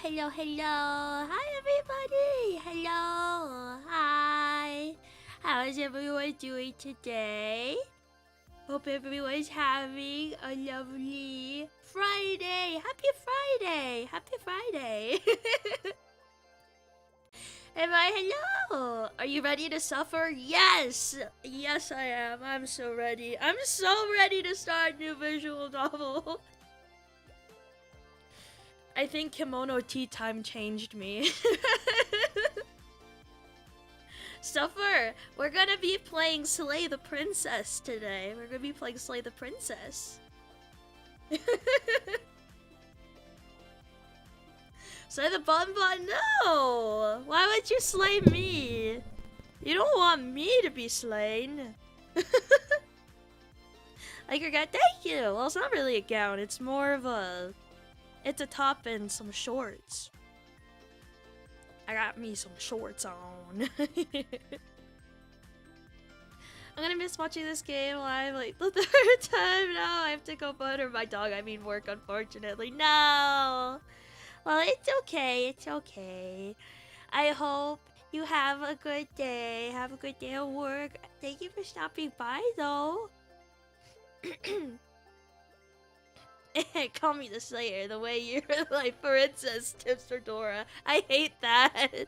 hello, hello. Hi, everybody. Hello. Hi. How is everyone doing today? Hope everyone's having a lovely Friday. Happy Friday. Happy Friday. Everybody, hello. Are you ready to suffer? Yes. Yes, I am. I'm so ready. I'm so ready to start a new visual novel. I think Kimono Tea Time changed me. Stuffer, we're gonna be playing Slay the Princess today. We're gonna be playing Slay the Princess. Slay the Bonbon? No! Why would you slay me? You don't want me to be slain. Like your gown, thank you! Well, it's not really a gown, it's more of a... It's a top and some shorts. I got me some shorts on. I'm gonna miss watching this game live like the third time now. I have to go butter my dog. I mean work, unfortunately. No! Well, it's okay. It's okay. I hope you have a good day. Have a good day at work. Thank you for stopping by, though. Call me the Slayer, the way you're like Princess Tips for Dora. I hate that.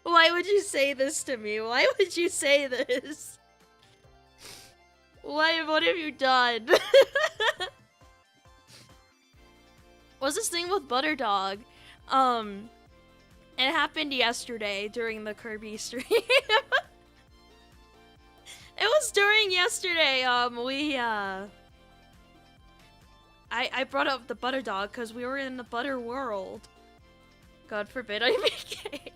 Why would you say this to me? Why would you say this? What have you done? What's this thing with Butterdog? It happened yesterday during the Kirby stream. It was during yesterday, I brought up the butter dog because we were in the butter world. God forbid I make it.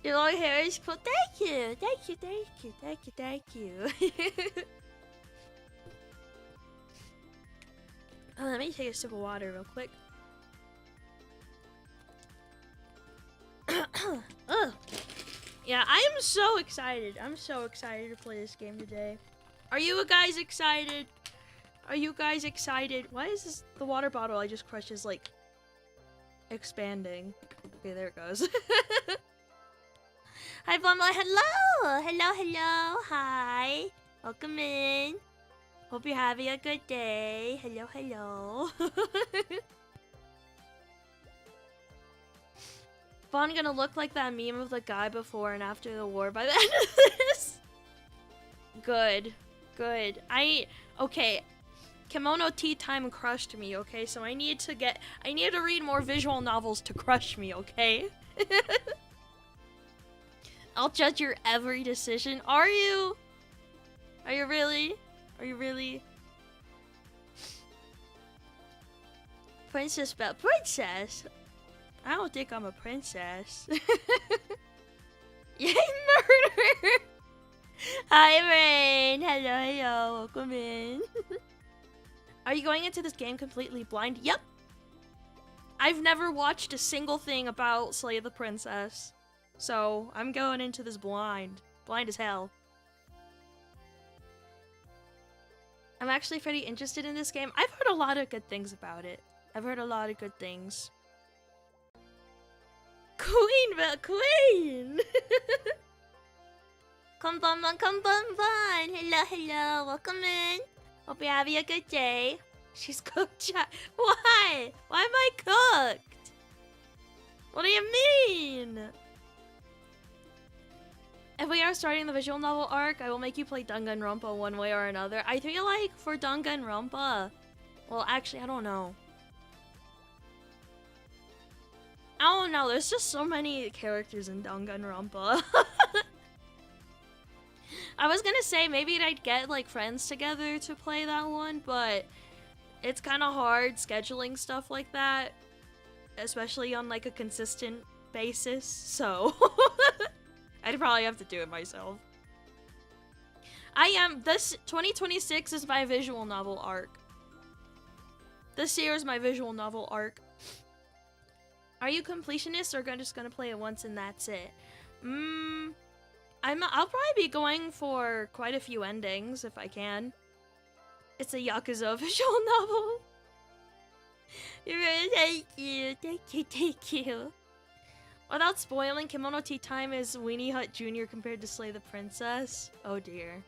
Your long hair is cool. Thank you. Thank you. Thank you. Thank you. Thank you. Oh, let me take a sip of water real quick. Ugh. Yeah, I am so excited. I'm so excited to play this game today. Are you guys excited? Are you guys excited? Why is this the water bottle I just crushed is like expanding? Okay, there it goes. Hi, Blumla. Hello. Hello, hello. Hi. Welcome in. Hope you're having a good day. Hello, hello. Bon gonna look like that meme of the guy before and after the war by the end of this. Good. Good. Okay. Kimono Tea Time crushed me, okay? So I need to read more visual novels to crush me, okay? I'll judge your every decision. Are you? Are you really? Are you really? Princess Belle. Princess? I don't think I'm a princess. Yay, murder! Hi, Rain. Hello, hello. Welcome in. Are you going into this game completely blind? Yep. I've never watched a single thing about Slay the Princess. So, I'm going into this blind. Blind as hell. I'm actually pretty interested in this game. I've heard a lot of good things about it. I've heard a lot of good things. Queen! Come on. Hello, hello. Welcome in. Hope you're having a good day. She's cooked. Why? Why am I cooked? What do you mean? If we are starting the visual novel arc, I will make you play Danganronpa one way or another. I feel like for Danganronpa... Well, actually, I don't know. I don't know, there's just so many characters in Danganronpa. I was gonna say maybe I'd get like friends together to play that one, but it's kind of hard scheduling stuff like that, especially on like a consistent basis, so I'd probably have to do it myself. This 2026 is my visual novel arc. This year is my visual novel arc. Are you completionist or just gonna play it once and that's it? I'll probably be going for quite a few endings if I can. It's a Yakuza visual novel. Thank you, thank you, thank you. Without spoiling, Kimono Tea Time is Weenie Hut Jr. compared to Slay the Princess. Oh dear.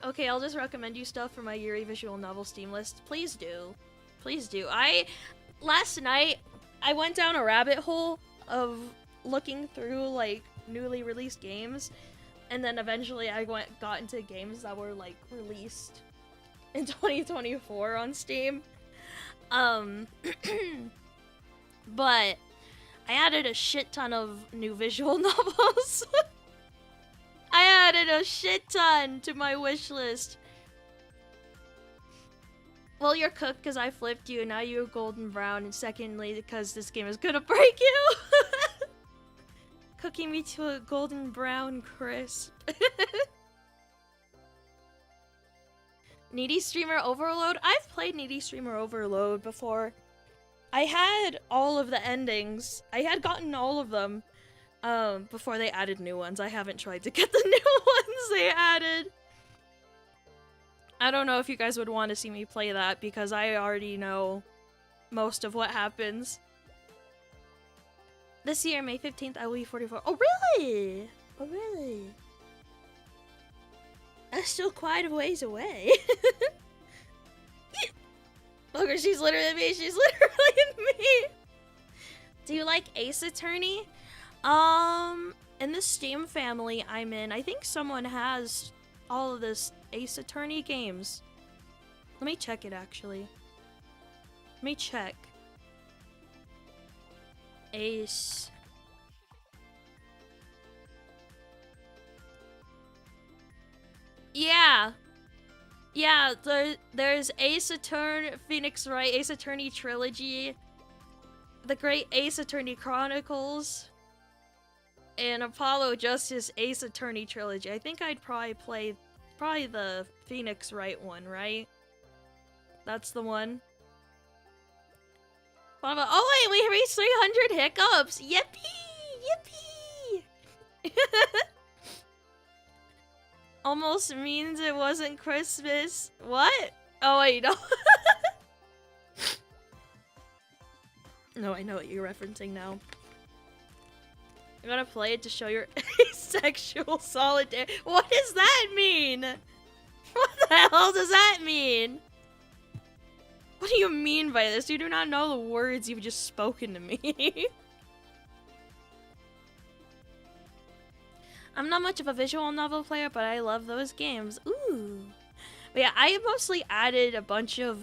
Okay, I'll just recommend you stuff for my Yuri visual novel Steam list. Please do. Please do. Last night, I went down a rabbit hole of looking through, like, newly released games. And then eventually I got into games that were, like, released in 2024 on Steam. But I added a shit ton of new visual novels. I added a shit ton to my wish list. Well, you're cooked because I flipped you, and now you're golden brown, and secondly, because this game is gonna break you. Cooking me to a golden brown crisp. Needy Streamer Overload? I've played Needy Streamer Overload before. I had all of the endings. I had gotten all of them before they added new ones. I haven't tried to get the new ones they added. I don't know if you guys would want to see me play that because I already know most of what happens. This year, May 15th, I will be 44. Oh, really? Oh, really? That's still quite a ways away. Look, she's literally me. She's literally me. Do you like Ace Attorney? In the Steam family I'm in, I think someone has all of this Ace Attorney games. Let me check it, actually. Let me check. Ace. Yeah. Yeah, there's Ace Attorney, Phoenix Wright, Ace Attorney Trilogy, the Great Ace Attorney Chronicles, and Apollo Justice Ace Attorney Trilogy. I think I'd probably play the Phoenix Wright one, right? That's the one. Oh wait, we reached 300 hiccups! Yippee! Yippee! Almost means it wasn't Christmas. What? Oh wait, no. No, I know what you're referencing now. You gotta play it to show your asexual solidarity. What does that mean? What the hell does that mean? What do you mean by this? You do not know the words you've just spoken to me. I'm not much of a visual novel player, but I love those games. Ooh. But yeah, I mostly added a bunch of,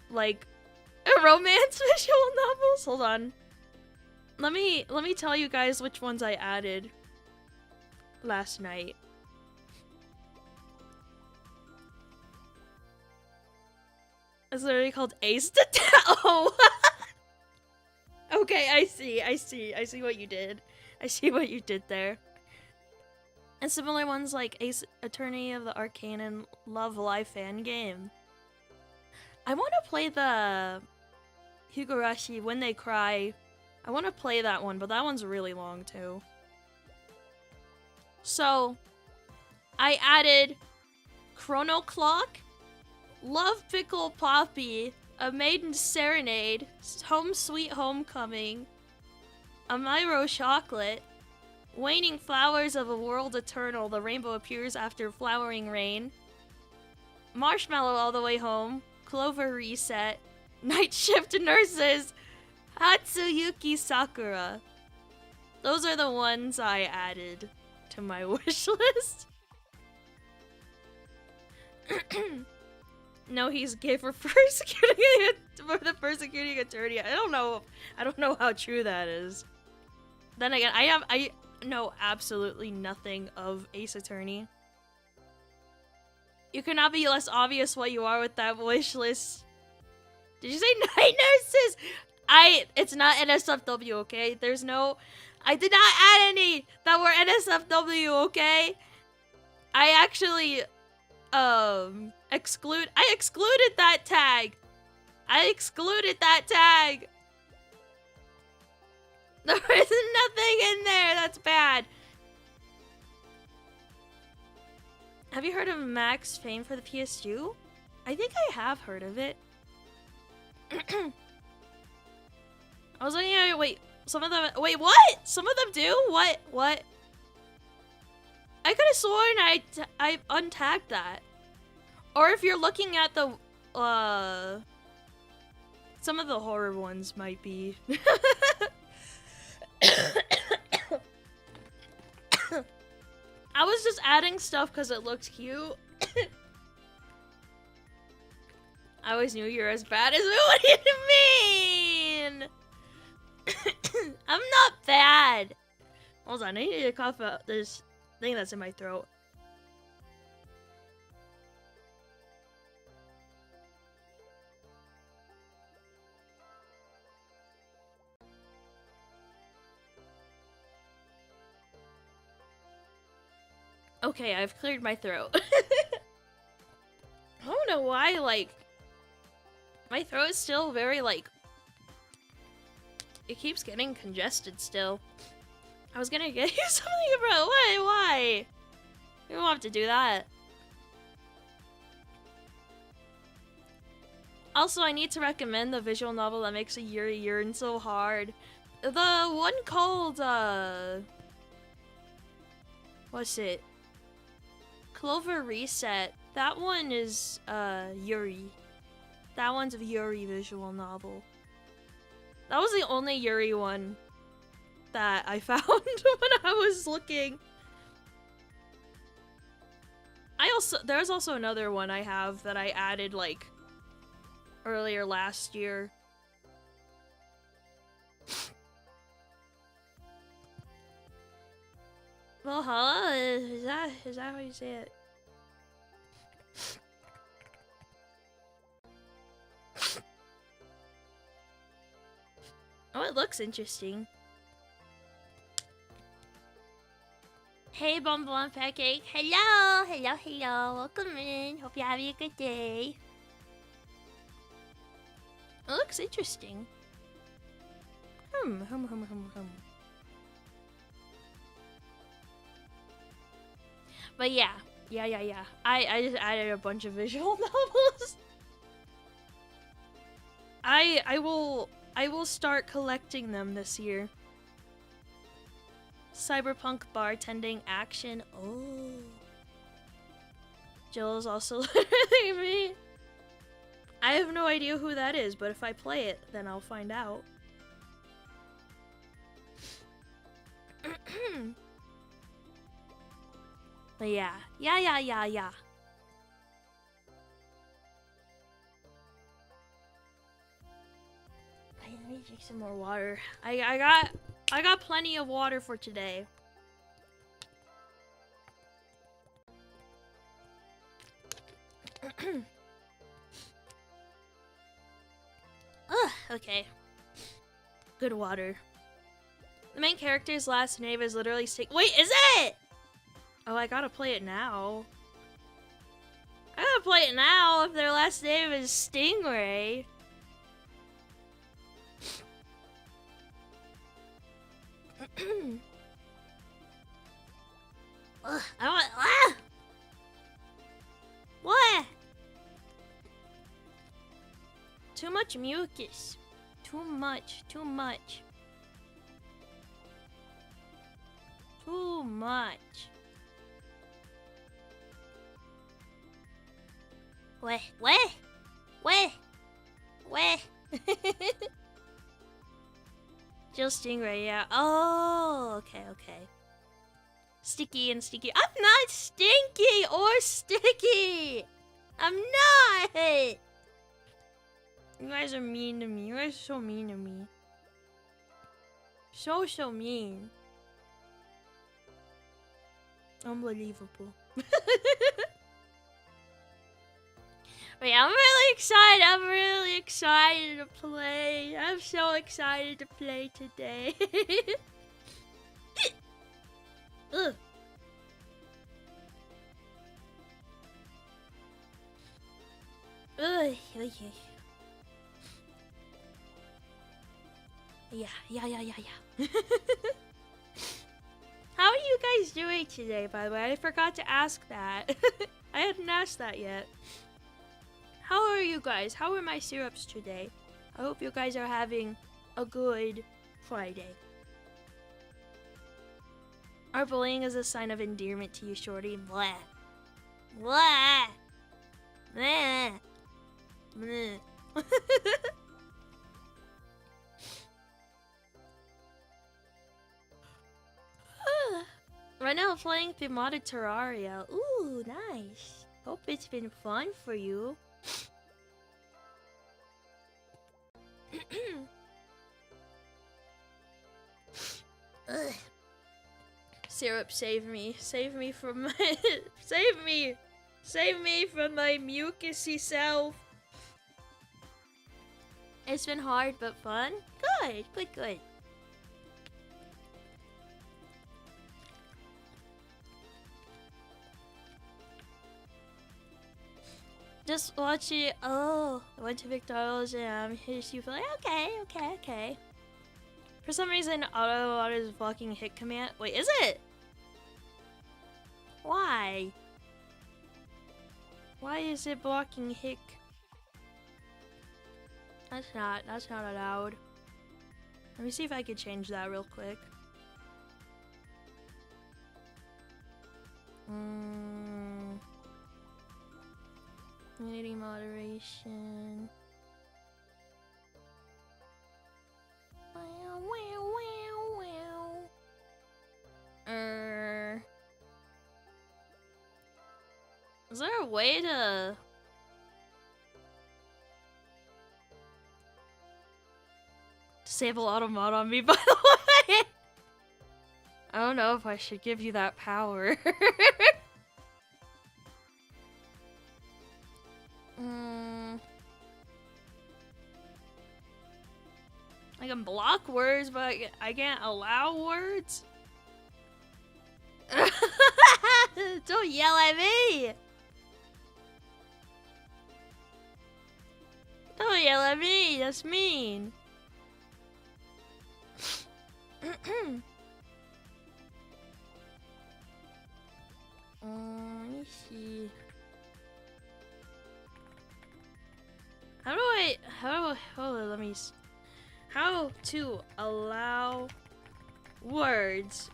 like, romance visual novels. Hold on. Let me tell you guys which ones I added last night. It's literally called Ace to Oh! Okay, I see what you did. I see what you did there. And similar ones like Ace Attorney of the Arcane and Love Live fan game. I want to play the Higurashi When They Cry. I want to play that one, but that one's really long too. So, I added Chrono Clock, Love Pickle Poppy, A Maiden's Serenade, Home Sweet Homecoming, Amiro Chocolate, Waning Flowers of a World Eternal, The Rainbow Appears After Flowering Rain, Marshmallow All the Way Home, Clover Reset, Night Shift Nurses, Hatsuyuki Sakura. Those are the ones I added to my wish list. No, he's gay for the persecuting attorney. I don't know how true that is. Then again, I know absolutely nothing of Ace Attorney. You cannot be less obvious what you are with that wish list. Did you say night nurses? It's not NSFW, okay? I did not add any that were NSFW, okay? I actually, I excluded that tag. I excluded that tag. There isn't nothing in there that's bad. Have you heard of Max Payne for the PS2? I think I have heard of it. I was looking at it. Wait, some of them. Wait, what? Some of them do? What? What? I could have sworn I untagged that. Or if you're looking at the some of the horror ones might be. I was just adding stuff because it looked cute. I always knew you were as bad as me. What do you mean? I'm not bad. Hold on, I need to cough out this thing that's in my throat. Okay, I've cleared my throat. I don't know why, like, my throat is still very, like, it keeps getting congested still. I was gonna get you something about, why? You don't have to do that. Also, I need to recommend the visual novel that makes a Yuri yearn so hard. The one called, what's it? Clover Reset. That one is, Yuri. That one's a Yuri visual novel. That was the only Yuri one that I found when I was looking. There's also another one I have that I added, like, earlier last year. Valhalla? Is that how you say it? Oh, it looks interesting. Hey, Bumble and Pancake. Hello! Hello, hello. Welcome in. Hope you're having a good day. It looks interesting. But yeah. I just added a bunch of visual novels. I will start collecting them this year. Cyberpunk bartending action. Oh. Jill's also literally me. I have no idea who that is, but if I play it, then I'll find out. But yeah. Yeah. Let me drink some more water. I got plenty of water for today. Ugh, okay. Good water. The main character's last name is literally Wait, is it? Oh, I gotta play it now. I gotta play it now if their last name is Stingray. Ugh, I want. Ah! What? Too much mucus. Too much. Too much. Where? Jill Stingray, yeah. Oh, okay. Sticky and sticky. I'm not stinky or sticky! I'm not! You guys are mean to me. You guys are so mean to me. So mean. Unbelievable. Wait, I'm really excited. I'm really excited to play. I'm so excited to play today. Ugh. Ugh. Yeah. How are you guys doing party today, by the way? I forgot to ask that. I hadn't asked that yet. How are you guys? How are my syrups today? I hope you guys are having a good Friday. Our bullying is a sign of endearment to you, Shorty. Blah. Blah. Blah. Blah. Right now I'm playing the modded Terraria. Ooh, nice. Hope it's been fun for you. Syrup, save me. Save me from my... Save me! Save me from my mucusy self. It's been hard but fun. Good, good, good. Just watch it. Oh, I went to McDonald's and here's you. Like, okay. For some reason, auto is blocking hit command. Wait, is it? Why? Why is it blocking hit? That's not allowed. Let me see if I can change that real quick. Community moderation. Is there a way to... disable auto mod on me, by the way? I don't know if I should give you that power. I can block words, but I can't allow words? Don't yell at me! Don't yell at me, that's mean. Let me see. How to allow words.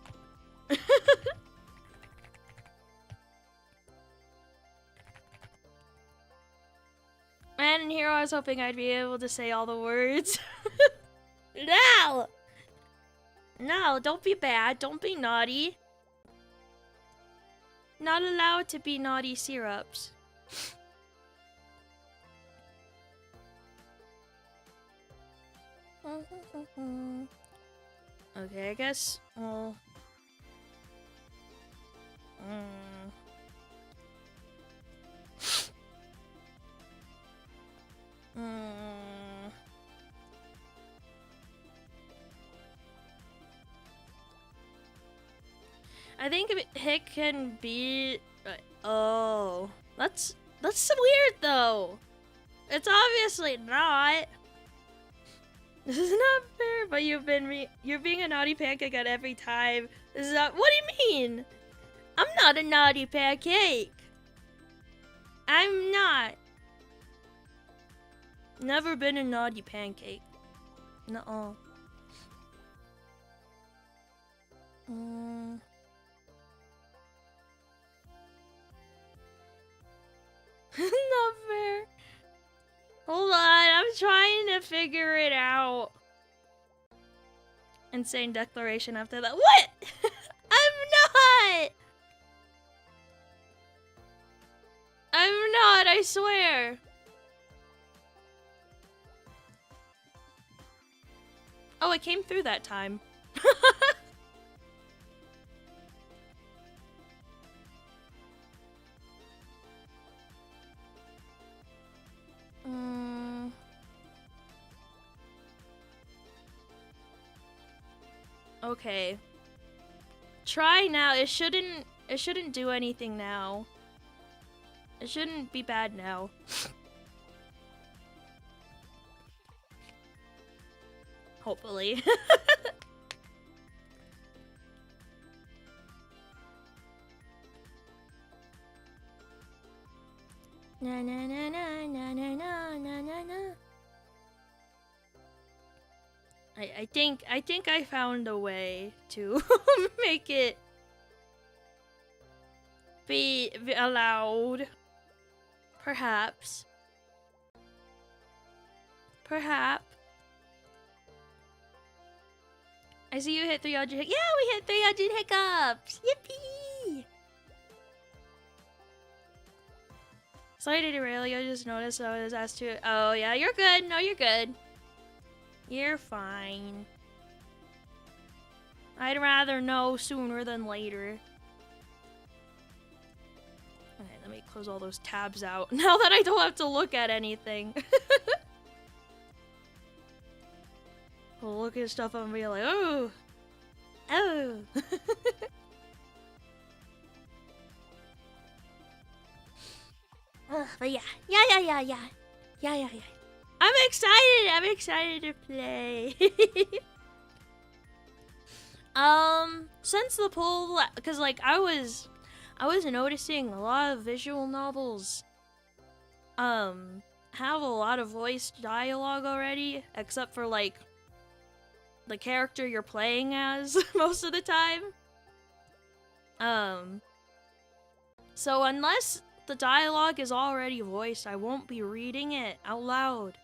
And here I was hoping I'd be able to say all the words. No! No, don't be bad. Don't be naughty. Not allowed to be naughty syrups. Okay, I guess, well... I think Hick can be... Oh, that's weird though. It's obviously not. This is not fair, but you're being a naughty pancake at every time. This is not... What do you mean? I'm not a naughty pancake. I'm not. Never been a naughty pancake. Nuh-uh. Not fair. Hold on, I'm trying to figure it out. Insane declaration after that. What? I'm not, I swear. Oh, it came through that time. Okay. Try now. It shouldn't do anything now. It shouldn't be bad now. Hopefully. Na na na na na na na na na na. I think I found a way to make it be allowed. Perhaps. I see you hit 300 hiccups. Yeah, we hit 300 hiccups! Yippee! Sorry to derail you, I just noticed I was asked to. Oh, yeah, you're good. No, you're good. You're fine. I'd rather know sooner than later. Okay, let me close all those tabs out now that I don't have to look at anything. I'll look at stuff and be like, oh! Oh! But yeah. Yeah. I'm excited to play. Since the poll, cause like I was noticing a lot of visual novels, have a lot of voiced dialogue already, except for like the character you're playing as most of the time. So unless the dialogue is already voiced, I won't be reading it out loud.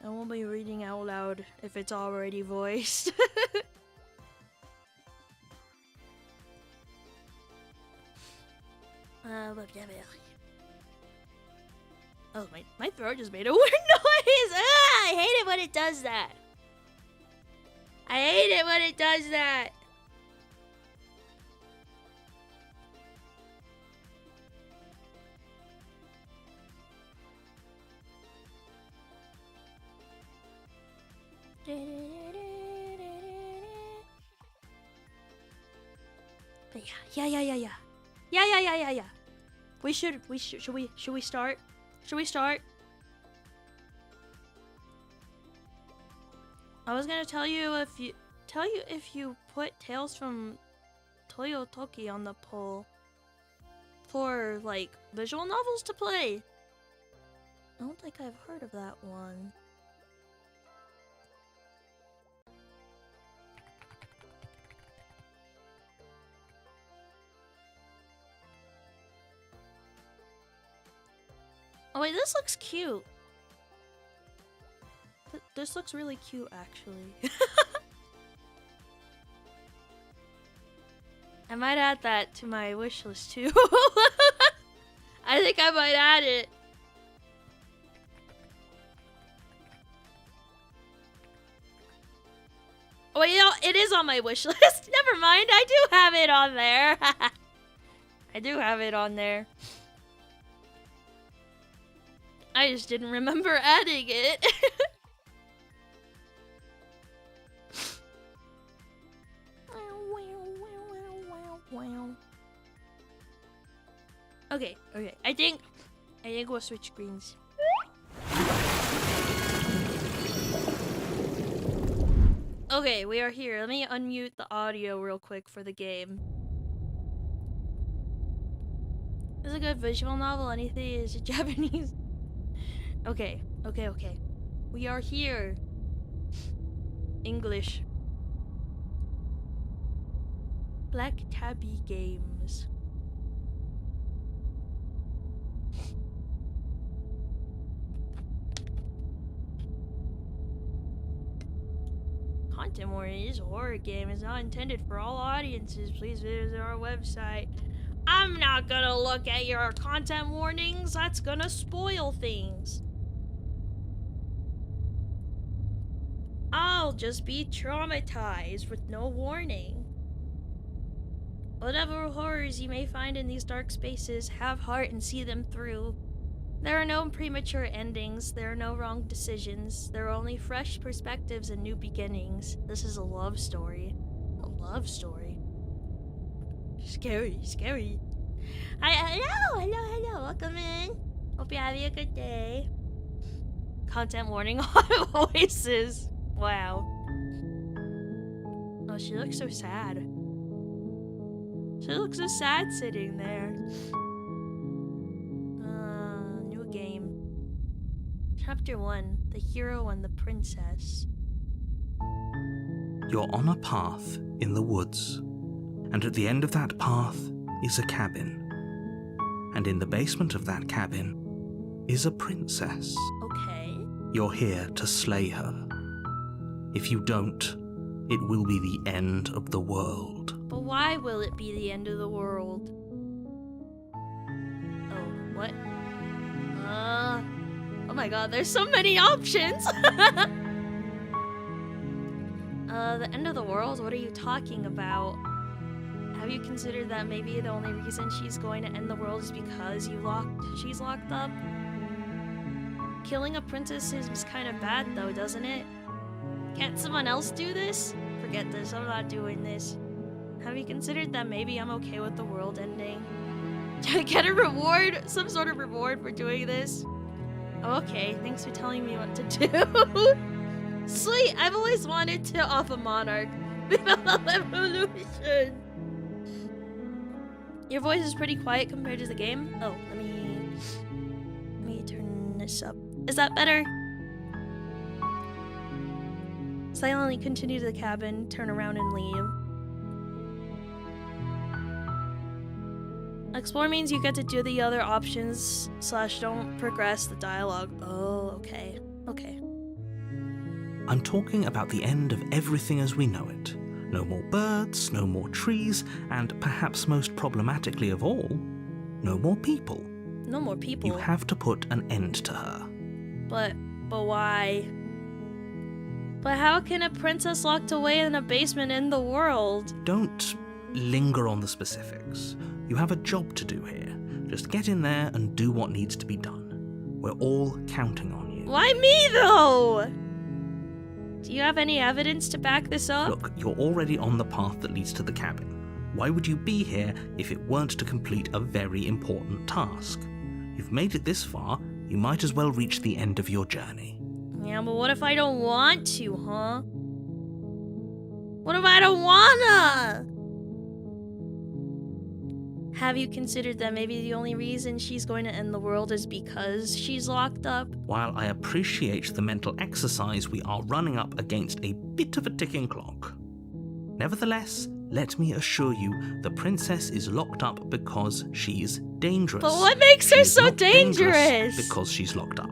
I won't be reading out loud if it's already voiced. Oh, my throat just made a weird noise! Ah, I hate it when it does that! But yeah. Should we start? I was gonna tell you if you put Tales from Toyotoki on the poll for like visual novels to play. I don't think I've heard of that one. Oh wait, this looks cute. This looks really cute, actually. I might add that to my wish list too. I think I might add it. Oh, you know, it is on my wish list. Never mind, I do have it on there. I do have it on there. I just didn't remember adding it. Okay. I think we'll switch screens. Okay, we are here. Let me unmute the audio real quick for the game. Is it a good visual novel? Anything? Is it Japanese? Okay. We are here. English. Black Tabby Games. Content warning, this horror game is not intended for all audiences. Please visit our website. I'm not gonna look at your content warnings. That's gonna spoil things. I'll just be traumatized with no warning. Whatever horrors you may find in these dark spaces, have heart and see them through. There are no premature endings, there are no wrong decisions, there are only fresh perspectives and new beginnings. This is a love story. A love story. Scary. Hello, welcome in. Hope you're having a good day. Content warning on voices. Wow. Oh, she looks so sad. She looks so sad sitting there. Chapter 1, The Hero and the Princess. You're on a path in the woods, and at the end of that path is a cabin. And in the basement of that cabin is a princess. Okay. You're here to slay her. If you don't, it will be the end of the world. But why will it be the end of the world? Oh, what? Oh my god, there's so many options! The end of the world? What are you talking about? Have you considered that maybe the only reason she's going to end the world is because she's locked up? Killing a princess seems kind of bad though, doesn't it? Can't someone else do this? Forget this, I'm not doing this. Have you considered that maybe I'm okay with the world ending? Do I get a reward? Some sort of reward for doing this? Oh, okay, thanks for telling me what to do. Sweet, I've always wanted to off a monarch. Evolution. Your voice is pretty quiet compared to the game. Oh, let me turn this up. Is that better? Silently continue to the cabin, turn around and leave. Explore means you get to do the other options / don't progress the dialogue. Oh, okay. Okay. I'm talking about the end of everything as we know it. No more birds, no more trees, and perhaps most problematically of all, no more people. No more people? You have to put an end to her. But why? But how can a princess locked away in a basement end the world? Don't linger on the specifics. You have a job to do here. Just get in there and do what needs to be done. We're all counting on you. Why me, though? Do you have any evidence to back this up? Look, you're already on the path that leads to the cabin. Why would you be here if it weren't to complete a very important task? You've made it this far, you might as well reach the end of your journey. Yeah, but what if I don't want to, huh? What if I don't wanna? Have you considered that maybe the only reason she's going to end the world is because she's locked up? While I appreciate the mental exercise, we are running up against a bit of a ticking clock. Nevertheless, let me assure you, the princess is locked up because she's dangerous. But what makes her so dangerous? Because she's locked up.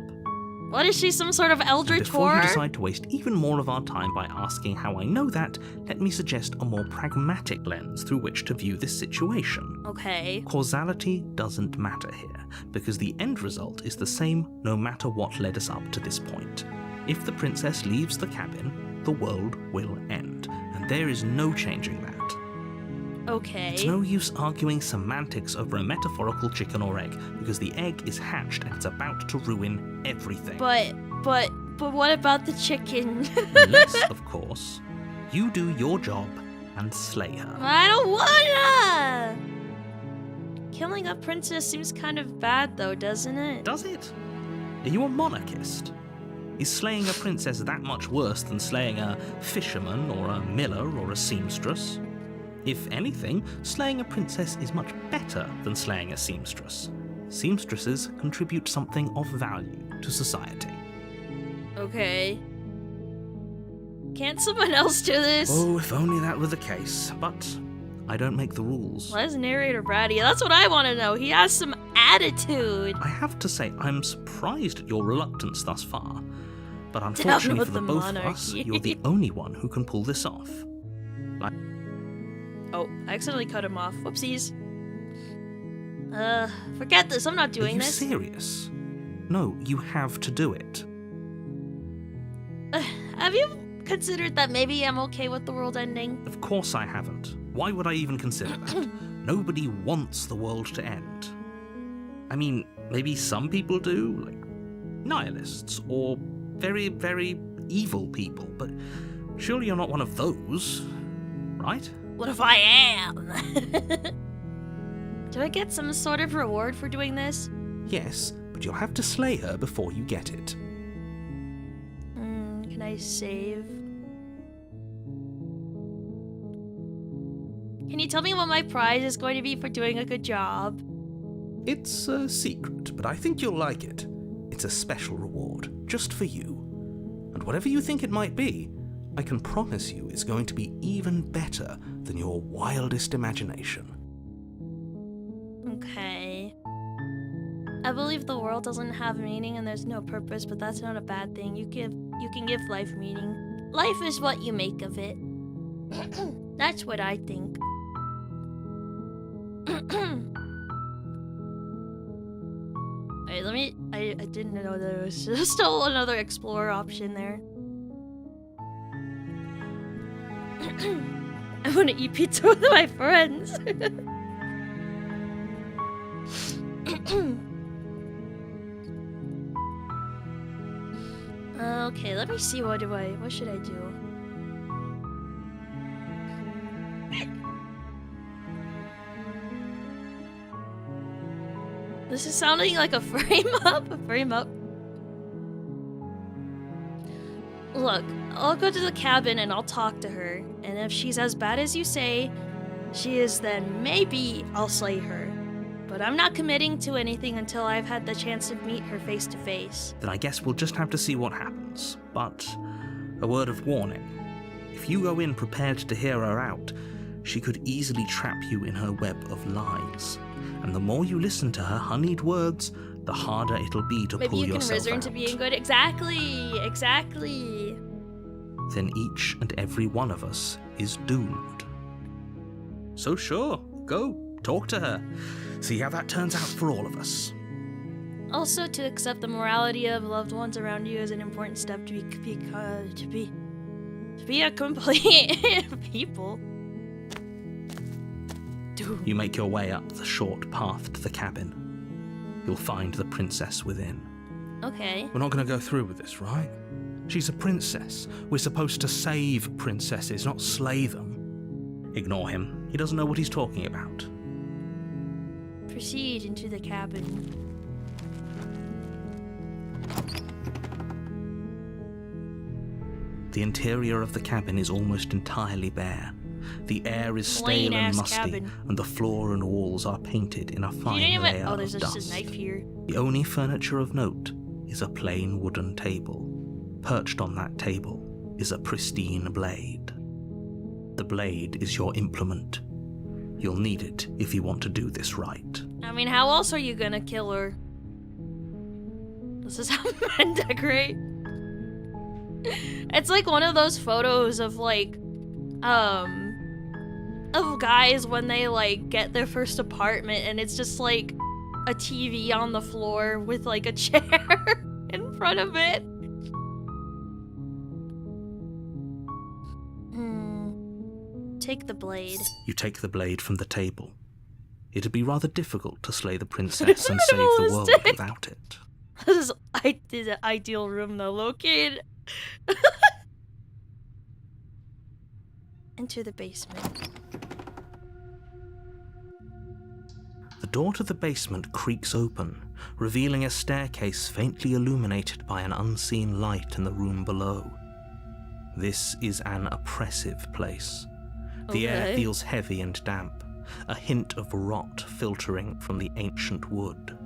What is she, some sort of eldritch Before horror? you decide to waste even more of our time by asking how I know that, let me suggest a more pragmatic lens through which to view this situation. Okay. Causality doesn't matter here, because the end result is the same no matter what led us up to this point. If the princess leaves the cabin, the world will end, and there is no changing that. Okay. It's no use arguing semantics over a metaphorical chicken or egg, because the egg is hatched and it's about to ruin everything. But what about the chicken? Unless, of course, you do your job and slay her. I don't wanna! Killing a princess seems kind of bad though, doesn't it? Does it? Are you a monarchist? Is slaying a princess that much worse than slaying a fisherman or a miller or a seamstress? If anything, slaying a princess is much better than slaying a seamstress. Seamstresses contribute something of value to society. Okay. Can't someone else do this? Oh, if only that were the case, but I don't make the rules. Why is narrator bratty? That's what I want to know. He has some attitude. I have to say, I'm surprised at your reluctance thus far, but unfortunately for the both of us, you're the only one who can pull this off. Oh, I accidentally cut him off. Whoopsies. Forget this. I'm not doing this. Are you serious? No, you have to do it. Have you considered that maybe I'm okay with the world ending? Of course I haven't. Why would I even consider that? Nobody wants the world to end. I mean, maybe some people do, like nihilists, or very, very evil people, but surely you're not one of those, right? What if I am? Do I get some sort of reward for doing this? Yes, but you'll have to slay her before you get it. Can I save? Can you tell me what my prize is going to be for doing a good job? It's a secret, but I think you'll like it. It's a special reward. just for you. And whatever you think it might be, I can promise you it's going to be even better than your wildest imagination. Okay. I believe the world doesn't have meaning and there's no purpose, but that's not a bad thing. You can give life meaning. Life is what you make of it. That's what I think. Alright, let me... I didn't know there was still another explore option there. I want to eat pizza with my friends. Okay, let me see, what should I do? This is sounding like a frame up. Look, I'll go to the cabin and I'll talk to her. And if she's as bad as you say she is, then maybe I'll slay her. But I'm not committing to anything until I've had the chance to meet her face to face. Then I guess we'll just have to see what happens. But a word of warning. If you go in prepared to hear her out, she could easily trap you in her web of lies. And the more you listen to her honeyed words, the harder it'll be to pull yourself out. Maybe you can return to being good. Exactly. Then each and every one of us is doomed. So sure, go, talk to her. See how that turns out for all of us. Also, to accept the morality of loved ones around you is an important step to be a complete people. Dude. You make your way up the short path to the cabin. You'll find the princess within. Okay. We're not going to go through with this, right? She's a princess. We're supposed to save princesses, not slay them. Ignore him. He doesn't know what he's talking about. Proceed into the cabin. The interior of the cabin is almost entirely bare. The air is stale and musty, cabin. and the floor and walls are painted in a fine layer of there's dust. just a knife here. The only furniture of note is a plain wooden table. Perched on that table is a pristine blade. The blade is your implement. You'll need it if you want to do this right. I mean, how else are you gonna kill her? This is how men decorate. It's like one of those photos of of guys when they get their first apartment and it's just like a TV on the floor with like a chair in front of it. Take the blade. You take the blade from the table. It'd be rather difficult to slay the princess and save the world without it. This is the ideal room though, located. Enter the basement. The door to the basement creaks open, revealing a staircase faintly illuminated by an unseen light in the room below. This is an oppressive place. The air feels heavy and damp, a hint of rot filtering from the ancient wood.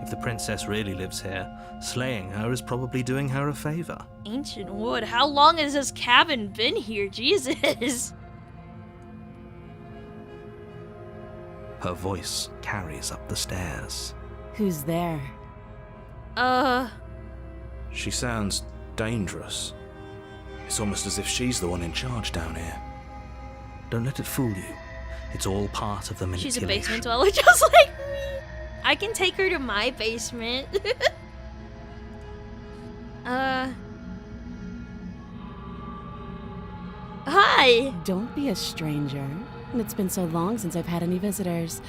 If the princess really lives here, slaying her is probably doing her a favor. Ancient wood? How long has this cabin been here? Jesus! Her voice carries up the stairs. Who's there? She sounds dangerous. It's almost as if she's the one in charge down here. Don't let it fool you. It's all part of the manipulation. She's a basement dweller just like me. I can take her to my basement. Hi! Don't be a stranger. It's been so long since I've had any visitors.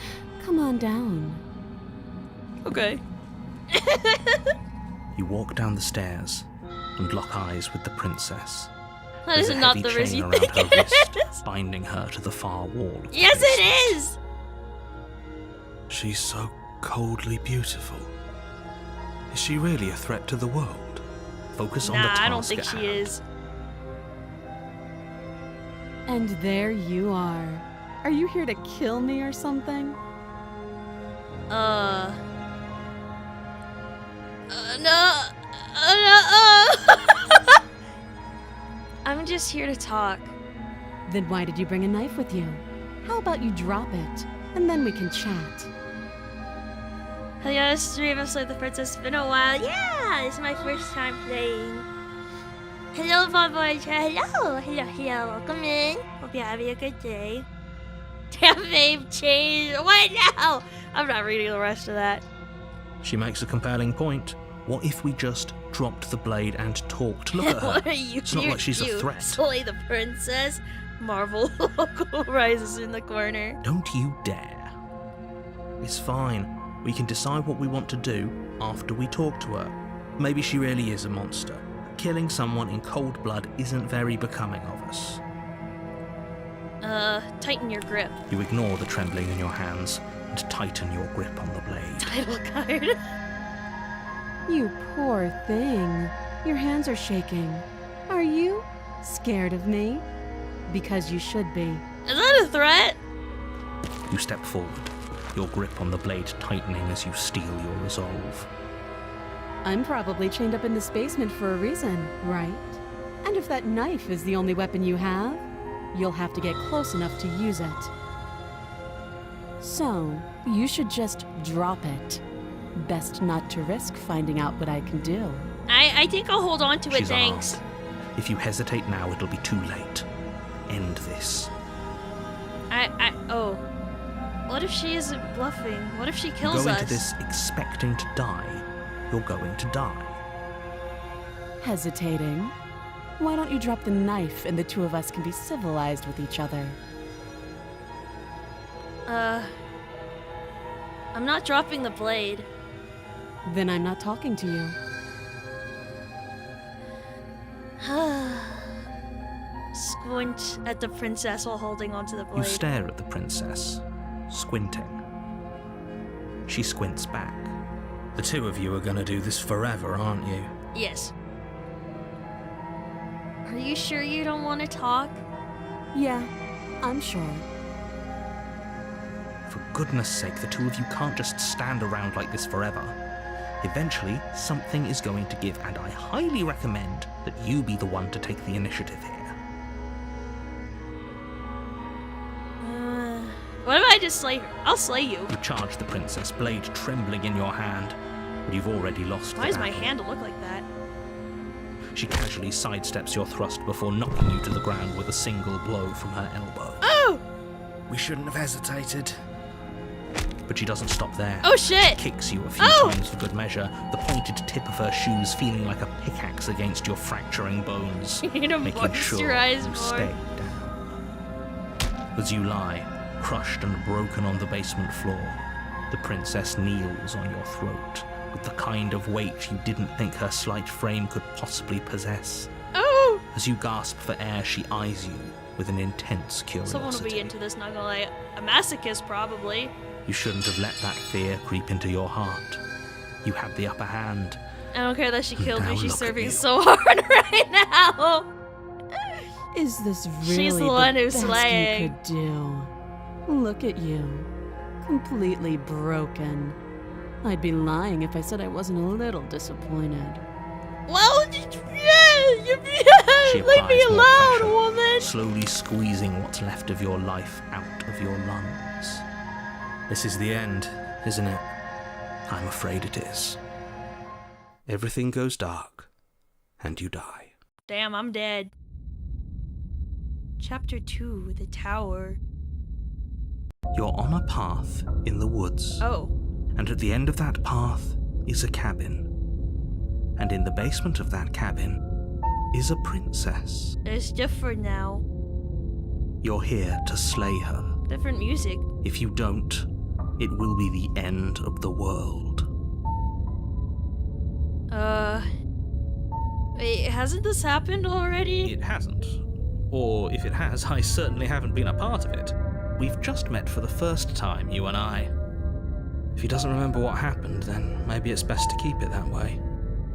Come on down. Okay. You walk down the stairs and lock eyes with the princess. That is not the risk you think it is. Binding her to the far wall. Yes, it is! She's so coldly beautiful. Is she really a threat to the world? Focus on the task I don't think at she hand. is. And there you are. Are you here to kill me or something? No. No. just here to talk. Then why did you bring a knife with you? How about you drop it, and then we can chat? Hello, stream of Slay the Princess. It's been a while. Yeah, it's my first time playing. Hello, Boy. Hello. Welcome in. Hope you're having a good day. Damn, babe, change. What now? I'm not reading the rest of that. She makes a compelling point. What if we just dropped the blade and talked? Look at her. What are you? It's not like she's a threat. Slay the Princess. Marvel logo rises in the corner. Don't you dare. It's fine. We can decide what we want to do after we talk to her. Maybe she really is a monster. Killing someone in cold blood isn't very becoming of us. Tighten your grip. You ignore the trembling in your hands and tighten your grip on the blade. Title card. You poor thing. Your hands are shaking. Are you scared of me? Because you should be. Is that a threat? You step forward, your grip on the blade tightening as you steel your resolve. I'm probably chained up in this basement for a reason, right? And if that knife is the only weapon you have, you'll have to get close enough to use it. So, you should just drop it. Best not to risk finding out what I can do. I think I'll hold on to it, She's thanks. armed. If you hesitate now, it'll be too late. End this. Oh. What if she isn't bluffing? What if she You kills go us? into this expecting to die, you're going to die. Hesitating? Why don't you drop the knife and the two of us can be civilized with each other? I'm not dropping the blade. Then I'm not talking to you. Squint at the princess while holding onto the blade. You stare at the princess, squinting. She squints back. The two of you are gonna do this forever, aren't you? Yes. Are you sure you don't want to talk? Yeah, I'm sure. For goodness sake, the two of you can't just stand around like this forever. Eventually, something is going to give, and I highly recommend that you be the one to take the initiative here. What if I just slay her? I'll slay you. You charge the princess, blade trembling in your hand, but you've already lost the Why does my battle. hand look like that? She casually sidesteps your thrust before knocking you to the ground with a single blow from her elbow. Oh! We shouldn't have hesitated. But she doesn't stop there. Oh shit! Kicks you a few times for good measure, the pointed tip of her shoes feeling like a pickaxe against your fracturing bones, You need to making sure moisturize you more. stay down. As you lie, crushed and broken on the basement floor, the princess kneels on your throat with the kind of weight you didn't think her slight frame could possibly possess. Oh! As you gasp for air, she eyes you with an intense curiosity. Someone will be into this, not gonna lie. A masochist, probably. You shouldn't have let that fear creep into your heart. You had the upper hand. I don't care that she killed Now me. She's look at serving you. so hard right now. Is this really She's the one who's best slaying. you could do? Look at you. Completely broken. I'd be lying if I said I wasn't a little disappointed. Well, She leave me applies more alone, pressure, woman. slowly squeezing what's left of your life out of your lungs. This is the end, isn't it? I'm afraid it is. Everything goes dark, and you die. Damn, I'm dead. Chapter 2, The Tower. You're on a path in the woods, Oh. and at the end of that path is a cabin. And in the basement of that cabin is a princess. It's different now. You're here to slay her. Different music. If you don't, it will be the end of the world. Wait, hasn't this happened already? It hasn't. Or if it has, I certainly haven't been a part of it. We've just met for the first time, you and I. If he doesn't remember what happened, then maybe it's best to keep it that way.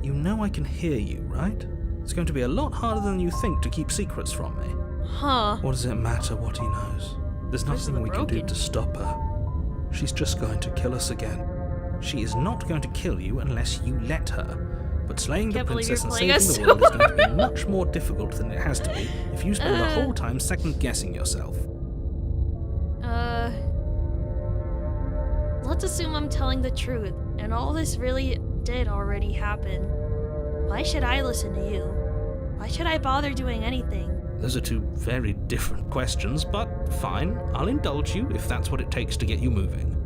You know I can hear you, right? It's going to be a lot harder than you think to keep secrets from me. Huh. What does it matter what he knows? There's This is nothing we can do broken. to stop her. She's just going to kill us again. She is not going to kill you unless you let her, But slaying the Can't believe princess you're and playing saving us the world is so going to be much more difficult than it has to be if you spend the whole time second-guessing yourself. Let's assume I'm telling the truth, and all this really did already happen. Why should I listen to you? Why should I bother doing anything? Those are two very different questions, but fine, I'll indulge you if that's what it takes to get you moving.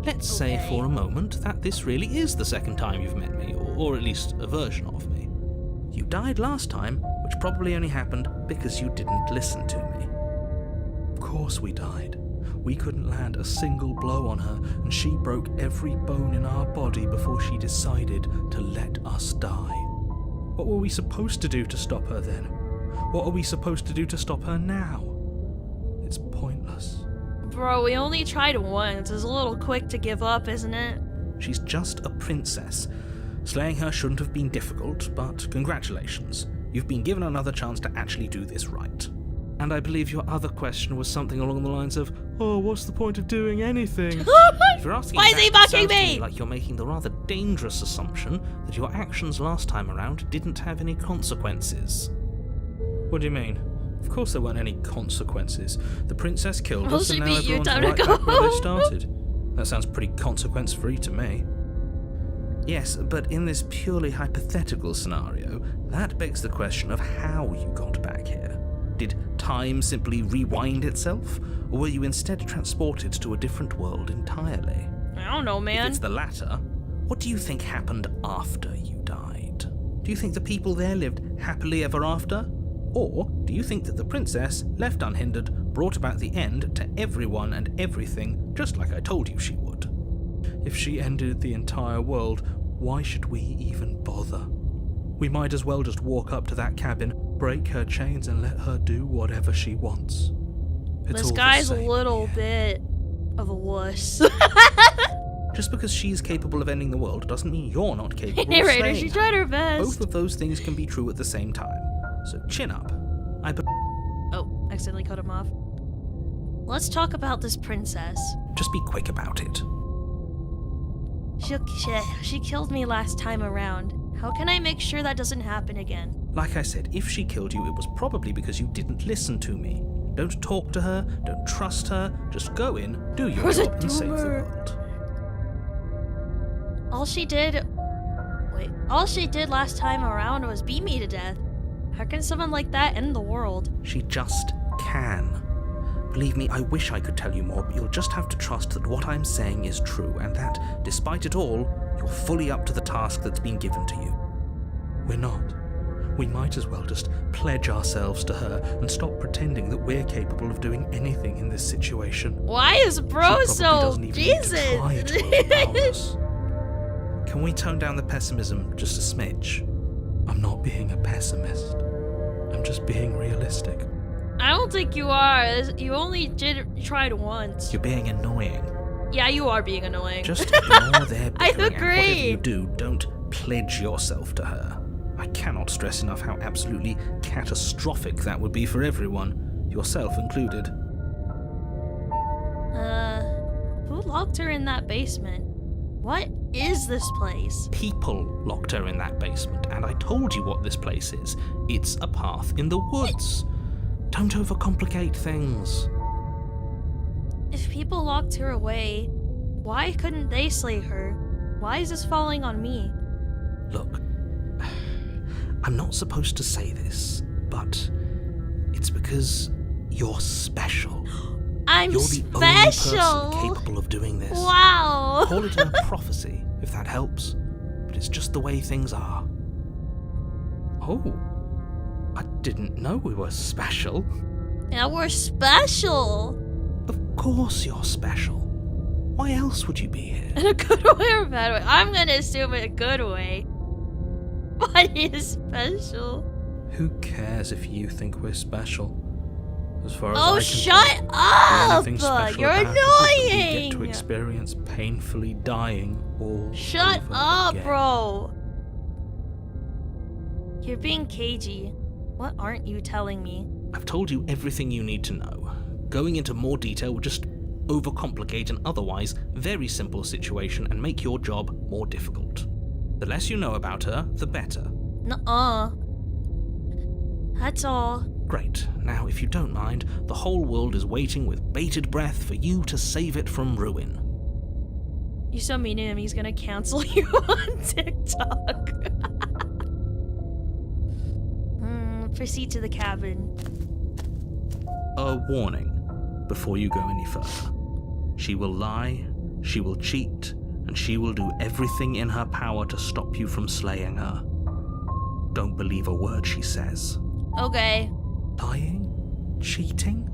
Let's say Okay. for a moment that this really is the second time you've met me, or at least a version of me. You died last time, which probably only happened because you didn't listen to me. Of course we died. We couldn't land a single blow on her, and she broke every bone in our body before she decided to let us die. What were we supposed to do to stop her then? What are we supposed to do to stop her now? It's pointless. Bro, we only tried once. It's a little quick to give up, isn't it? She's just a princess. Slaying her shouldn't have been difficult, but congratulations. You've been given another chance to actually do this right. And I believe your other question was something along the lines of, oh, what's the point of doing anything? If you're asking Why is that, he it mocking sounds to me? like you're making the rather dangerous assumption that your actions last time around didn't have any consequences. What do you mean? Of course there weren't any consequences. The princess killed Well, us, she and now beat you everyone's time to right go back where they home. started. That sounds pretty consequence-free to me. Yes, but in this purely hypothetical scenario, that begs the question of how you got back here. Did time simply rewind itself, or were you instead transported to a different world entirely? I don't know, If man. it's the latter, what do you think happened after you died? Do you think the people there lived happily ever after? Or do you think that the princess, left unhindered, brought about the end to everyone and everything, just like I told you she would? If she ended the entire world, why should we even bother? We might as well just walk up to that cabin, break her chains, and let her do whatever she wants. It's This all the guy's a same little here. bit of a wuss. Just because she's capable of ending the world doesn't mean you're not capable of Narrator, slaying she her. tried her best. Both of those things can be true at the same time. So chin up. Oh, accidentally cut him off. Let's talk about this princess. Just be quick about it. She killed me last time around. How can I make sure that doesn't happen again? Like I said, if she killed you, it was probably because you didn't listen to me. Don't talk to her, don't trust her, just go in, do your Was a job, and save the doomer. world. All she did last time around was beat me to death. How can someone like that end the world? She just can. Believe me, I wish I could tell you more, but you'll just have to trust that what I'm saying is true, and that, despite it all, you're fully up to the task that's been given to you. We're not. We might as well just pledge ourselves to her and stop pretending that we're capable of doing anything in this situation. Why is bro She probably so doesn't even need to try to overpower Jesus? us. Can we tone down the pessimism just a smidge? I'm not being a pessimist. I'm just being realistic. I don't think you are. You only tried once. You're being annoying. Yeah, you are being annoying. Just ignore their I bickering, and whatever agree. you do, don't pledge yourself to her. I cannot stress enough how absolutely catastrophic that would be for everyone, yourself included. Who locked her in that basement? What is this place? People locked her in that basement, and I told you what this place is. It's a path in the woods. Don't overcomplicate things. If people locked her away, why couldn't they slay her? Why is this falling on me? Look, I'm not supposed to say this, but it's because you're special. I'm You're the special. only person capable of doing this. Wow. Call it a prophecy, if that helps, but it's just the way things are. Oh, I didn't know we were special. Yeah, we're special. Of course you're special. Why else would you be here? In a good way or a bad way? I'm gonna assume in a good way. But is special. Who cares if you think we're special? As far as Oh, I can shut tell, the up! only thing special You're about us is that we get annoying! to experience painfully dying all Shut over up, again. bro! You're being cagey. What aren't you telling me? I've told you everything you need to know. Going into more detail would just overcomplicate an otherwise very simple situation and make your job more difficult. The less you know about her, the better. Nuh-uh. That's all. Great. Now, if you don't mind, the whole world is waiting with bated breath for you to save it from ruin. You're so mean to him, he's gonna cancel you on TikTok. Proceed to the cabin. A warning before you go any further. She will lie, she will cheat, and she will do everything in her power to stop you from slaying her. Don't believe a word she says. Okay. Lying? Cheating?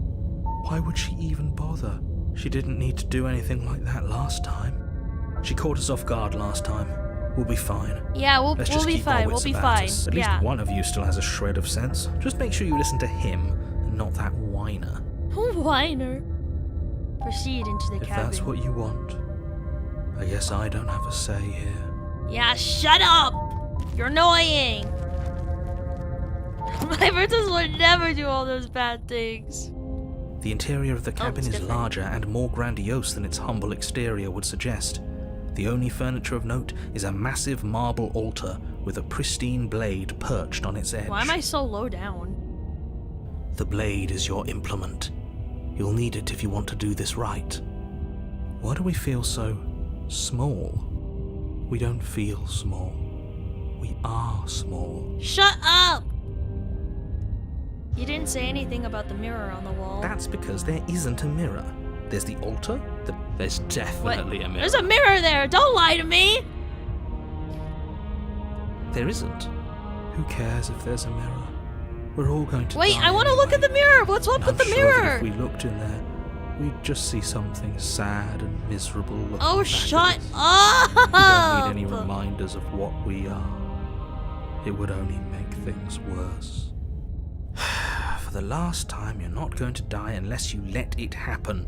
Why would she even bother? She didn't need to do anything like that last time. She caught us off guard last time. We'll be fine. Yeah, we'll Let's just be keep our fine. We'll wits be about fine. us. At least one of you still has a shred of sense. Just make sure you listen to him and not that whiner. Whiner. Proceed into the If cabin. that's what you want, I guess I don't have a say here. Yeah, shut up! You're annoying! My princess would never do all those bad things. The interior of the cabin it's is different. larger and more grandiose than its humble exterior would suggest. The only furniture of note is a massive marble altar with a pristine blade perched on its edge. Why am I so low down? The blade is your implement. You'll need it if you want to do this right. Why do we feel so small? We don't feel small. We are small. Shut up! You didn't say anything about the mirror on the wall. That's because there isn't a mirror. There's the altar. There's definitely a mirror. There's a mirror there! Don't lie to me! There isn't. Who cares if there's a mirror? We're all going to Wait, die I want to look at the anyway. mirror! What's up And with the I'm sure that mirror? if we looked in there, we'd just see something sad and miserable looking Oh, back shut at us. up! We don't need any reminders of what we are. It would only make things worse. For the last time, you're not going to die unless you let it happen.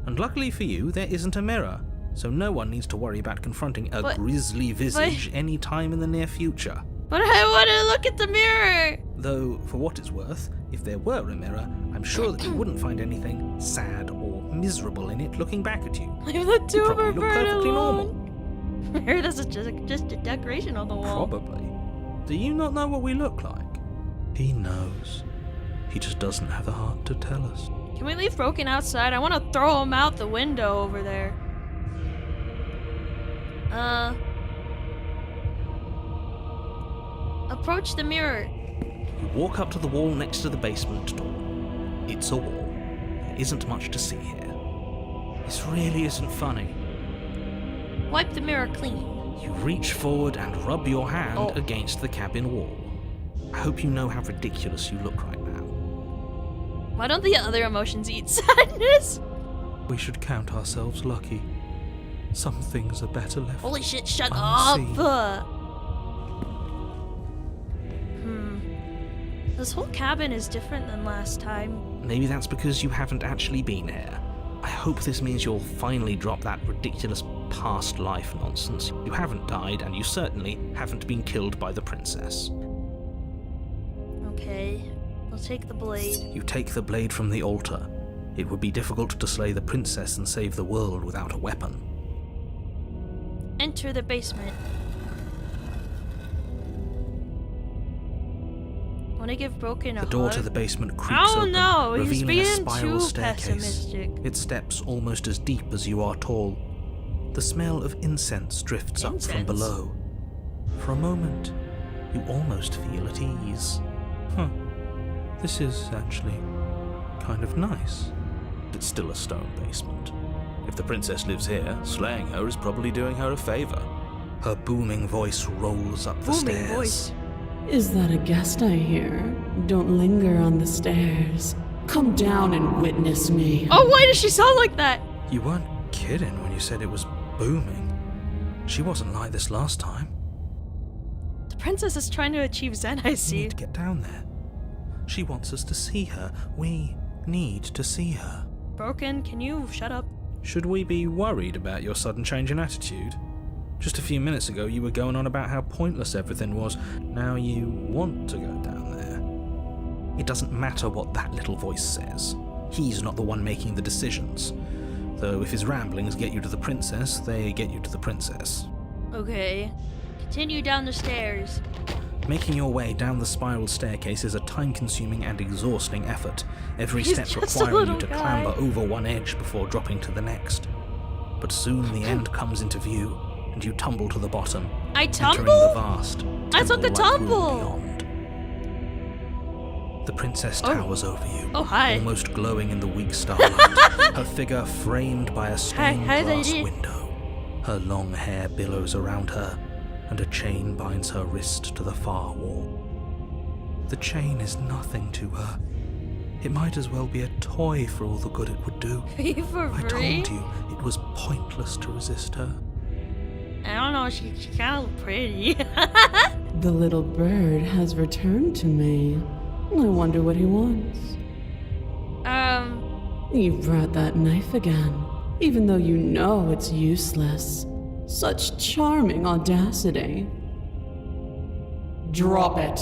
And luckily for you, there isn't a mirror, so no one needs to worry about confronting a grisly visage any time in the near future. But I want to look at the mirror! Though, for what it's worth, if there were a mirror, I'm sure that you wouldn't find anything sad or miserable in it looking back at you. Leave the two of probably her look bird perfectly alone. Mirror, that's just a decoration on the wall. Probably. Do you not know what we look like? He knows. He just doesn't have the heart to tell us. Can we leave Broken outside? I want to throw him out the window over there. Approach the mirror. You walk up to the wall next to the basement door. It's a wall. There isn't much to see here. This really isn't funny. Wipe the mirror clean. You reach forward and rub your hand Oh. against the cabin wall. I hope you know how ridiculous you look right now. Why don't the other emotions eat sadness? We should count ourselves lucky. Some things are better left. Holy shit, shut Unseen. up! This whole cabin is different than last time. Maybe that's because you haven't actually been here. I hope this means you'll finally drop that ridiculous past life nonsense. You haven't died, and you certainly haven't been killed by the princess. Okay, I'll take the blade. You take the blade from the altar. It would be difficult to slay the princess and save the world without a weapon. Enter the basement. Want to give Broken a The door hug? to the basement creaks Oh open, no, he's revealing a being spiral too staircase. pessimistic. Its steps almost as deep as you are tall. The smell of incense drifts up from Incense? below. For a moment, you almost feel at ease. This is actually kind of nice. It's still a stone basement. If the princess lives here, slaying her is probably doing her a favor. Her booming voice rolls up the Booming stairs. voice. Is that a guest I hear? Don't linger on the stairs. Come down and witness me. Oh, why does she sound like that? You weren't kidding when you said it was booming. She wasn't like this last time. The princess is trying to achieve Zen, I We see. need to get down there. She wants us to see her. We need to see her. Broken, can you shut up? Should we be worried about your sudden change in attitude? Just a few minutes ago you were going on about how pointless everything was. Now you want to go down there. It doesn't matter what that little voice says. He's not the one making the decisions. Though if his ramblings get you to the princess, they get you to the princess. Okay. Continue down the stairs. Making your way down the spiral staircase is a time-consuming and exhausting effort, every He's step just a requiring you little to guy. clamber over one edge before dropping to the next. But soon the end comes into view, and you tumble to the bottom, I entering the tumble? vast, I thought the temple-like room tumble. beyond. The princess towers over you, Oh, hi. almost glowing in the weak starlight, her figure framed by a stained Hi, glass lady. window. Her long hair billows around her, and a chain binds her wrist to the far wall. The chain is nothing to her. It might as well be a toy for all the good it would do. For I free? told you it was pointless to resist her. I don't know, she kind of look pretty. The little bird has returned to me. I wonder what he wants. You brought that knife again, even though you know it's useless. Such charming audacity. Drop it.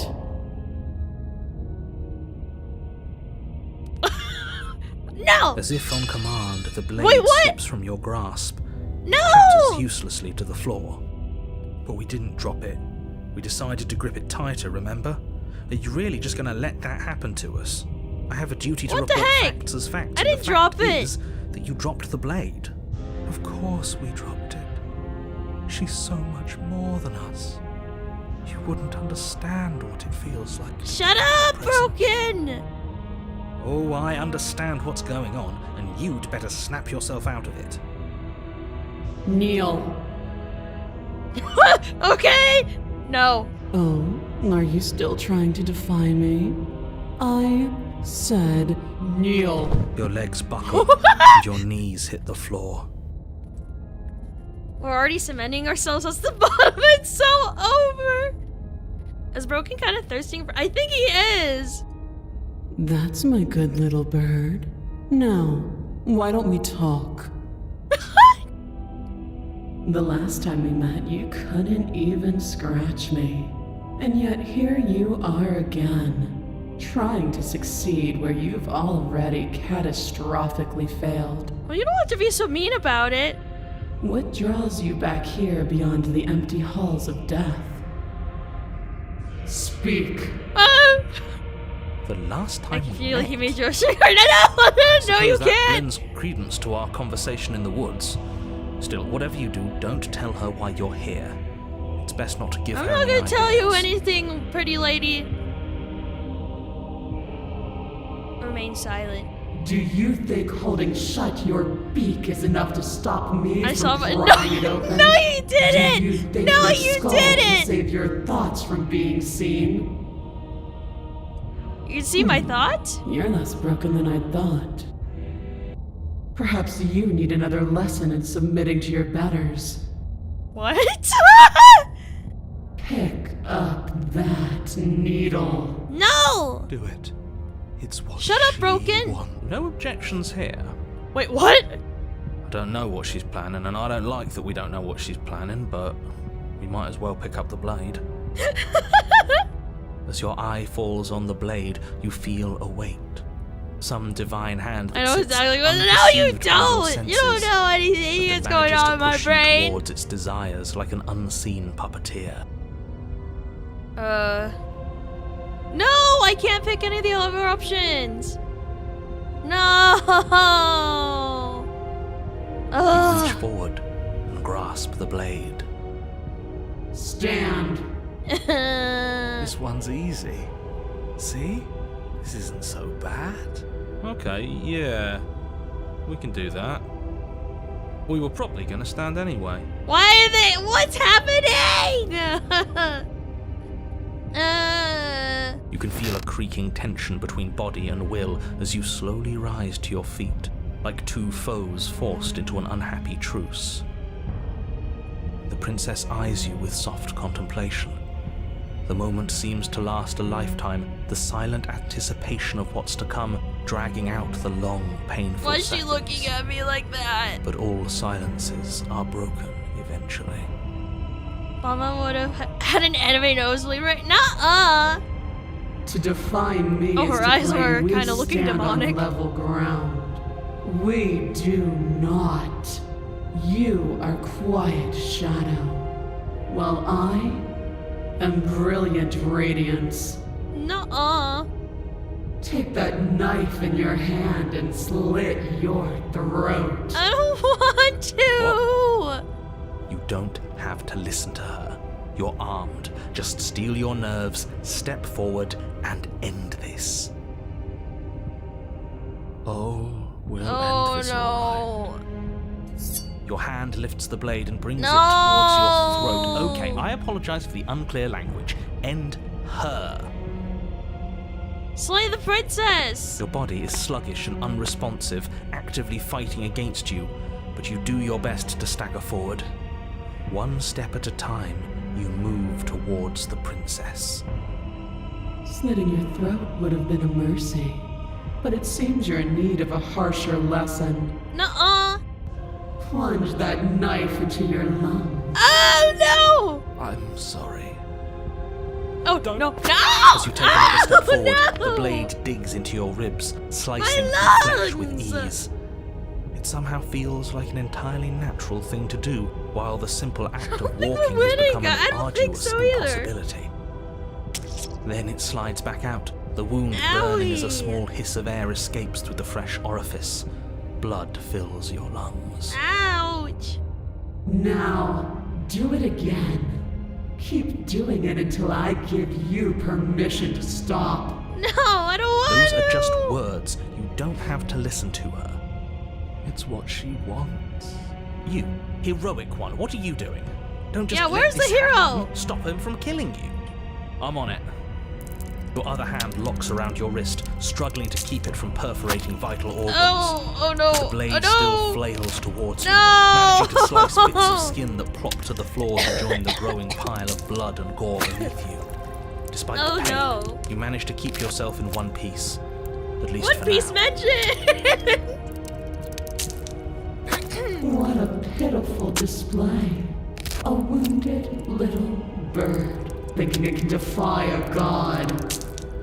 No! As if on command, the blade Wait, what? slips from your grasp, No! clatters uselessly to the floor. But we didn't drop it. We decided to grip it tighter, remember? Are you really just going to let that happen to us? I have a duty to What the report heck? facts as facts. I and the didn't drop fact it. is that you dropped the blade. Of course we dropped it. She's so much more than us. You wouldn't understand what it feels like. Shut up, Broken! Oh, I understand what's going on, and you'd better snap yourself out of it. Kneel. Okay! No. Oh, are you still trying to defy me? I said kneel. Your legs buckle, and your knees hit the floor. We're already cementing ourselves at the bottom. It's so over. Is Broken kind of thirsting for? I think he is. That's my good little bird. Now, why don't we talk? The last time we met, you couldn't even scratch me. And yet here you are again, trying to succeed where you've already catastrophically failed. Well, you don't have to be so mean about it. What draws you back here beyond the empty halls of death? Speak. The last I time we feel like he met, made you a sugar. No, you suppose that can't. lends credence to our conversation in the woods. Still, whatever you do, don't tell her why you're here. It's best not to give I'm her not any gonna tell you ideas. anything, pretty lady. Remain silent. Do you think holding shut your beak is enough to stop me I from saw my. prying it open? No, you Do you didn't. think No, your you skull can didn't. save your thoughts from being seen? You can see my thoughts. You're less broken than I thought. Perhaps you need another lesson in submitting to your betters. What? Pick up that needle. No. Do it. It's what Shut up, she Broken. wants. No objections here. Wait, what? I don't know what she's planning, and I don't like that we don't know what she's planning, but we might as well pick up the blade. As your eye falls on the blade, you feel a weight. Some divine hand that I know sits exactly what. No, you unperceived by your don't. You don't senses, know anything that that's going manages on to in my push you brain. towards its desires like an unseen puppeteer. No, I can't pick any of the other options. No. You reach forward and grasp the blade. Stand. This one's easy. See? This isn't so bad. Okay, yeah. We can do that. We were probably going to stand anyway. Why are they? What's happening? You can feel a creaking tension between body and will as you slowly rise to your feet, like two foes forced into an unhappy truce. The princess eyes you with soft contemplation. The moment seems to last a lifetime, the silent anticipation of what's to come, dragging out the long, painful Why is she seconds. looking at me like that? But all silences are broken eventually. Mama would have had an anime nosebleed right now. To define me Oh, is her to eyes claim were we kinda looking stand demonic. on level ground. We do not. You are quiet shadow. while I am brilliant radiance. Nuh-uh. Take that knife in your hand and slit your throat. I don't want to. You don't have to listen to her. You're armed. Just steel your nerves, step forward, and end this. Oh, we'll end this all right. Your hand lifts the blade and brings it towards your throat. Okay, I apologize for the unclear language. End her. Slay the princess! Your body is sluggish and unresponsive, actively fighting against you, but you do your best to stagger forward. One step at a time, you move towards the princess. Slitting your throat would have been a mercy, but it seems you're in need of a harsher lesson. Nuh-uh. Plunge that knife into your lung. Oh, no! I'm sorry. Oh, no, no! As you take another step forward, no! the blade digs into your ribs, slicing My through flesh with lungs! ease. It somehow feels like an entirely natural thing to do, while the simple act of think walking we're has winning. become I an don't think arduous so either. impossibility. Then it slides back out, the wound burning as a Owie. small hiss of air escapes through the fresh orifice. Blood fills your lungs. Ouch! Now, do it again. Keep doing it until I give you permission to stop. No, I don't want Those to! are just words. You don't have to listen to her. It's what she wants. You, heroic one, what are you doing? Don't just Yeah, let where's this the hero? happen. Stop him from killing you. I'm on it. Your other hand locks around your wrist, struggling to keep it from perforating vital organs. Oh no! The blade oh, no. still flails towards you, No! managing to slice bits of skin that plop to the floor to join the growing pile of blood and gore beneath you. Despite Oh, the pain, no. you manage to keep yourself in one piece. At least One for Piece now. magic! What a pitiful display. A wounded little bird thinking it can defy a god.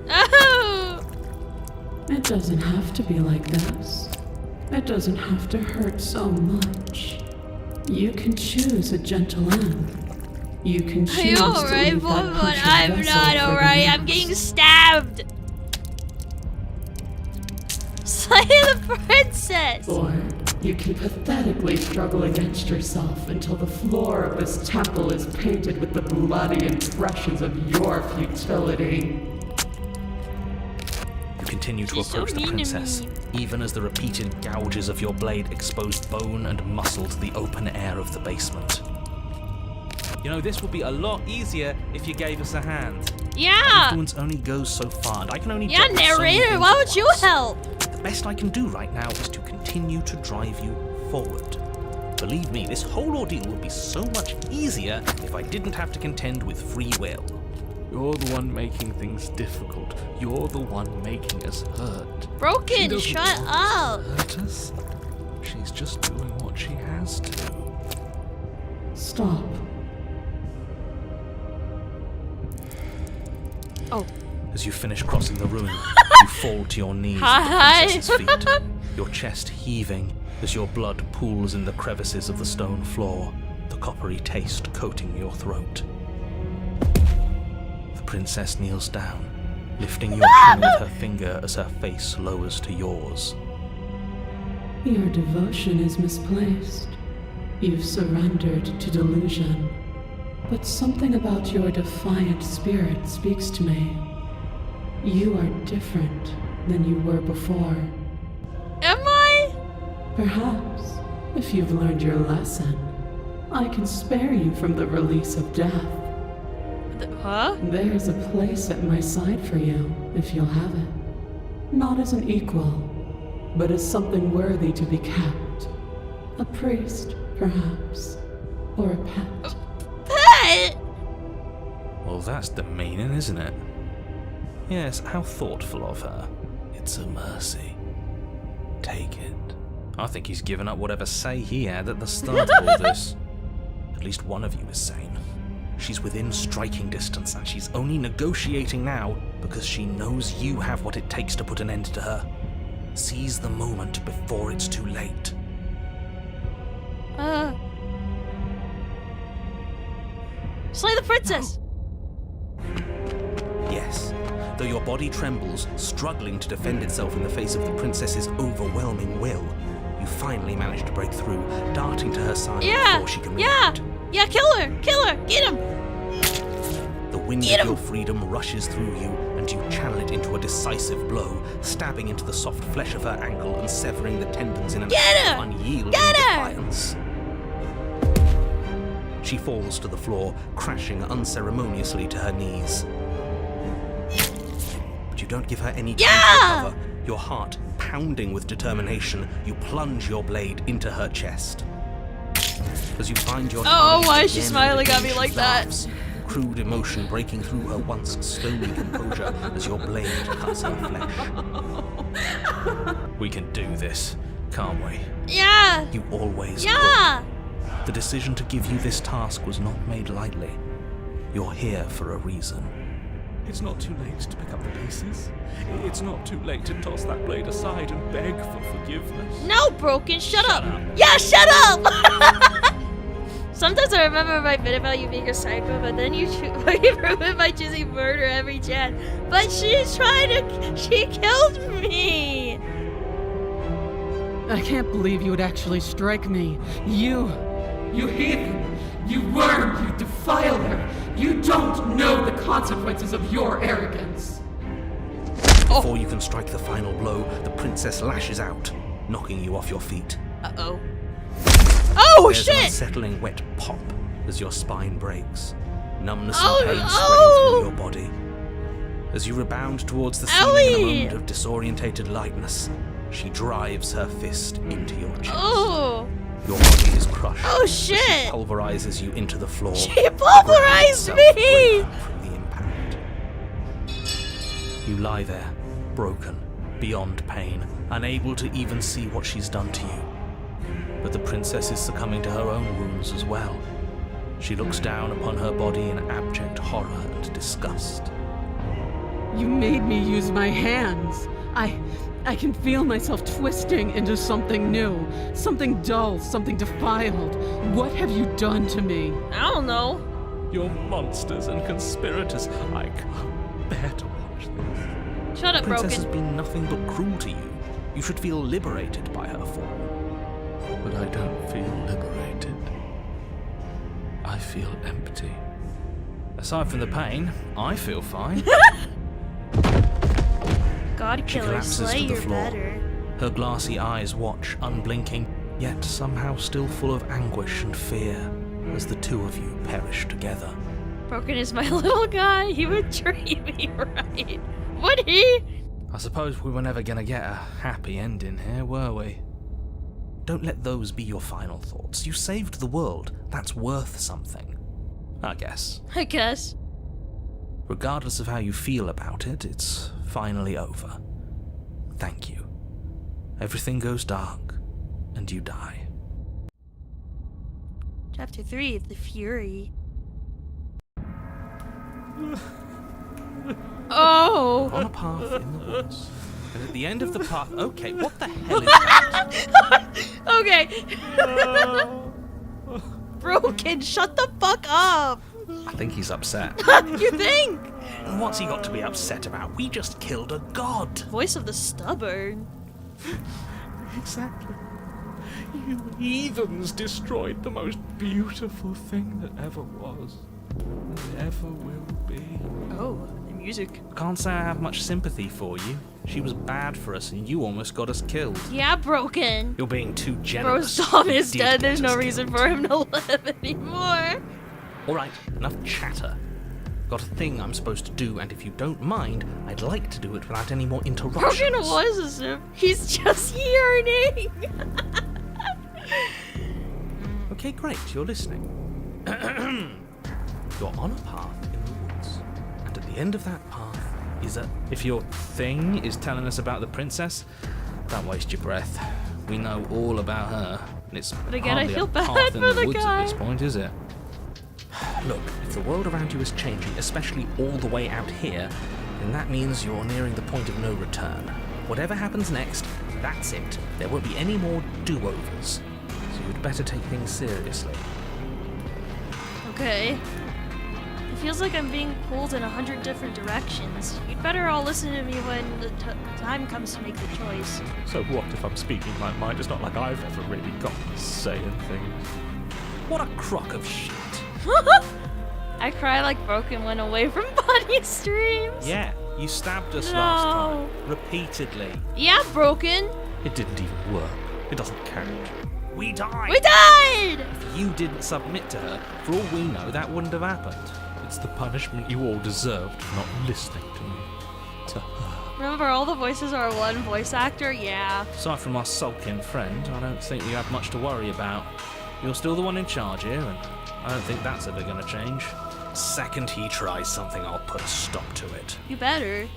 Oh! It doesn't have to be like this. It doesn't have to hurt so much. You can choose a gentle end. You can choose Are you to alright, leave that Pokemon? punctured I'm vessel not for the alright. I'm next. getting stabbed. Slay the princess. Or you can pathetically struggle against yourself until the floor of this temple is painted with the bloody impressions of your futility. You continue to She's so approach the mean to princess, me. even as the repeated gouges of your blade expose bone and muscle to the open air of the basement. You know, this would be a lot easier if you gave us a hand. Yeah. Influence only goes so far, and I can only Yeah, juggle so many narrator. things Why at would you once. help? The best I can do right now is to continue to drive you forward. Believe me, this whole ordeal would be so much easier if I didn't have to contend with free will. You're the one making things difficult. You're the one making us hurt. Broken, shut up. Hurt us. She's just doing what she has to. Stop. Oh. As you finish crossing the ruin, you fall to your knees Hi. at the princess's feet, your chest heaving as your blood pools in the crevices of the stone floor, the coppery taste coating your throat. The princess kneels down, lifting your chin with her finger as her face lowers to yours. Your devotion is misplaced. You've surrendered to delusion. But something about your defiant spirit speaks to me. You are different than you were before. Am I? Perhaps, if you've learned your lesson, I can spare you from the release of death. Huh? There's a place at my side for you, if you'll have it. Not as an equal, but as something worthy to be kept. A priest, perhaps, or a pet. Pet! Well, that's demeaning, isn't it? Yes, how thoughtful of her. It's a mercy. Take it. I think he's given up whatever say he had at the start of all this. At least one of you is sane. She's within striking distance, and she's only negotiating now because she knows you have what it takes to put an end to her. Seize the moment before it's too late. Slay the princess! Yes. Though your body trembles, struggling to defend itself in the face of the princess's overwhelming will, you finally manage to break through, darting to her side before she can react. Yeah, kill her! Kill her! Get him! The wind of your freedom rushes through you, and you channel it into a decisive blow, stabbing into the soft flesh of her ankle and severing the tendons in an act of unyielding defiance. She falls to the floor, crashing unceremoniously to her knees. But you don't give her any time to recover. Your heart pounding with determination, you plunge your blade into her chest. As you find your why is she smiling at me like that? Crude emotion breaking through her once stony composure as your blade cuts her flesh. We can do this, can't we? Yeah! You always Yeah! could. The decision to give you this task was not made lightly. You're here for a reason. It's not too late to pick up the pieces. It's not too late to toss that blade aside and beg for forgiveness. No, Broken, shut up! Yeah, shut up! Sometimes I remember my bit about you being a psycho, but then you ruin by choosing murder every chance. But she killed me! I can't believe you would actually strike me. You heathen! You worm! You defiler! You don't know the consequences of your arrogance! Before you can strike the final blow, the princess lashes out, knocking you off your feet. Uh-oh. Oh, There's shit! an unsettling wet pop as your spine breaks, numbness Oh, and pain oh! spreading through your body. As you rebound towards the ceiling in a Owie! moment of disorientated lightness, she drives her fist into your chest. Oh! Your body is crushed. Oh, as She shit! pulverizes you into the floor. She the ground pulverized itself me! breaks up from the impact. You lie there, broken, beyond pain, unable to even see what she's done to you. But the princess is succumbing to her own wounds as well. She looks down upon her body in abject horror and disgust. You made me use my hands. I can feel myself twisting into something new, something dull, something defiled. What have you done to me? I don't know. You're monsters and conspirators. I can't bear to watch this. Shut The up, princess has Broken. been nothing but cruel to you. You should feel liberated by her fall. But I don't feel liberated. I feel empty. Aside from the pain, I feel fine. God She killer, collapses slay to the your floor. better. Her glassy eyes watch, unblinking, yet somehow still full of anguish and fear, as the two of you perish together. Broken is my little guy. He would treat me right. Would he? I suppose we were never gonna get a happy ending here, were we? Don't let those be your final thoughts. You saved the world. That's worth something. I guess. I guess. Regardless of how you feel about it, it's finally over. Thank you. Everything goes dark, and you die. Chapter 3, The Fury. Oh! On a path in the woods. And at the end of the path... Okay, what the hell is that? Okay. Broken, shut the fuck up. I think he's upset. You think? And what's he got to be upset about? We just killed a god. Voice of the stubborn. Exactly. You heathens destroyed the most beautiful thing that ever was, and ever will be. Oh, the music. Can't say I have much sympathy for you. She was bad for us, and you almost got us killed. Yeah, Broken. You're being too Bro, generous. Tom You is did dead. get There's no us reason killed. for him to live anymore. All right, enough chatter. Got a thing I'm supposed to do, and if you don't mind, I'd like to do it without any more interruptions. Broken was as if he's just yearning. Okay, great, you're listening. You're on a path in the woods, and at the end of that path is a... If your thing is telling us about the princess, don't waste your breath. We know all about her, and it's But again, I hardly feel a bad path in for the the woods guy. at this point, is it? Look, if the world around you is changing, especially all the way out here, then that means you're nearing the point of no return. Whatever happens next, that's it. There won't be any more do-overs. So you'd better take things seriously. Okay. feels like I'm being pulled in 100 different directions. You'd better all listen to me when the time comes to make the choice. So what if I'm speaking my mind? It's not like I've ever really got to saying things. What a crock of shit. I cry like Broken went away from Bunny's streams. Yeah, you stabbed us No. last time. Repeatedly. Yeah, Broken. It didn't even work. It doesn't count. We died! We died! If you didn't submit to her, for all we know, that wouldn't have happened. It's the punishment you all deserved for not listening to me. To her. Remember, all the voices are one voice actor? Yeah. Aside from our sulking friend, I don't think we have much to worry about. You're still the one in charge here, and I don't think that's ever going to change. Second he tries something, I'll put a stop to it. You better.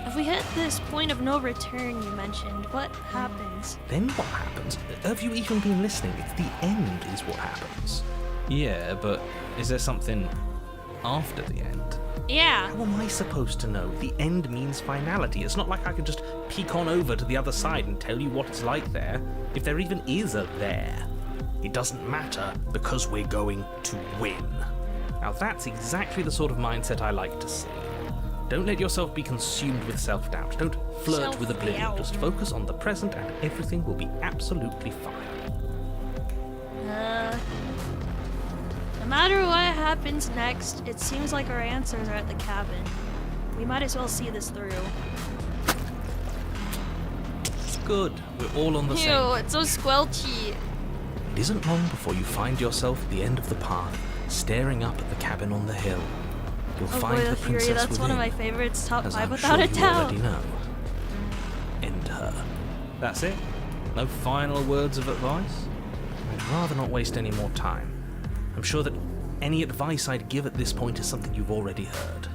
If we hit this point of no return you mentioned, what happens? Then what happens? Have you even been listening? It's the end is what happens. Yeah, but is there something after the end? Yeah. How am I supposed to know? The end means finality. It's not like I can just peek on over to the other side and tell you what it's like there. If there even is a there. It doesn't matter because we're going to win. Now that's exactly the sort of mindset I like to see. Don't let yourself be consumed with self-doubt. Don't flirt with oblivion. Self-doubt. Just focus on the present and everything will be absolutely fine. No matter what happens next, it seems like our answers are at the cabin. We might as well see this through. Good. We're all on the same. Ew, it's so squelchy. It isn't long before you find yourself at the end of the path, staring up at the cabin on the hill. You'll Oh find boy, the the Fury, princess that's one of my within, favorites. Top as 5 I'm without sure a you doubt. already know. End her. That's it? No final words of advice? I'd rather not waste any more time. I'm sure that any advice I'd give at this point is something you've already heard.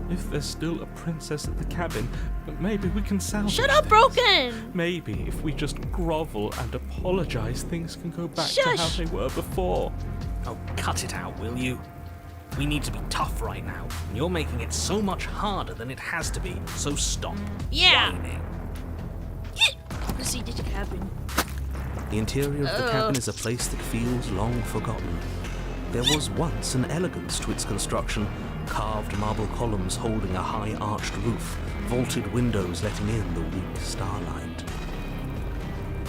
If there's still a princess at the cabin, maybe we can salvage Shut up, things. Broken! Maybe if we just grovel and apologize, things can go back to Shush. how they were before. Oh, cut it out, will you? We need to be tough right now, and you're making it so much harder than it has to be, so stop Yeah. whining. Let's see the cabin. The interior of the Ugh. cabin is a place that feels long forgotten. There was once an elegance to its construction, carved marble columns holding a high arched roof, vaulted windows letting in the weak starlight.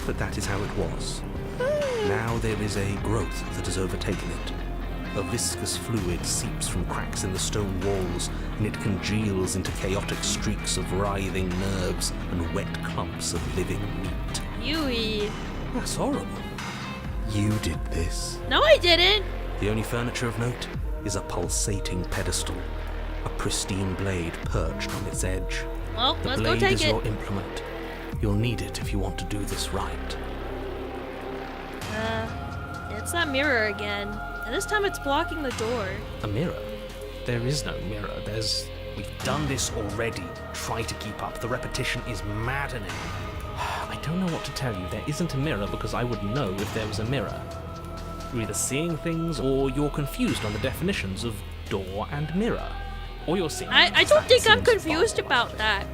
But that is how it was. Now there is a growth that has overtaken it. A viscous fluid seeps from cracks in the stone walls, and it congeals into chaotic streaks of writhing nerves and wet clumps of living meat. Yui. That's horrible. You did this. No, I didn't! The only furniture of note is a pulsating pedestal, a pristine blade perched on its edge. Well, The let's go blade take is it. your implement. You'll need it if you want to do this right. It's that mirror again. And this time it's blocking the door. A mirror? There is no mirror. We've done this already. Try to keep up. The repetition is maddening. I don't know what to tell you. There isn't a mirror because I would know if there was a mirror. You're either seeing things or you're confused on the definitions of door and mirror. Or you're seeing... I don't think I'm facts in confused far about logic. that.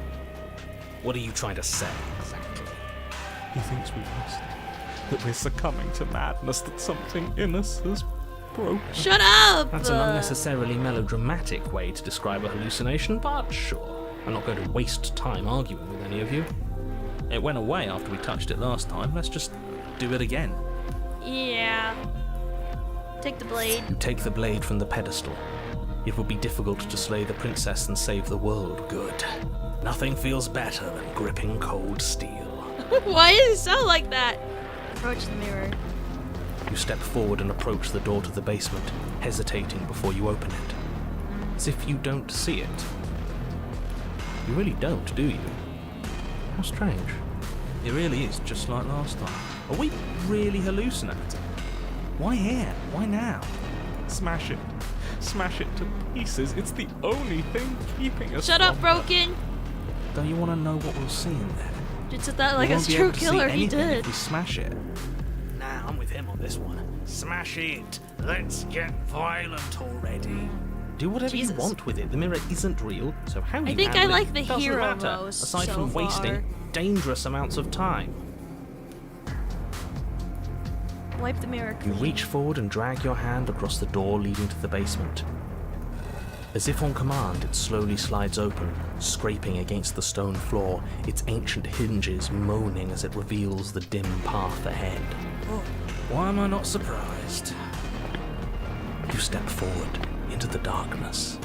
What are you trying to say exactly? He thinks we've lost it, that we're succumbing to madness, that something in us has broken. Shut up! That's an unnecessarily melodramatic way to describe a hallucination, but sure. I'm not going to waste time arguing with any of you. It went away after we touched it last time. Let's just do it again. Yeah. Take the blade. You take the blade from the pedestal. It would be difficult to slay the princess and save the world. Good. Nothing feels better than gripping cold steel. Why does it sound like that? Approach the mirror. You step forward and approach the door to the basement, hesitating before you open it. As if you don't see it. You really don't, do you? How strange. It really is just like last time. Are we really hallucinating? Why here? Why now? Smash it. Smash it to pieces. It's the only thing keeping us Shut up, from her. Broken! Don't you want to know what we'll see in there? You said that like We a won't be true able to see killer, he anything did. If we smash it. Nah, I'm with him on this one. Smash it. Let's get violent already. Do whatever Jesus. you want with it. The mirror isn't real, so how you think I handle like it the doesn't hero matter, most aside so from wasting far. dangerous amounts of time. Wipe the mirror You clean. reach forward and drag your hand across the door leading to the basement. As if on command, it slowly slides open, scraping against the stone floor, its ancient hinges moaning as it reveals the dim path ahead. Oh. Why am I not surprised? You step forward into the darkness.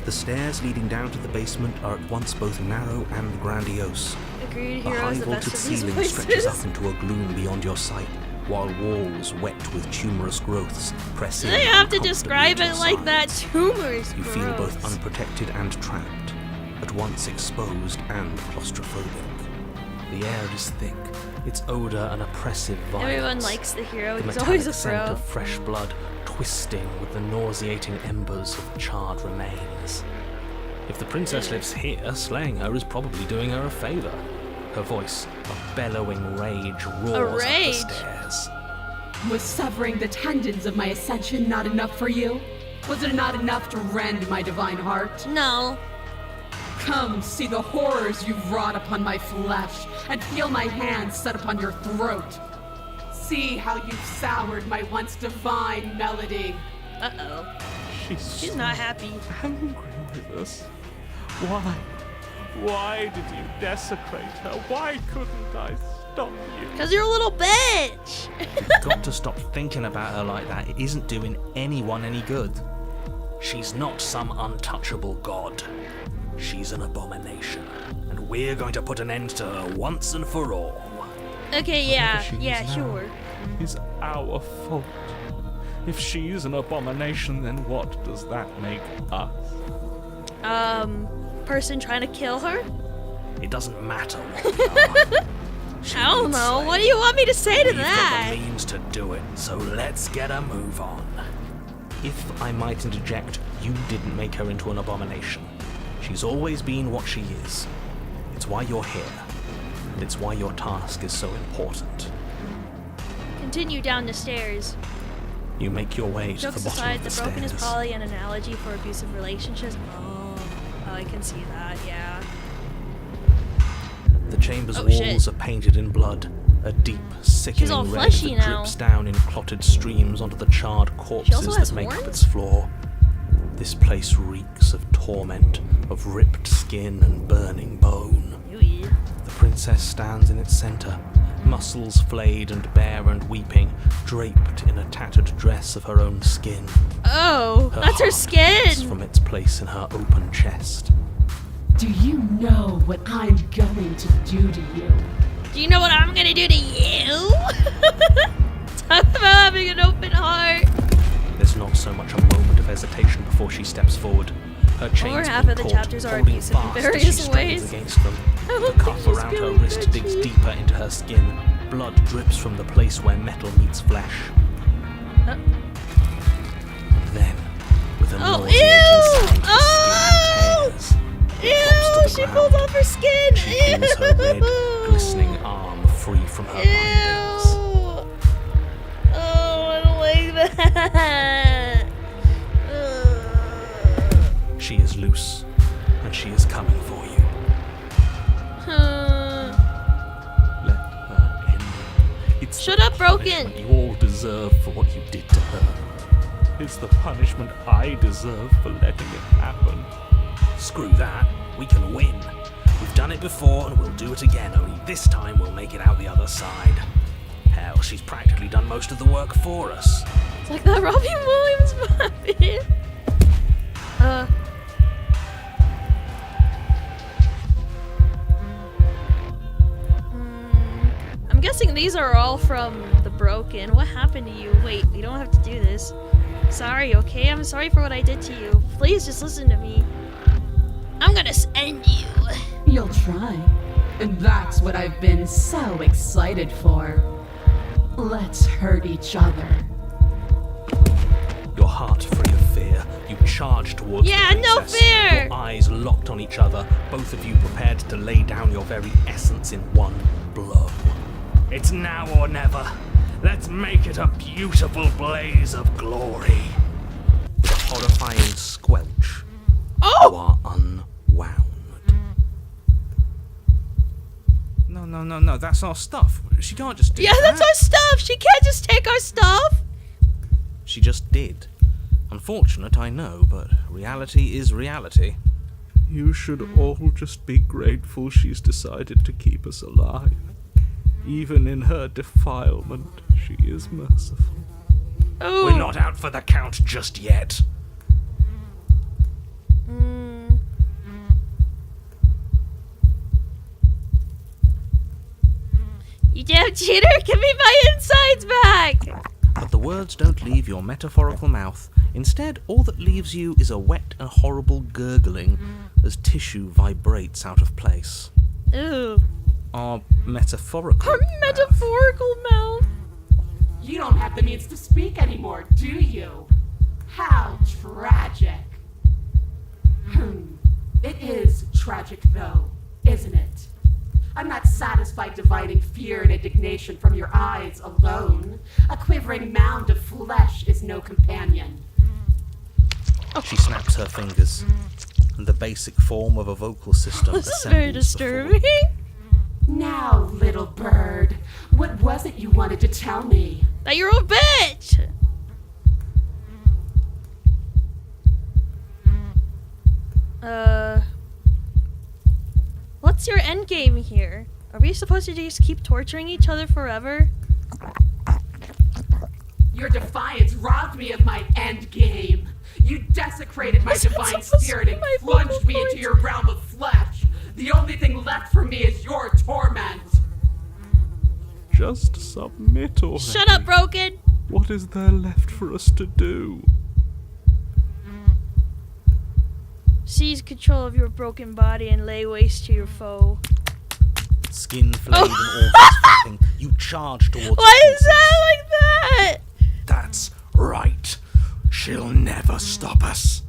The stairs leading down to the basement are at once both narrow and grandiose. Agreed, The hero is the high best vaulted of these ceiling stretches up places. into a gloom beyond your sight, while walls wet with tumorous growths press in. They have to uncomfortably describe at your it like that. sides. Tumors. You feel both gross. unprotected and trapped, at once exposed and claustrophobic. The air is thick, its odor an oppressive violence. Everyone likes the hero. The He's metallic always a scent pro. of fresh blood twisting with the nauseating embers of charred remains. If the princess lives here, slaying her is probably doing her a favor. Her voice, a bellowing rage, roars up the stairs. Was severing the tendons of my ascension not enough for you? Was it not enough to rend my divine heart? No. Come, see the horrors you've wrought upon my flesh, and feel my hands set upon your throat. See how you've soured my once divine melody. Uh-oh. She's She's not happy. angry with us. Why? Why did you desecrate her? Why couldn't I stop you? Because you're a little bitch. You've got to stop thinking about her like that. It isn't doing anyone any good. She's not some untouchable god. She's an abomination, and we're going to put an end to her once and for all. Okay, yeah. Whatever she Yeah, is now sure. Is our fault. If she's an abomination, then what does that make us? Person trying to kill her? It doesn't matter what we are. She I don't needs know. slaying. What do you want me to say to We've got that? the means to do it, so let's get a move on. If I might interject, you didn't make her into an abomination. She's always been what she is. It's why you're here, and it's why your task is so important. Continue down the stairs. You make your way to Jokes the bottom aside, of the the broken is stairs. probably an analogy for abusive relationships. Oh, I can see that, yeah. The chamber's Oh, walls shit. are painted in blood. A deep, sickening all red fleshy that now. drips down in clotted streams onto the charred corpses has that make up horns? its floor. This place reeks of torment, of ripped skin and burning bone. Ewy. The princess stands in its center, muscles flayed and bare and weeping, draped in a tattered dress of her own skin. Oh, that's her heart beats skin. from its place in her open chest. Do you know what I'm going to do to you? Do you know what I'm gonna do to you? Talk about having an open heart. There's not so much a moment of hesitation before she steps forward. Her chains half pull of the taut, chapters are holding abusive in fast as various she strains ways. against them. I don't The think cuff she's around her feeling wrist digs edgy. deeper into her skin. Blood drips from the place where metal meets flesh. Then, with a Oh, nauseating ew! sound, her Oh! skin tears. Ew, the she ground. pulled off her skin. She pulls her red, glistening arm free from her bindings. Ew. Oh, I don't like that. She is loose, and she is coming for you. Let her end it. It's Shut the up, Broken. punishment you all deserve for what you did to her. It's the punishment I deserve for letting it happen. Screw that. We can win. We've done it before, and we'll do it again, only this time we'll make it out the other side. Hell, she's practically done most of the work for us. It's like that Robbie Williams movie. I'm guessing these are all from The Broken. What happened to you? Wait, we don't have to do this. Sorry, okay? I'm sorry for what I did to you. Please just listen to me. I'm gonna end you. You'll try. And that's what I've been so excited for. Let's hurt each other. Your heart free of fear, you charge towards Yeah, the no princess, fear! Your eyes locked on each other, both of you prepared to lay down your very essence in one blow. It's now or never. Let's make it a beautiful blaze of glory. With a horrifying squelch, you Oh! are unwound. No, that's our stuff. She can't just do Yeah, that. that's our stuff. She can't just take our stuff. She just did. Unfortunate, I know, but reality is reality. You should all just be grateful she's decided to keep us alive. Even in her defilement, she is merciful. Oh. We're not out for the count just yet. You damn cheater! Give me my insides back! But the words don't leave your metaphorical mouth. Instead, all that leaves you is a wet and horrible gurgling as tissue vibrates out of place. Ew. Our metaphorical Our metaphorical mouth. You don't have the means to speak anymore, do you? How tragic. It is tragic, though, isn't it? I'm not satisfied dividing fear and indignation from your eyes alone. A quivering mound of flesh is no companion. She snaps her fingers, and the basic form of a vocal system This is very disturbing. Now, little bird, what was it you wanted to tell me? That you're a bitch! What's your end game here? Are we supposed to just keep torturing each other forever? Your defiance robbed me of my end game. You desecrated my divine spirit and plunged me into your realm of flesh. The only thing left for me is your torment. Just submit already. Shut up, Broken! What is there left for us to do? Seize control of your broken body and lay waste to your foe. Skin flayed and organs flapping, you charge towards Why the is that like that? That's right. She'll never stop us.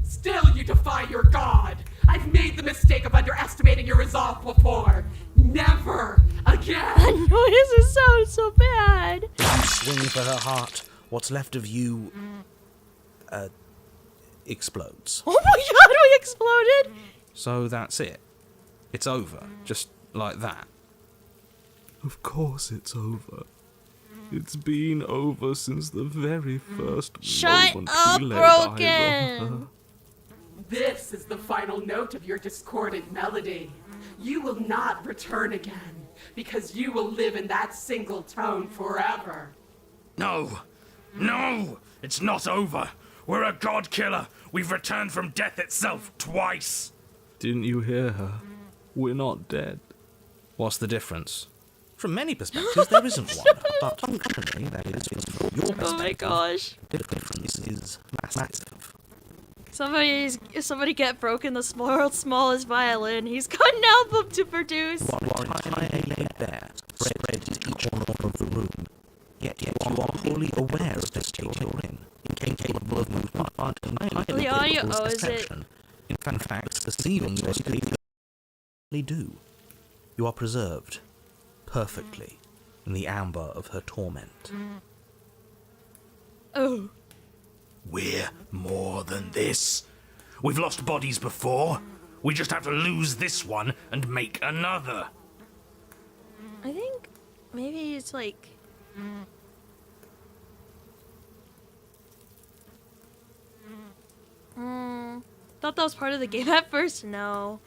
Still you defy your god. I've made the mistake of underestimating your resolve before. Never again. That noises sound so bad. If you swing for her heart, what's left of you, explodes. Oh my god, we exploded! So that's it. It's over. Just like that. Of course it's over. It's been over since the very first Shut moment up, we laid eyes on Broken! her. This is the final note of your discordant melody. You will not return again, because you will live in that single tone forever. No! No! It's not over! We're a god killer! We've returned from death itself twice! Didn't you hear her? We're not dead. What's the difference? From many perspectives, there isn't one, but functionally, that is, from your perspective, Oh my gosh. the difference is massive. Somebody get Broken the smallest violin. He's got an album to produce. You are entirely laid bare, spread to each corner of the room. Yet you are wholly aware of the state you're in, incapable of movement, but entirely The audio- capable of oh, is it- perception. In fact, perceiving your state you do. You are preserved, perfectly, in the amber of her torment. Oh. We're more than this. We've lost bodies before. We just have to lose this one and make another. I think maybe it's like... Thought that was part of the game at first? No.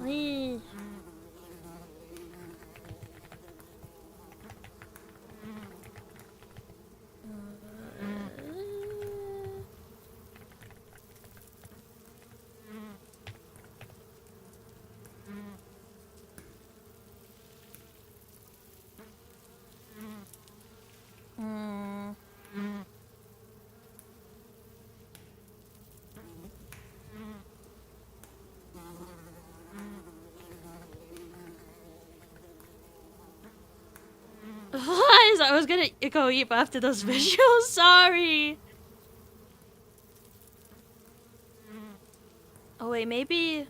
Eee. I was gonna go eat after those visuals. Sorry. Oh wait, maybe.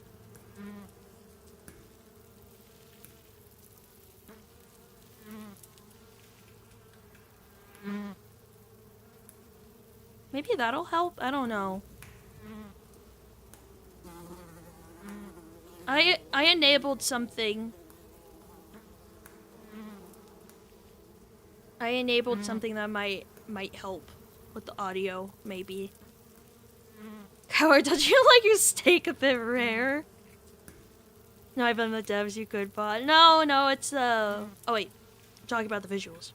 Maybe that'll help. I don't know. I enabled something. I enabled something that might help with the audio, maybe. Howard, don't you like your steak a bit rare? No, I blame the devs, you good bot. No, it's oh wait. I'm talking about the visuals.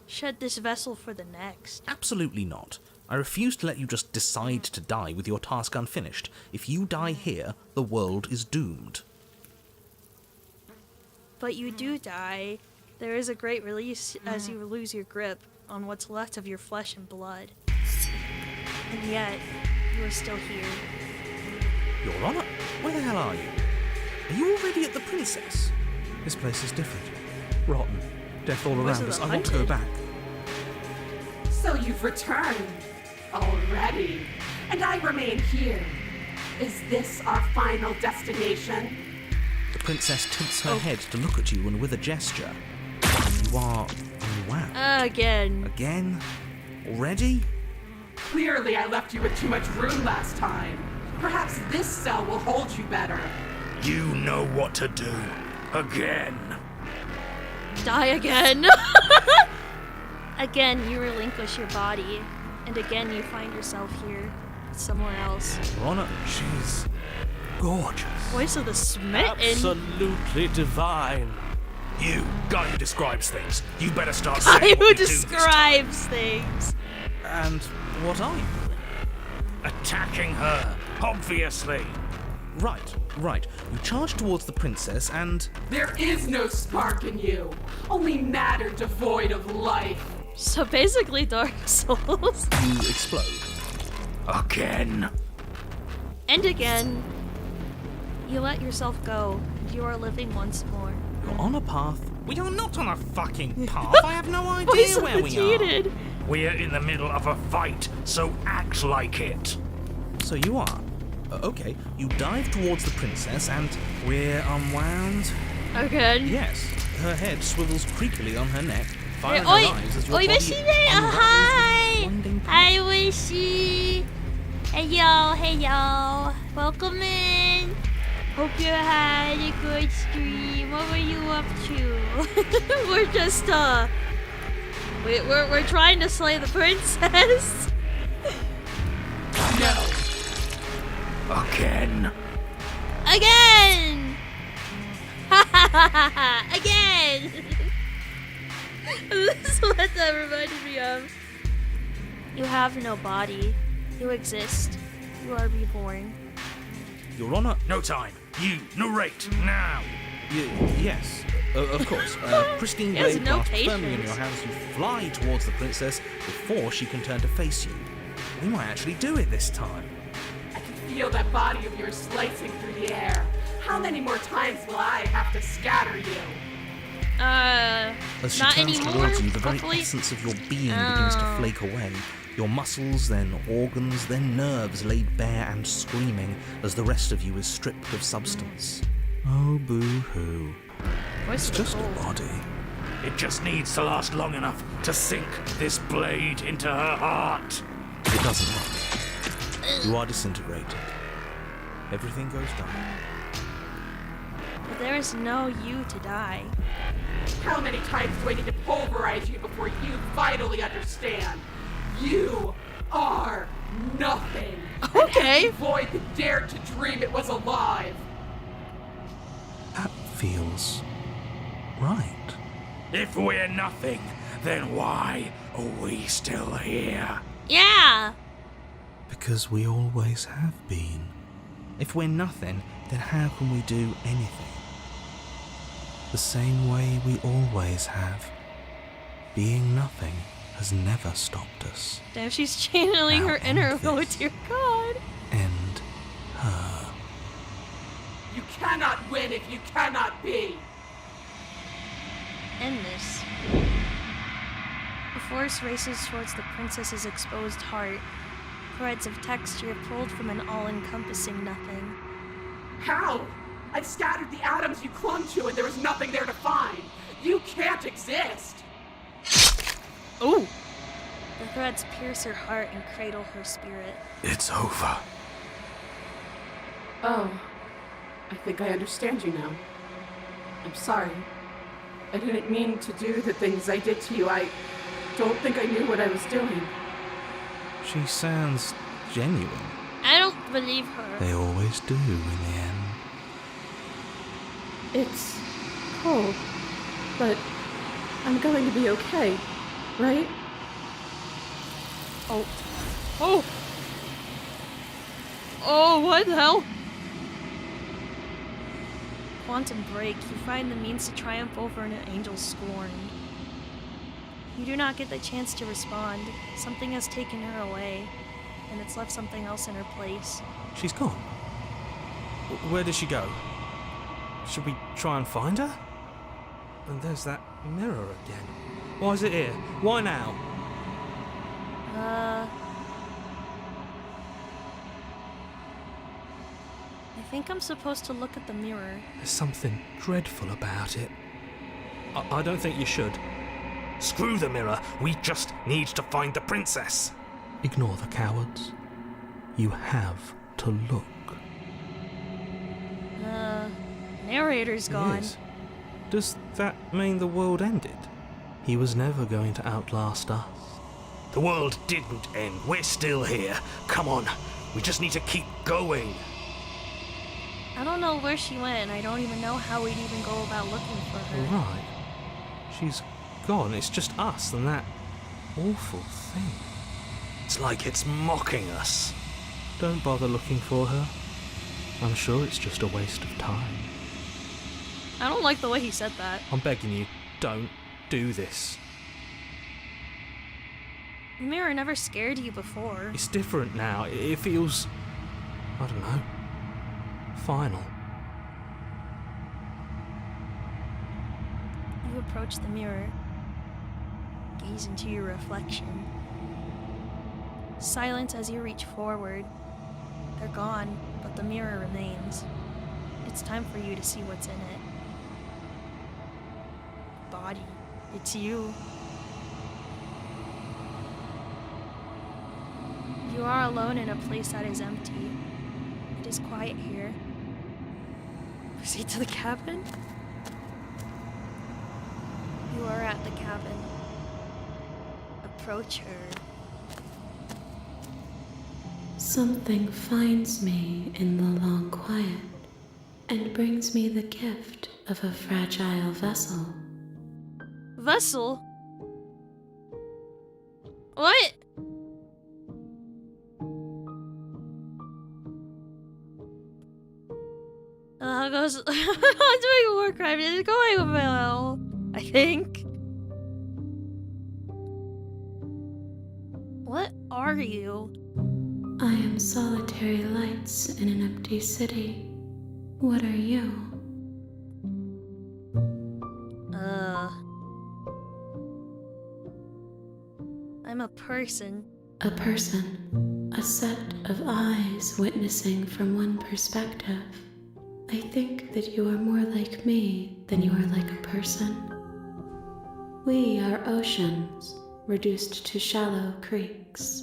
Shed this vessel for the next. Absolutely not. I refuse to let you just decide to die with your task unfinished. If you die here, the world is doomed. But you do die. There is a great release as you lose your grip on what's left of your flesh and blood. And yet, you are still here. Your Honor, where the hell are you? Are you already at the Princess? This place is different. Rotten. Death all Voice around of us. the I want to go hunted. back. So you've returned already, and I remain here. Is this our final destination? The Princess tilts her head to look at you and with a gesture. You are unwound. Again. Again? Already? Clearly I left you with too much room last time. Perhaps this cell will hold you better. You know what to do. Again. Die again. Again, you relinquish your body, and again you find yourself here, somewhere else. Your Honor, She's gorgeous. Voice of the smitten. Absolutely divine. You, guy who describes things. You better start Guy saying what who we do this time. describes things. and what are you doing? Attacking her, obviously. Right. You charge towards the Princess and... There is no spark in you, only matter devoid of life. So basically Dark Souls. you explode. Again. And again, you let yourself go, and you are living once more. You're on a path. We are not on a fucking path. I have no Voice idea of where the we cheated. We're in the middle of a fight, so act like it. are. So you are. Okay, you dive towards the Princess and... We're unwound? Again. Yes. Her head swivels creakily on her neck, firing Oi, her eyes as your oi, body Wishy there. unravels Hi. with winding path. Hi, Wishy. Hey, y'all. Welcome in. Hope you had a good stream. What were you up to? We're just, we're trying to slay the princess. No. Again. Again! Again! This is what that reminded me of. You have no body. You exist. You are reborn. Your Honor... No time. You, narrate, now. Yes, of course. Pristine He has blade no clasped firmly in patience. your hands, you fly towards the Princess before she can turn to face you. We might actually do it this time. I can feel that body of yours slicing through the air. How many more times will I have to scatter you? As she not turns anymore, towards you, the very hopefully. essence of your being begins to Oh. flake away. Your muscles, then organs, then nerves laid bare and screaming as the rest of you is stripped of substance. Oh, boo-hoo. Voice It's of the just a cold. body. It just needs to last long enough to sink this blade into her heart. It doesn't matter. You are disintegrated. Everything goes dark. But there is no you to die. How many times do I need to pulverize you before you finally understand? You are nothing. Okay. An empty void that dared to dream it was alive. That feels right. If we're nothing, then why are we still here? Yeah. Because we always have been. If we're nothing, then how can we do anything? The same way we always have. Being nothing has never stopped us. Damn, she's channeling Now her inner end oh this. dear God. End her. You cannot win if you cannot be. End this. The force races towards the princess's exposed heart. Threads of texture pulled from an all-encompassing nothing. How? I've scattered the atoms you clung to, and there is nothing there to find. You can't exist. Ooh! The threads pierce her heart and cradle her spirit. It's over. Oh, I think I understand you now. I'm sorry. I didn't mean to do the things I did to you. I don't think I knew what I was doing. She sounds genuine. I don't believe her. They always do in the end. It's cold, but I'm going to be okay, right? Oh. Oh! Oh, what the hell? Quantum break. You find the means to triumph over an angel's scorn. You do not get the chance to respond. Something has taken her away, and it's left something else in her place. She's gone. Where did she go? Should we try and find her? And there's that mirror again. Why is it here? Why now? I think I'm supposed to look at the mirror. There's something dreadful about it. I don't think you should. Screw the mirror. We just need to find the princess. Ignore the cowards. You have to look. Narrator's gone. Yes. Does that mean the world ended? He was never going to outlast us. The world didn't end. We're still here. Come on. We just need to keep going. I don't know where she went. I don't even know how we'd even go about looking for her. Right. She's gone. It's just us and that awful thing. It's like it's mocking us. Don't bother looking for her. I'm sure it's just a waste of time. I don't like the way he said that. I'm begging you, don't do this. The mirror never scared you before. It's different now. It feels, I don't know, final. You approach the mirror. Gaze into your reflection. Silence as you reach forward. They're gone, but the mirror remains. It's time for you to see what's in it. Body. It's you. You are alone in a place that is empty. It is quiet here. Proceed to the cabin. You are at the cabin. Approach her. Something finds me in the long quiet and brings me the gift of a fragile vessel. Vessel? What? How goes? I'm doing war crime. It's going well, I think. What are you? I am solitary lights in an empty city. What are you? I'm a person. A person. A set of eyes witnessing from one perspective. I think that you are more like me than you are like a person. We are oceans, reduced to shallow creeks.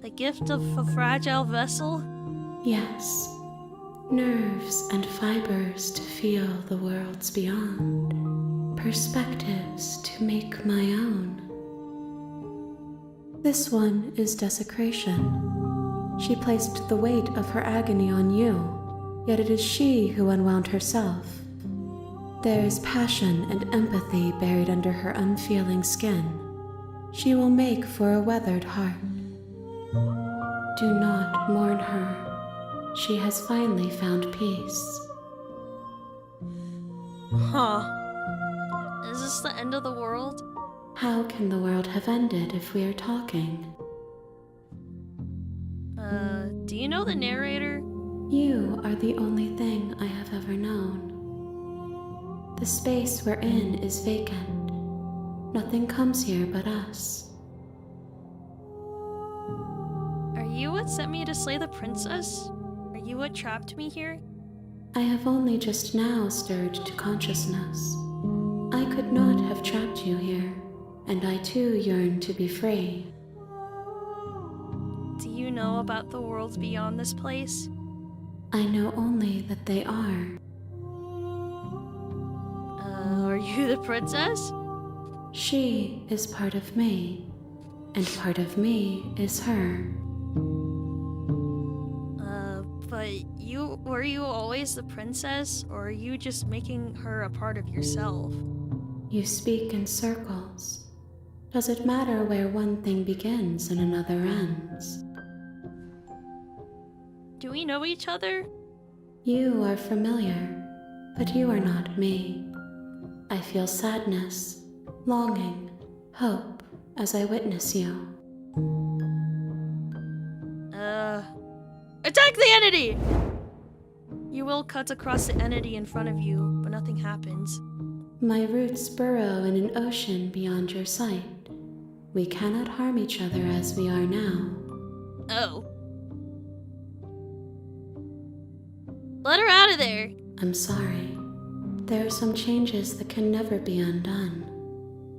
The gift of a fragile vessel? Yes. Nerves and fibers to feel the worlds beyond. Perspectives to make my own. This one is desecration. She placed the weight of her agony on you, yet it is she who unwound herself. There is passion and empathy buried under her unfeeling skin. She will make for a weathered heart. Do not mourn her. She has finally found peace. Huh. Is this the end of the world? How can the world have ended if we are talking? Do you know the narrator? You are the only thing I have ever known. The space we're in is vacant. Nothing comes here but us. sent me to slay the princess? Are you what trapped me here? I have only just now stirred to consciousness. I could not have trapped you here, and I too yearn to be free. Do you know about the worlds beyond this place? I know only that they are. Are you the princess? She is part of me, and part of me is her. But were you always the princess, or are you just making her a part of yourself? You speak in circles. Does it matter where one thing begins and another ends? Do we know each other? You are familiar, but you are not me. I feel sadness, longing, hope as I witness you. Attack the entity! You will cut across the entity in front of you, but nothing happens. My roots burrow in an ocean beyond your sight. We cannot harm each other as we are now. Oh. Let her out of there! I'm sorry. There are some changes that can never be undone.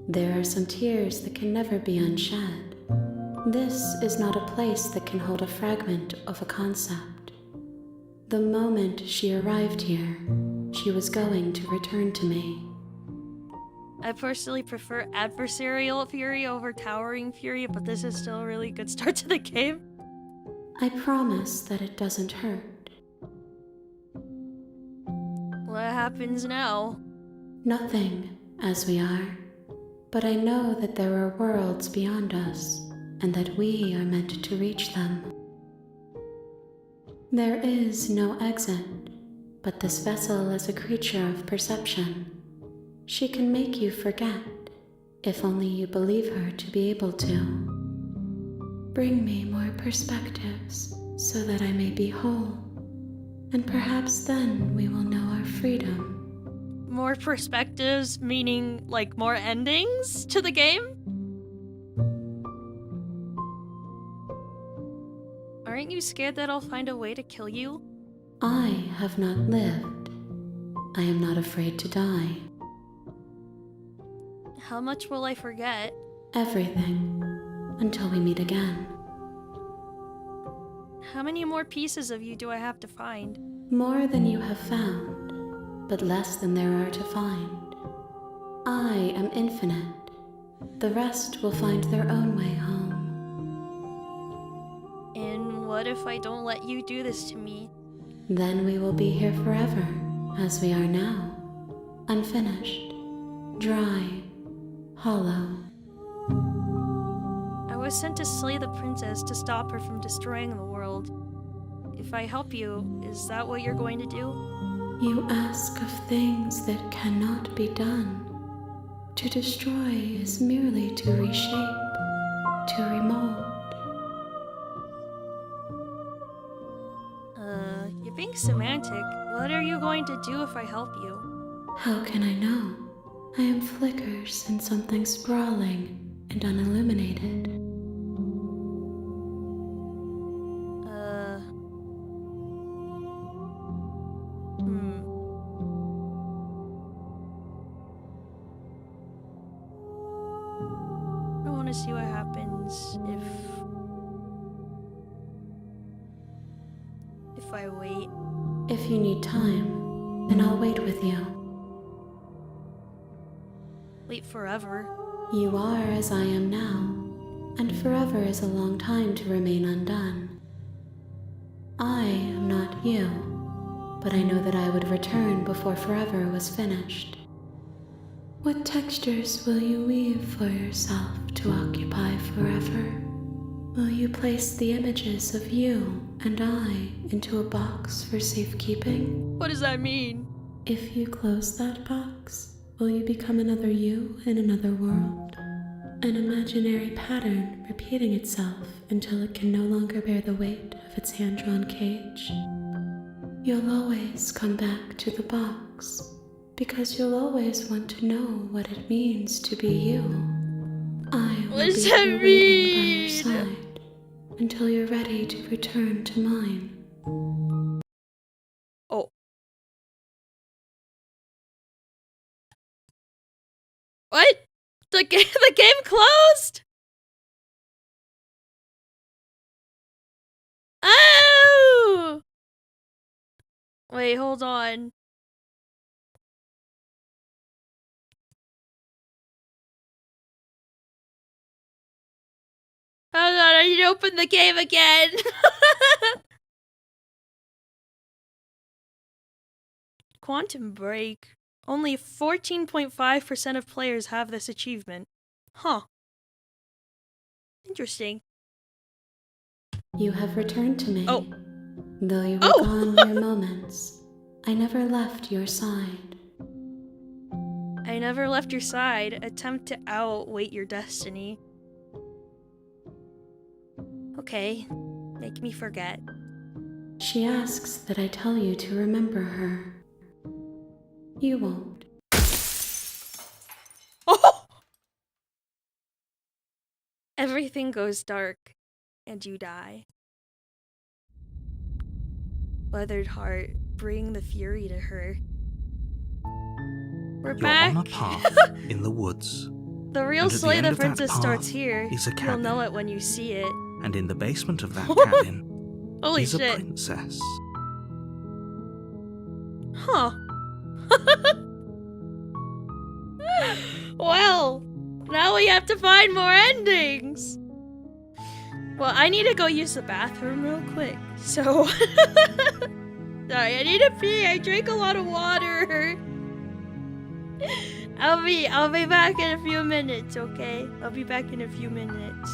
There are some tears that can never be unshed. This is not a place that can hold a fragment of a concept. The moment she arrived here, she was going to return to me. I personally prefer adversarial fury over towering fury, but this is still a really good start to the game. I promise that it doesn't hurt. What happens now? Nothing, as we are. But I know that there are worlds beyond us, and that we are meant to reach them. There is no exit, but this vessel is a creature of perception. She can make you forget, if only you believe her to be able to. Bring me more perspectives, so that I may be whole, and perhaps then we will know our freedom. More perspectives, meaning like more endings to the game? Aren't you scared that I'll find a way to kill you? I have not lived. I am not afraid to die. How much will I forget? Everything, until we meet again. How many more pieces of you do I have to find? More than you have found, but less than there are to find. I am infinite. The rest will find their own way home. And what if I don't let you do this to me? Then we will be here forever, as we are now. Unfinished, dry, hollow. I was sent to slay the princess to stop her from destroying the world. If I help you, is that what you're going to do? You ask of things that cannot be done. To destroy is merely to reshape, to remold. You're being semantic. What are you going to do if I help you? How can I know? I am flickers in something sprawling and unilluminated. I want to see what happens if I wait. If you need time, then I'll wait with you. Wait forever. You are as I am now, and forever is a long time to remain undone. I am not you, but I know that I would return before forever was finished. What textures will you weave for yourself to occupy forever? Will you place the images of you and I into a box for safekeeping? What does that mean? If you close that box, will you become another you in another world? An imaginary pattern repeating itself until it can no longer bear the weight of its hand-drawn cage? You'll always come back to the box, because you'll always want to know what it means to be you. I will What does be that here waiting by your mean? side, until you're ready to return to mine. Oh. What? The game closed? Oh! Wait, hold on. Hold on, I need to open the game again. Quantum Break. Only 14.5% of players have this achievement. Huh. Interesting. You have returned to me. Oh. Though you were gone mere moments, I never left your side. I never left your side. Attempt to outwait your destiny. Okay. Make me forget. She asks that I tell you to remember her. You won't. Oh! Everything goes dark, and you die. Weathered heart, bring the fury to her. We're You're back. on a path in the woods. The real And at the Slay end the of that Princess starts path here. is a You'll know cabin. it when you see it. And in the basement of that cabin Holy is a shit. princess. Huh. Well, now we have to find more endings. Well, I need to go use the bathroom real quick. So, sorry, I need to pee. I drank a lot of water. I'll be back in a few minutes, okay? I'll be back in a few minutes.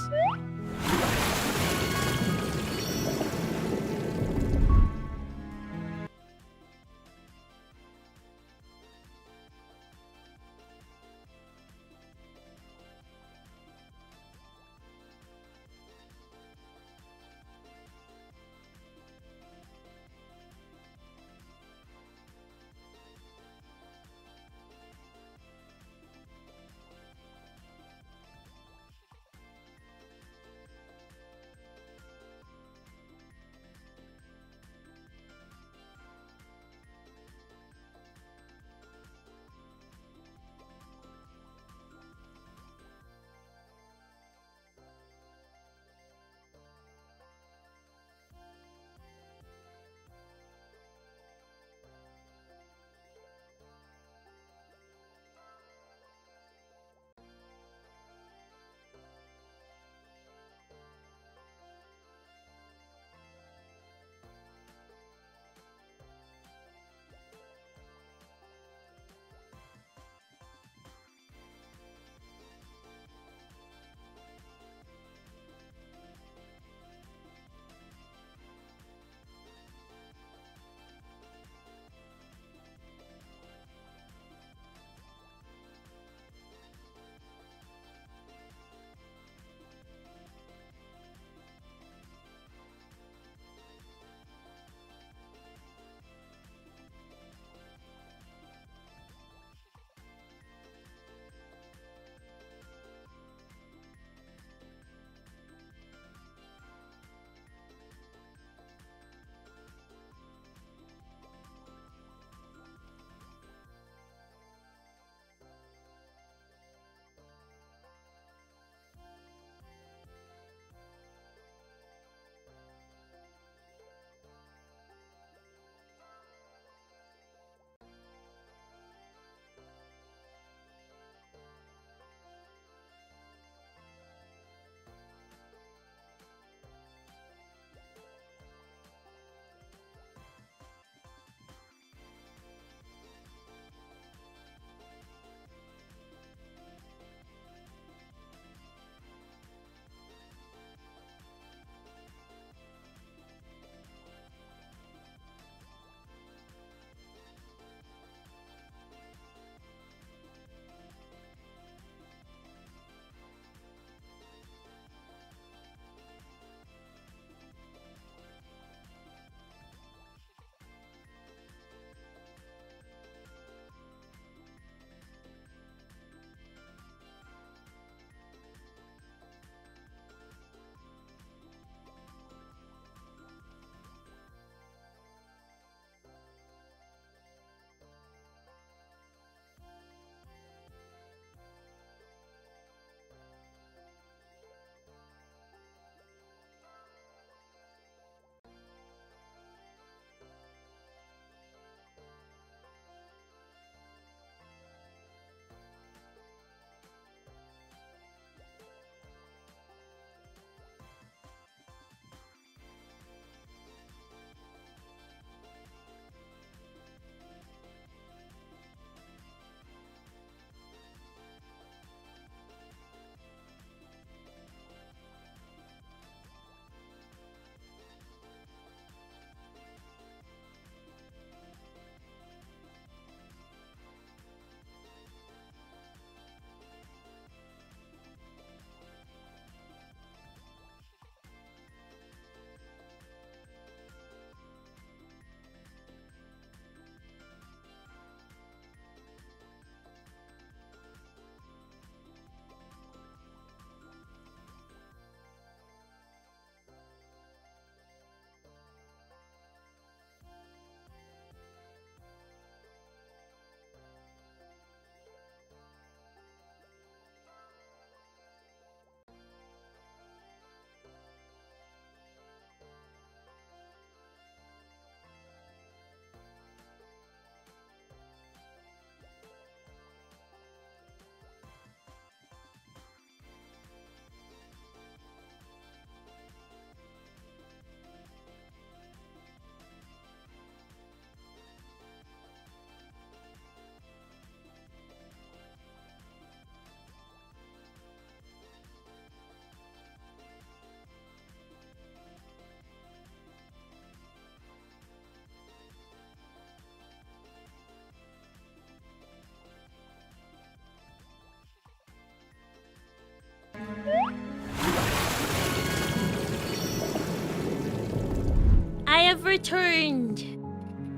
returned.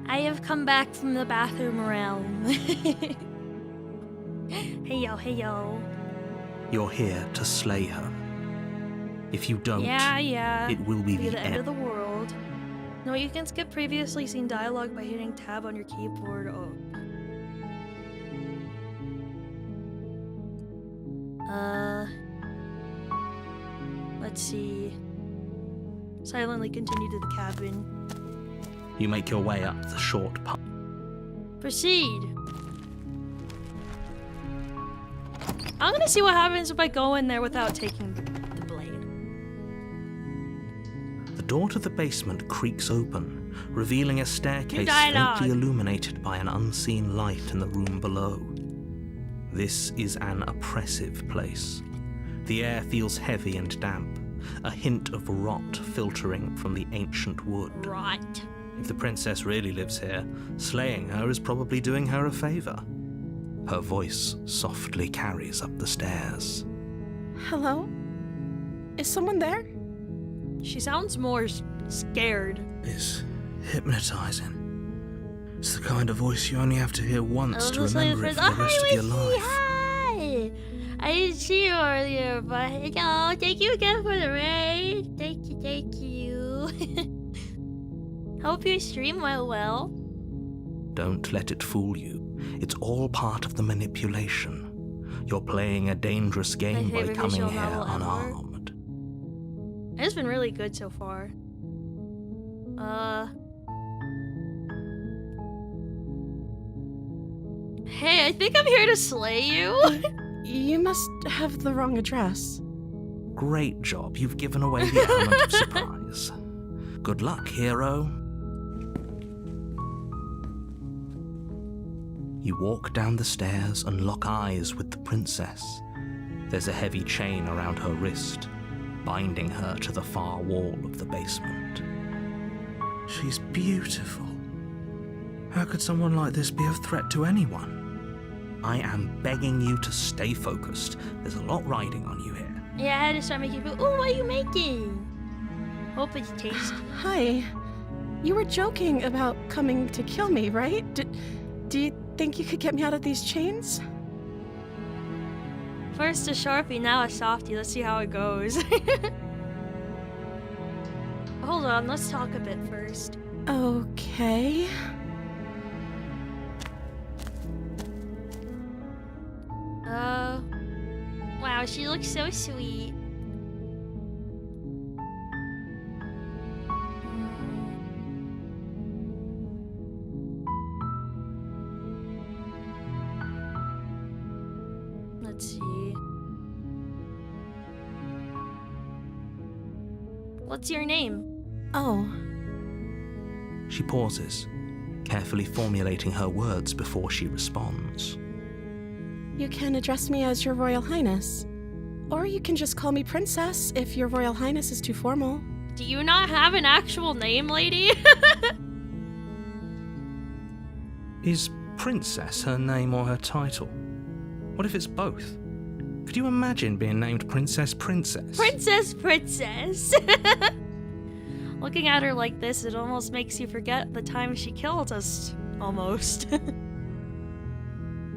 I have come back from the bathroom realm. Hey yo. You're here to slay her. If you don't, Yeah. it will be Be the end of the world. No, you can skip previously seen dialogue by hitting tab on your keyboard. Oh. Let's see. Silently continue to the cabin. You make your way up the short path. Proceed. I'm gonna see what happens if I go in there without taking the blade. The door to the basement creaks open, revealing a staircase dialogue. faintly illuminated by an unseen light in the room below. This is an oppressive place. The air feels heavy and damp, a hint of rot filtering from the ancient wood. Right. If the princess really lives here, slaying her is probably doing her a favor. Her voice softly carries up the stairs. Hello? Is someone there? She sounds more scared. It's hypnotizing. It's the kind of voice you only have to hear once to remember it for the rest of your life. Hi! I didn't see you earlier, but thank you again for the raid. Thank you. Hope your stream went well. Don't let it fool you. It's all part of the manipulation. You're playing a dangerous game by favorite coming visual here novel ever. unarmed. It's been really good so far. Hey, I think I'm here to slay you. You must have the wrong address. Great job. You've given away the element of surprise. Good luck, hero. You walk down the stairs and lock eyes with the princess. There's a heavy chain around her wrist, binding her to the far wall of the basement. She's beautiful. How could someone like this be a threat to anyone? I am begging you to stay focused. There's a lot riding on you here. Yeah, I had to start making food. Ooh, what are you making? Hope it's tasty. Hi. You were joking about coming to kill me, right? Do you think you could get me out of these chains? First a Sharpie, now a Softie. Let's see how it goes. Hold on, let's talk a bit first. Okay. Wow, she looks so sweet. Let's see. What's your name? Oh. She pauses, carefully formulating her words before she responds. You can address me as Your Royal Highness. Or you can just call me Princess if Your Royal Highness is too formal. Do you not have an actual name, lady? Is Princess her name or her title? What if it's both? Could you imagine being named Princess? Princess. Looking at her like this, it almost makes you forget the time she killed us. Almost.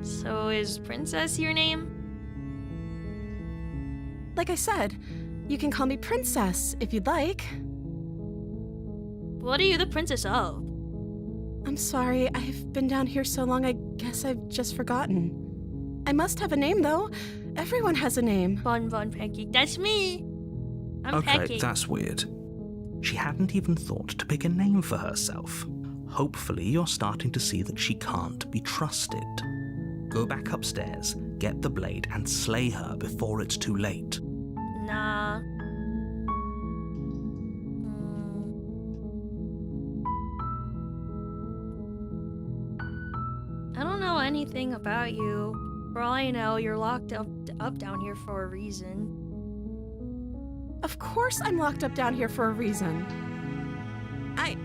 So is Princess your name? Like I said, you can call me Princess if you'd like. What are you the princess of? I'm sorry, I've been down here so long I guess I've just forgotten. I must have a name though. Everyone has a name. Bon Pancake. That's me. I'm Okay, Pancake. that's weird. She hadn't even thought to pick a name for herself. Hopefully you're starting to see that she can't be trusted. Go back upstairs, get the blade, and slay her before it's too late. Nah. I don't know anything about you. For all I know, you're locked up down here for a reason. Of course I'm locked up down here for a reason. I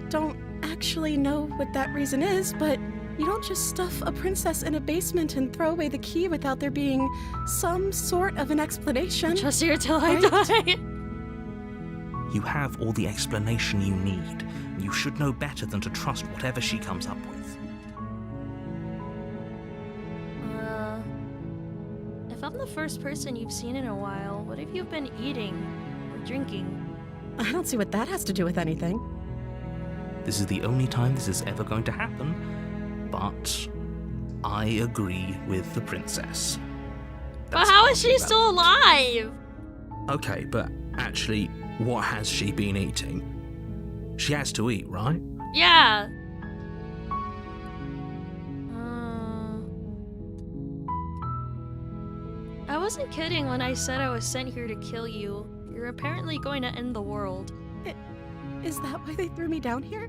don't actually know what that reason is, but you don't just stuff a princess in a basement and throw away the key without there being some sort of an explanation. Just here till I Right? die. You have all the explanation you need. You should know better than to trust whatever she comes up with. If I'm the first person you've seen in a while, what have you been eating or drinking? I don't see what that has to do with anything. This is the only time this is ever going to happen, but I agree with the princess. But how is she still alive? Okay, but actually, what has she been eating? She has to eat, right? Yeah. I wasn't kidding when I said I was sent here to kill you. You're apparently going to end the world. Is that why they threw me down here?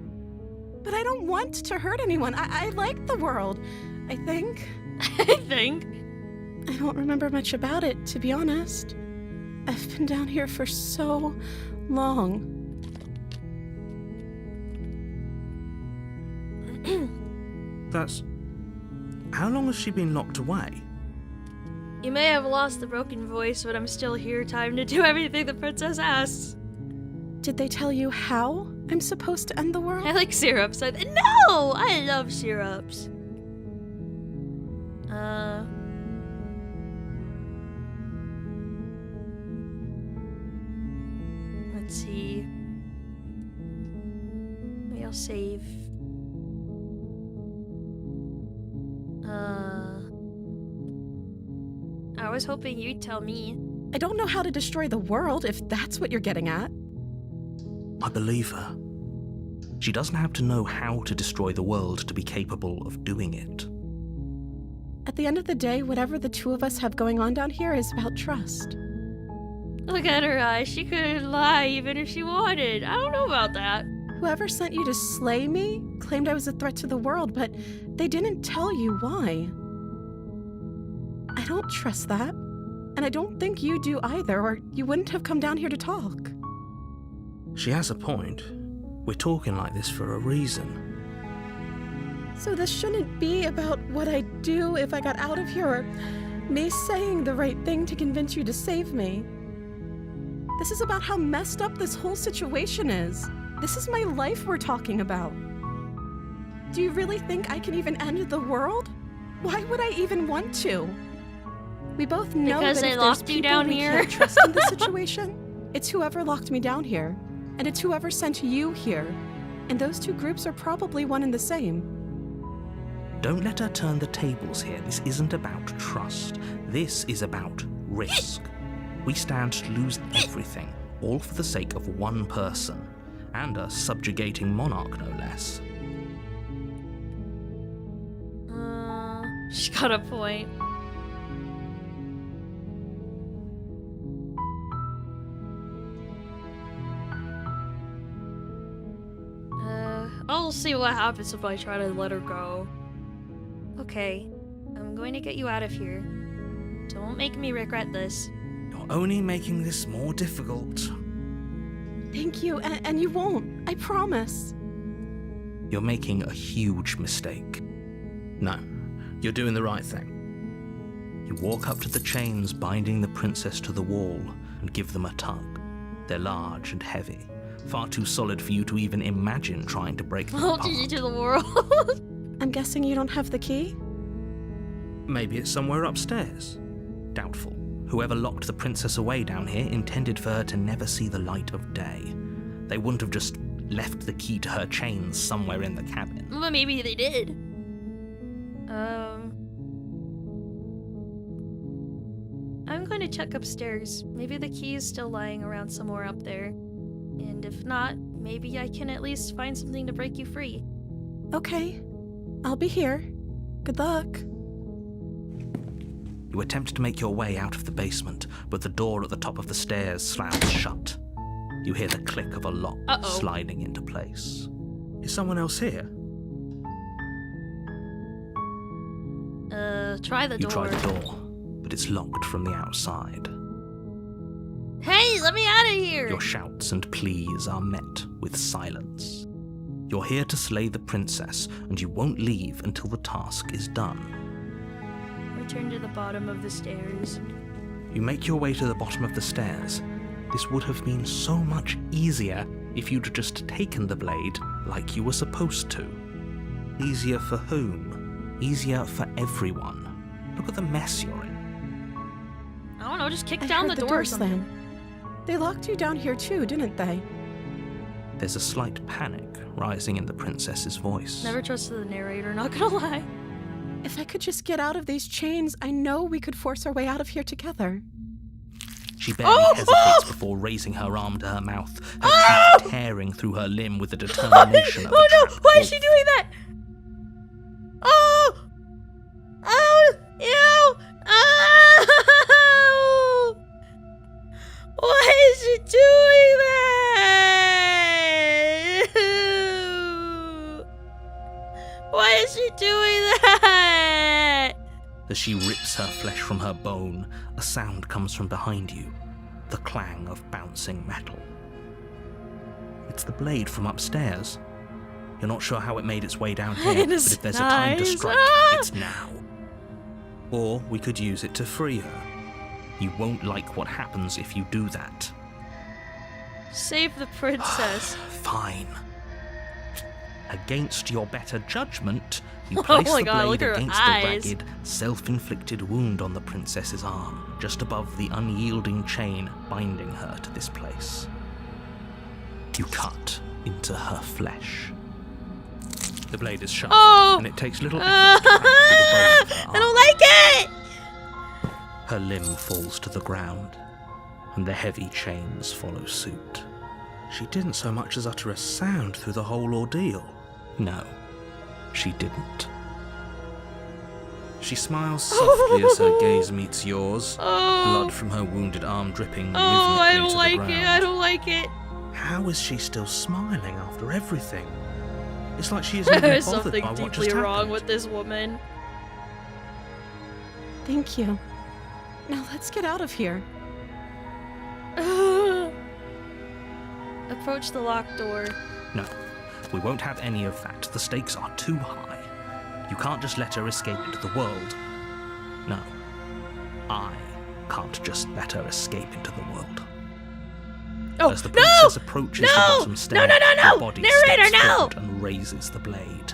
But I don't want to hurt anyone. I like the world, I think. I think. I don't remember much about it, to be honest. I've been down here for so long. That's... How long has she been locked away? You may have lost the broken voice, but I'm still here, time to do everything the princess asks. Did they tell you how I'm supposed to end the world? I like syrups. No! I love syrups. Let's see. Maybe I'll save. I was hoping you'd tell me. I don't know how to destroy the world, if that's what you're getting at. I believe her. She doesn't have to know how to destroy the world to be capable of doing it. At the end of the day, whatever the two of us have going on down here is about trust. Look at her eyes. She could lie even if she wanted. I don't know about that. Whoever sent you to slay me claimed I was a threat to the world, but they didn't tell you why. I don't trust that, and I don't think you do either, or you wouldn't have come down here to talk. She has a point. We're talking like this for a reason. So this shouldn't be about what I'd do if I got out of here, or me saying the right thing to convince you to save me. This is about how messed up this whole situation is. This is my life we're talking about. Do you really think I can even end the world? Why would I even want to? We both know Because that they if locked there's you people down we here. can't trust in this situation, it's whoever locked me down here, and it's whoever sent you here. And those two groups are probably one and the same. Don't let her turn the tables here. This isn't about trust. This is about risk. We stand to lose everything, all for the sake of one person, and a subjugating monarch, no less. She got a point. I'll see what happens if I try to let her go. Okay, I'm going to get you out of here. Don't make me regret this. You're only making this more difficult. Thank you, and you won't. I promise. You're making a huge mistake. No, you're doing the right thing. You walk up to the chains binding the princess to the wall and give them a tug. They're large and heavy, far too solid for you to even imagine trying to break them I'll apart. teach you to the world. I'm guessing you don't have the key? Maybe it's somewhere upstairs. Doubtful. Whoever locked the princess away down here intended for her to never see the light of day. They wouldn't have just left the key to her chains somewhere in the cabin. Well, maybe they did. I'm going to check upstairs. Maybe the key is still lying around somewhere up there. And if not, maybe I can at least find something to break you free. Okay. I'll be here. Good luck. You attempt to make your way out of the basement, but the door at the top of the stairs slams shut. You hear the click of a lock sliding into place. Is someone else here? Try the door. You try the door, but it's locked from the outside. Hey, let me out of here! Your shouts and pleas are met with silence. You're here to slay the princess, and you won't leave until the task is done. Return to the bottom of the stairs. You make your way to the bottom of the stairs, This would have been so much easier if you'd just taken the blade like you were supposed to. Easier for whom? Easier for everyone. Look at the mess you're in. I don't know, just kick I down heard the door or something. slam. They locked you down here too, didn't they? There's a slight panic rising in the princess's voice. Never trusted the narrator, not gonna lie. If I could just get out of these chains, I know we could force our way out of here together. She barely hesitates before raising her arm to her mouth, her teeth tearing through her limb with the determination of a Oh no! trapped Why is wolf. she doing that? Oh! Oh! Ew! Oh! Why is she doing that? Why is she doing that? As she rips her flesh from her bone, a sound comes from behind you, the clang of bouncing metal. It's the blade from upstairs. You're not sure how it made its way down here, but if there's a time to Nice. strike, Ah! it's now. Or we could use it to free her. You won't like what happens if you do that. Save the princess. Fine. Against your better judgment, you Oh place my the God, look blade at her against eyes. the ragged, self-inflicted wound on the princess's arm, just above the unyielding chain binding her to this place. You cut into her flesh. The blade is sharp, Oh! and it takes little effort to cut through the bone of her I arm. don't like it! Her limb falls to the ground, and the heavy chains follow suit. She didn't so much as utter a sound through the whole ordeal. No, she didn't. She smiles softly as her gaze meets yours, blood from her wounded arm dripping Oh, I rhythmically don't to the like ground. it. I don't like it. How is she still smiling after everything? It's like she isn't even There's bothered something by what deeply just wrong happened. with this woman. Thank you. Now let's get out of here. Approach the locked door. No, we won't have any of that. The stakes are too high. You can't just let her escape into the world. No, I can't just let her escape into the world. Oh, As the no! princess approaches the No! bottom stair, No! her body Narrator, steps no! forward and raises the blade.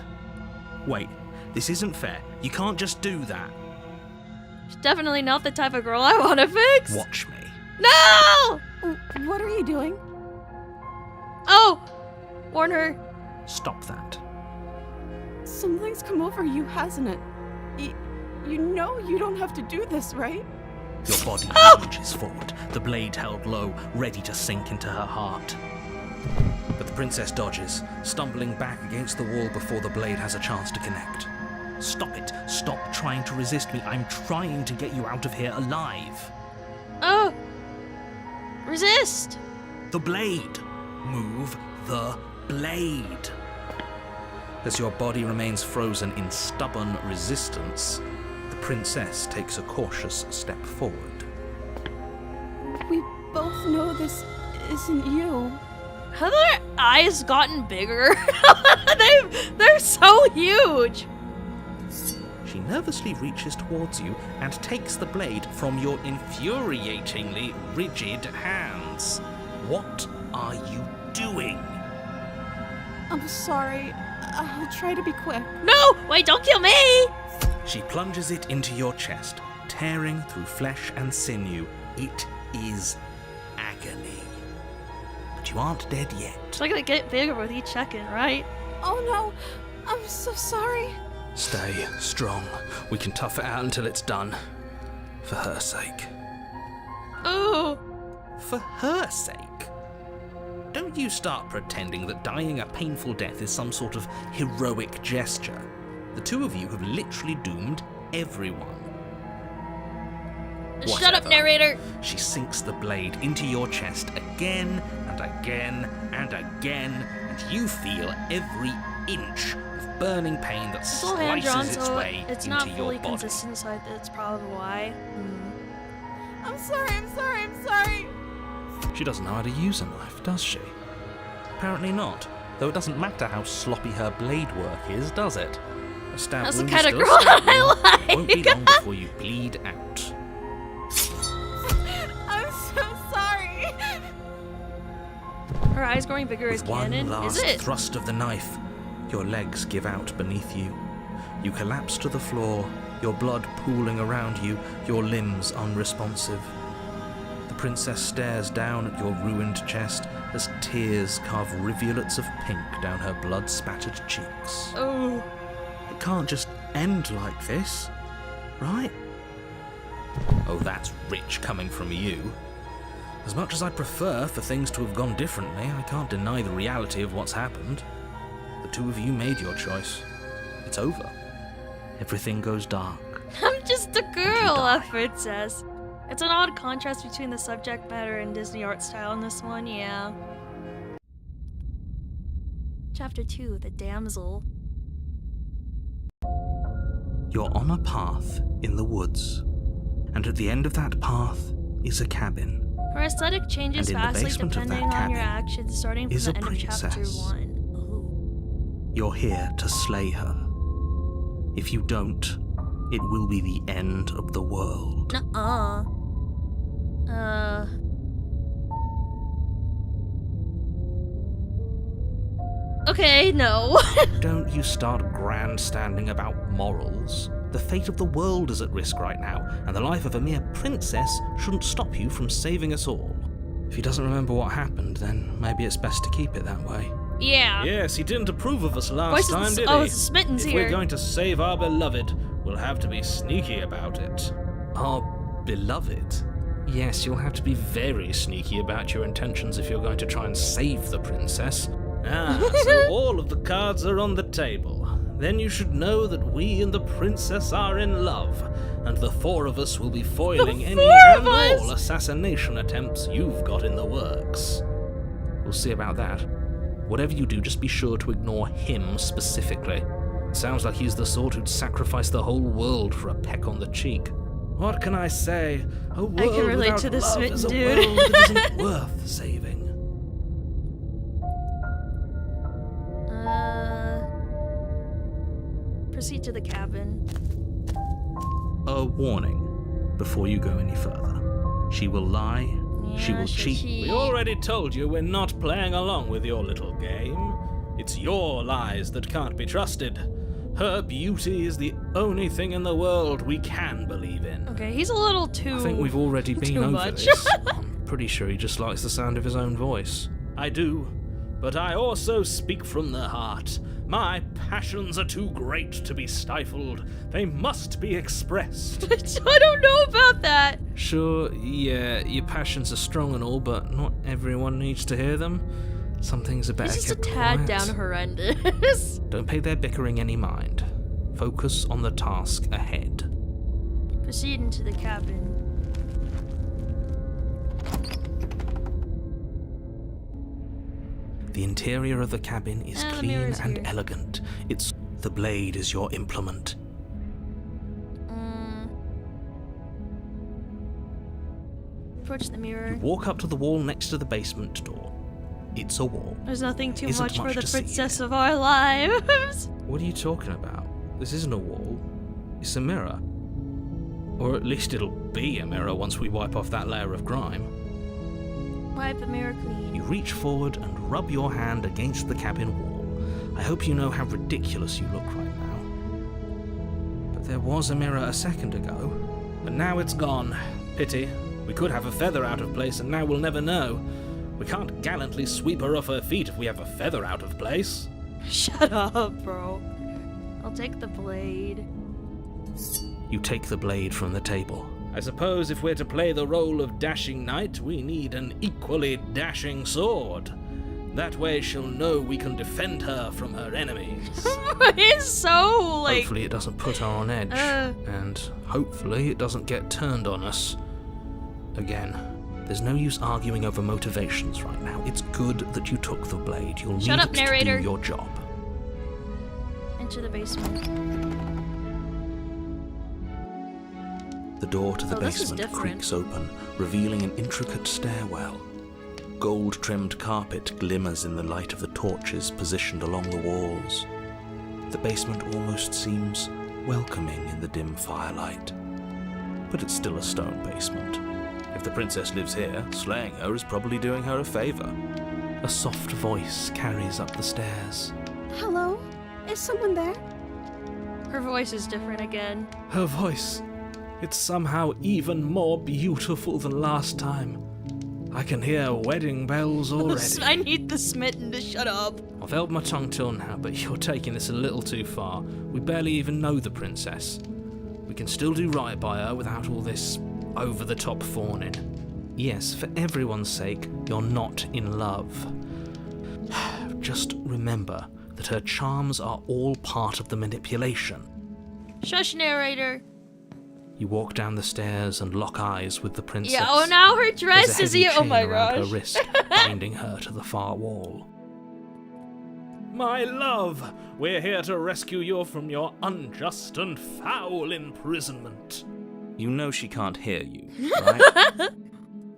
Wait, this isn't fair. You can't just do that. She's definitely not the type of girl I want to fix. Watch me. No! What are you doing? Oh! Warn her. Stop that. Something's come over you, hasn't it? You know you don't have to do this, right? Your body Oh! lunges forward, the blade held low, ready to sink into her heart. But the princess dodges, stumbling back against the wall before the blade has a chance to connect. Stop it. Stop trying to resist me. I'm trying to get you out of here alive. Oh! Resist! The blade. Move the blade. As your body remains frozen in stubborn resistance, the princess takes a cautious step forward. We both know this isn't you. Have their eyes gotten bigger? They're so huge! She nervously reaches towards you and takes the blade from your infuriatingly rigid hands. What are you doing? I'm sorry. I'll try to be quick. No! Wait, don't kill me! She plunges it into your chest, tearing through flesh and sinew. It is agony. But you aren't dead yet. It's not gonna get bigger with each second, right? Oh no, I'm so sorry. Stay strong. We can tough it out until it's done. For her sake. Oh! For her sake? Don't you start pretending that dying a painful death is some sort of heroic gesture. The two of you have literally doomed everyone. Shut up, Whatever. narrator! She sinks the blade into your chest again and again and again, and you feel every inch of burning pain that It's all hand drawn, slices its so way it's into not your fully body. consistent, so that's probably why. I'm sorry. She doesn't know how to use a knife, does she? Apparently not, though it doesn't matter how sloppy her blade work is, does it? A stab That's the wound kind is of still a girl stab wound. I It won't be like. long before you bleed out. I'm so sorry. Her eyes growing bigger as With one cannon? last Is it? thrust of the knife, your legs give out beneath you. You collapse to the floor, your blood pooling around you, your limbs unresponsive. The princess stares down at your ruined chest as tears carve rivulets of pink down her blood-spattered cheeks. Oh. It can't just end like this, right? Oh, that's rich coming from you. As much as I'd prefer for things to have gone differently, I can't deny the reality of what's happened. The two of you made your choice. It's over. Everything goes dark. I'm just a girl, a princess. It's an odd contrast between the subject matter and Disney art style in this one, yeah. Chapter 2, The Damsel. You're on a path in the woods, and at the end of that path is a cabin. Her aesthetic changes And in the vastly basement of depending that on your cabin actions, starting from is the a end of chapter princess. 1. Ooh. You're here to slay her. If you don't, it will be the end of the world. Nuh-uh. Okay, no. Don't you start grandstanding about morals. The fate of the world is at risk right now, and the life of a mere princess shouldn't stop you from saving us all. If he doesn't remember what happened, then maybe it's best to keep it that way. Yeah. Yes, he didn't approve of us last Voice of time, the- did oh, he? it's the Smittens If here. we're going to save our beloved, we'll have to be sneaky about it. Our beloved? Yes, you'll have to be very sneaky about your intentions if you're going to try and save the princess. Ah, so all of the cards are on the table. Then you should know that we and the princess are in love, and the four of us will be foiling any and all assassination attempts you've got in the works. We'll see about that. Whatever you do, just be sure to ignore him specifically. Sounds like he's the sort who'd sacrifice the whole world for a peck on the cheek. What can I say? A world can relate without to this love smitten is a dude. world that isn't worth saving. Proceed to the cabin. A warning before you go any further. She will lie, she Yeah, will she'll cheat. We already told you we're not playing along with your little game. It's your lies that can't be trusted. Her beauty is the only thing in the world we can believe in. Okay, he's a little too... I think we've already been too over much. this. I'm pretty sure he just likes the sound of his own voice. I do, but I also speak from the heart. My passions are too great to be stifled. They must be expressed. I don't know about that. Sure, yeah, your passions are strong and all, but not everyone needs to hear them. Some things are better He's just a kept tad quiet. down horrendous. Don't pay their bickering any mind. Focus on the task ahead. Proceed into the cabin. The interior of the cabin is the clean mirror's and here. elegant. The blade is your implement. Approach the mirror. Walk up to the wall next to the basement door. It's a wall. There's nothing too Isn't much for much the to see princess here. of our lives. What are you talking about? This isn't a wall. It's a mirror. Or at least it'll be a mirror once we wipe off that layer of grime. Wipe the mirror clean. You reach forward and rub your hand against the cabin wall. I hope you know how ridiculous you look right now. But there was a mirror a second ago. But now it's gone. Pity. We could have a feather out of place, and now we'll never know. We can't gallantly sweep her off her feet if we have a feather out of place. Shut up, bro. I'll take the blade. You take the blade from the table. I suppose if we're to play the role of dashing knight, we need an equally dashing sword. That way she'll know we can defend her from her enemies. It's so, like... Hopefully it doesn't put her on edge. And hopefully it doesn't get turned on us. Again, there's no use arguing over motivations right now. It's good that you took the blade. You'll Shut need up, it narrator. to do your job. Enter the basement. The door to the Oh, this is basement different. creaks open, revealing an intricate stairwell. Gold-trimmed carpet glimmers in the light of the torches positioned along the walls. The basement almost seems welcoming in the dim firelight. But it's still a stone basement. If the princess lives here, slaying her is probably doing her a favor. A soft voice carries up the stairs. Hello? Is someone there? Her voice is different again. Her voice, it's somehow even more beautiful than last time. I can hear wedding bells already. I need the smitten to shut up. I've held my tongue till now, but you're taking this a little too far. We barely even know the princess. We can still do right by her without all this over-the-top fawning. Yes, for everyone's sake, you're not in love. Just remember that her charms are all part of the manipulation. Shush, narrator. You walk down the stairs and lock eyes with the princess. Yeah, oh, now her There's dress a is heavy here. Oh chain my around her gosh. wrist, binding her to the far wall. My love, we're here to rescue you from your unjust and foul imprisonment. You know she can't hear you, right?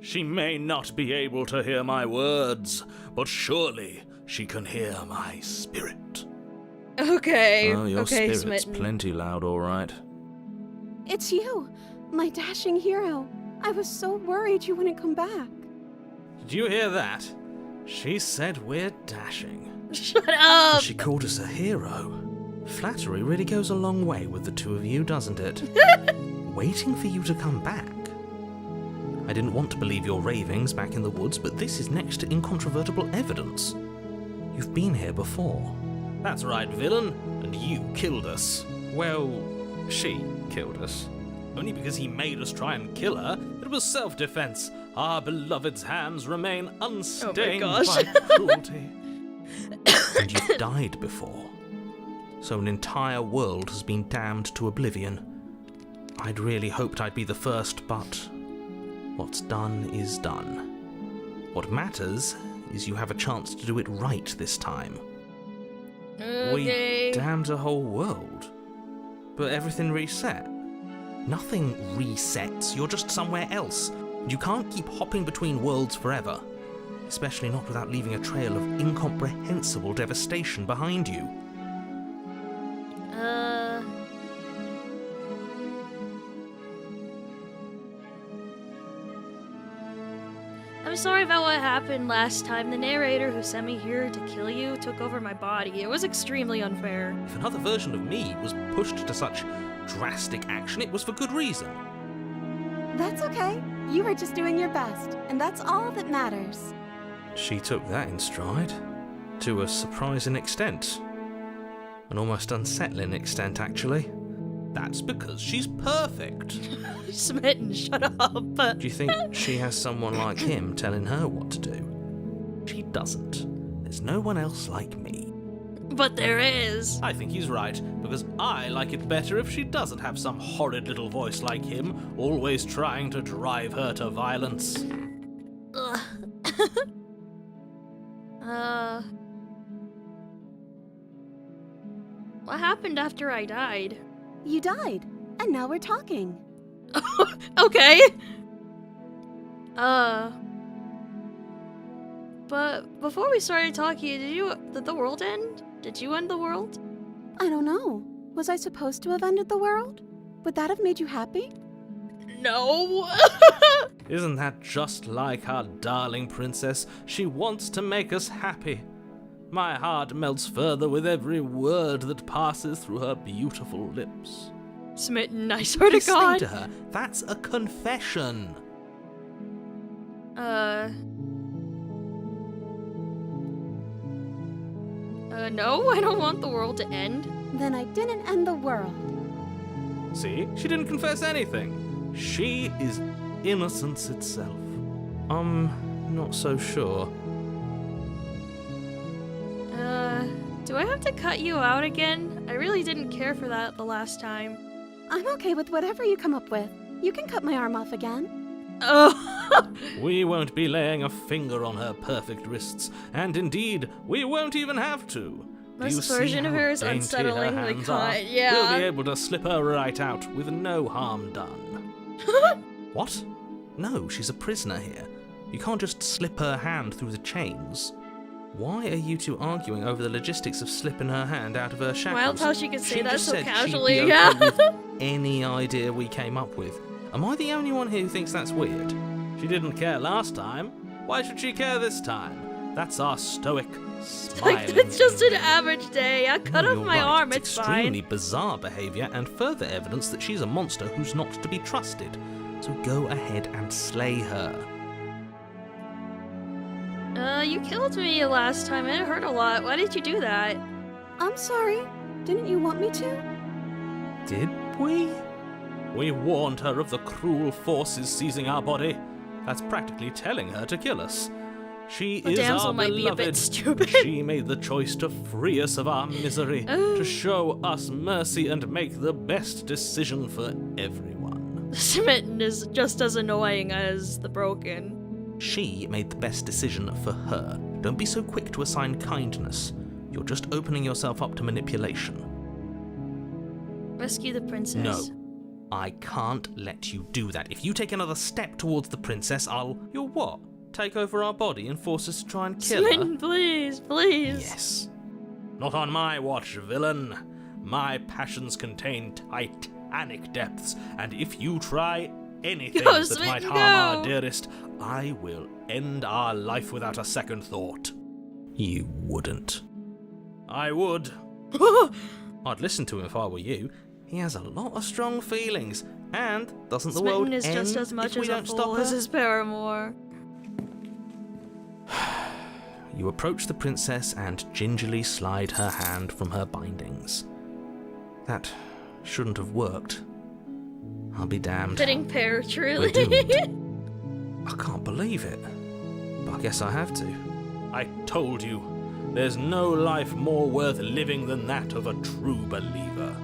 She may not be able to hear my words, but surely she can hear my spirit. Okay. Oh, your okay, spirit's smitten. plenty loud, all right. It's you, my dashing hero. I was so worried you wouldn't come back. Did you hear that? She said we're dashing. Shut up. She called us a hero. Flattery really goes a long way with the two of you, doesn't it? Waiting for you to come back. I didn't want to believe your ravings back in the woods, but this is next to incontrovertible evidence. You've been here before. That's right, villain, and you killed us. Well, she killed us. Only because he made us try and kill her. It was self-defense. Our beloved's hands remain unstained by cruelty. And you've died before. So an entire world has been damned to oblivion. I'd really hoped I'd be the first, but what's done is done. What matters is you have a chance to do it right this time. Okay. We damned a whole world. But everything reset. Nothing resets, you're just somewhere else. And you can't keep hopping between worlds forever. Especially not without leaving a trail of incomprehensible devastation behind you. I'm sorry about what happened last time. The narrator who sent me here to kill you took over my body. It was extremely unfair. If another version of me was pushed to such drastic action, it was for good reason. That's okay. You were just doing your best, and that's all that matters. She took that in stride. To a surprising extent. An almost unsettling extent, actually. That's because she's perfect. Smitten, shut up. Do you think she has someone like him telling her what to do? She doesn't. There's no one else like me. But there is. I think he's right, because I like it better if she doesn't have some horrid little voice like him, always trying to drive her to violence. Ugh. What happened after I died? You died, and now we're talking. Okay. But before we started talking, did the world end? Did you end the world? I don't know. Was I supposed to have ended the world? Would that have made you happy? No. Isn't that just like our darling princess? She wants to make us happy. My heart melts further with every word that passes through her beautiful lips. Smitten, I swear to Listen God. to her. That's a confession. No, I don't want the world to end. Then I didn't end the world. See? She didn't confess anything. She is innocence itself. Not so sure. Do I have to cut you out again? I really didn't care for that the last time. I'm okay with whatever you come up with. You can cut my arm off again. Oh. We won't be laying a finger on her perfect wrists, and indeed, we won't even have to. This You see version of how her is dainty her unsettlingly hands are? kind. Yeah. We'll be able to slip her right out with no harm done. What? No, she's a prisoner here. You can't just slip her hand through the chains. Why are you two arguing over the logistics of slipping her hand out of her shackles? Wild how she could say that just so said she'd casually, be okay yeah. with any idea we came up with. Am I the only one here who thinks that's weird? She didn't care last time. Why should she care this time? That's our stoic, Like, smiling it's just an angel. average day. I cut Oh, off you're my right. arm, it's extremely fine. bizarre behaviour and further evidence that she's a monster who's not to be trusted. So go ahead and slay her. You killed me last time and it hurt a lot. Why did you do that? I'm sorry. Didn't you want me to? Did we? We warned her of the cruel forces seizing our body. That's practically telling her to kill us. She The is damsel our might be a bit beloved. stupid. She made the choice to free us of our misery, to show us mercy and make the best decision for everyone. The smitten is just as annoying as the broken. She made the best decision for her. Don't be so quick to assign kindness. You're just opening yourself up to manipulation. Rescue the princess. No. I can't let you do that. If you take another step towards the princess, You'll what? Take over our body and force us to try and kill Smitten, her? please, please. Yes. Not on my watch, villain. My passions contain titanic depths, and if you try anything Go, that Smitten, might harm our go. dearest, I will end our life without a second thought. You wouldn't. I would. I'd listen to him if I were you. He has a lot of strong feelings, and doesn't the world Smitten is end just as much if we as a don't stop fool as her? his paramour. You approach the princess and gingerly slide her hand from her bindings. That shouldn't have worked. I'll be damned. Fitting pair, truly. We're doomed. I can't believe it. But I guess I have to. I told you, there's no life more worth living than that of a true believer.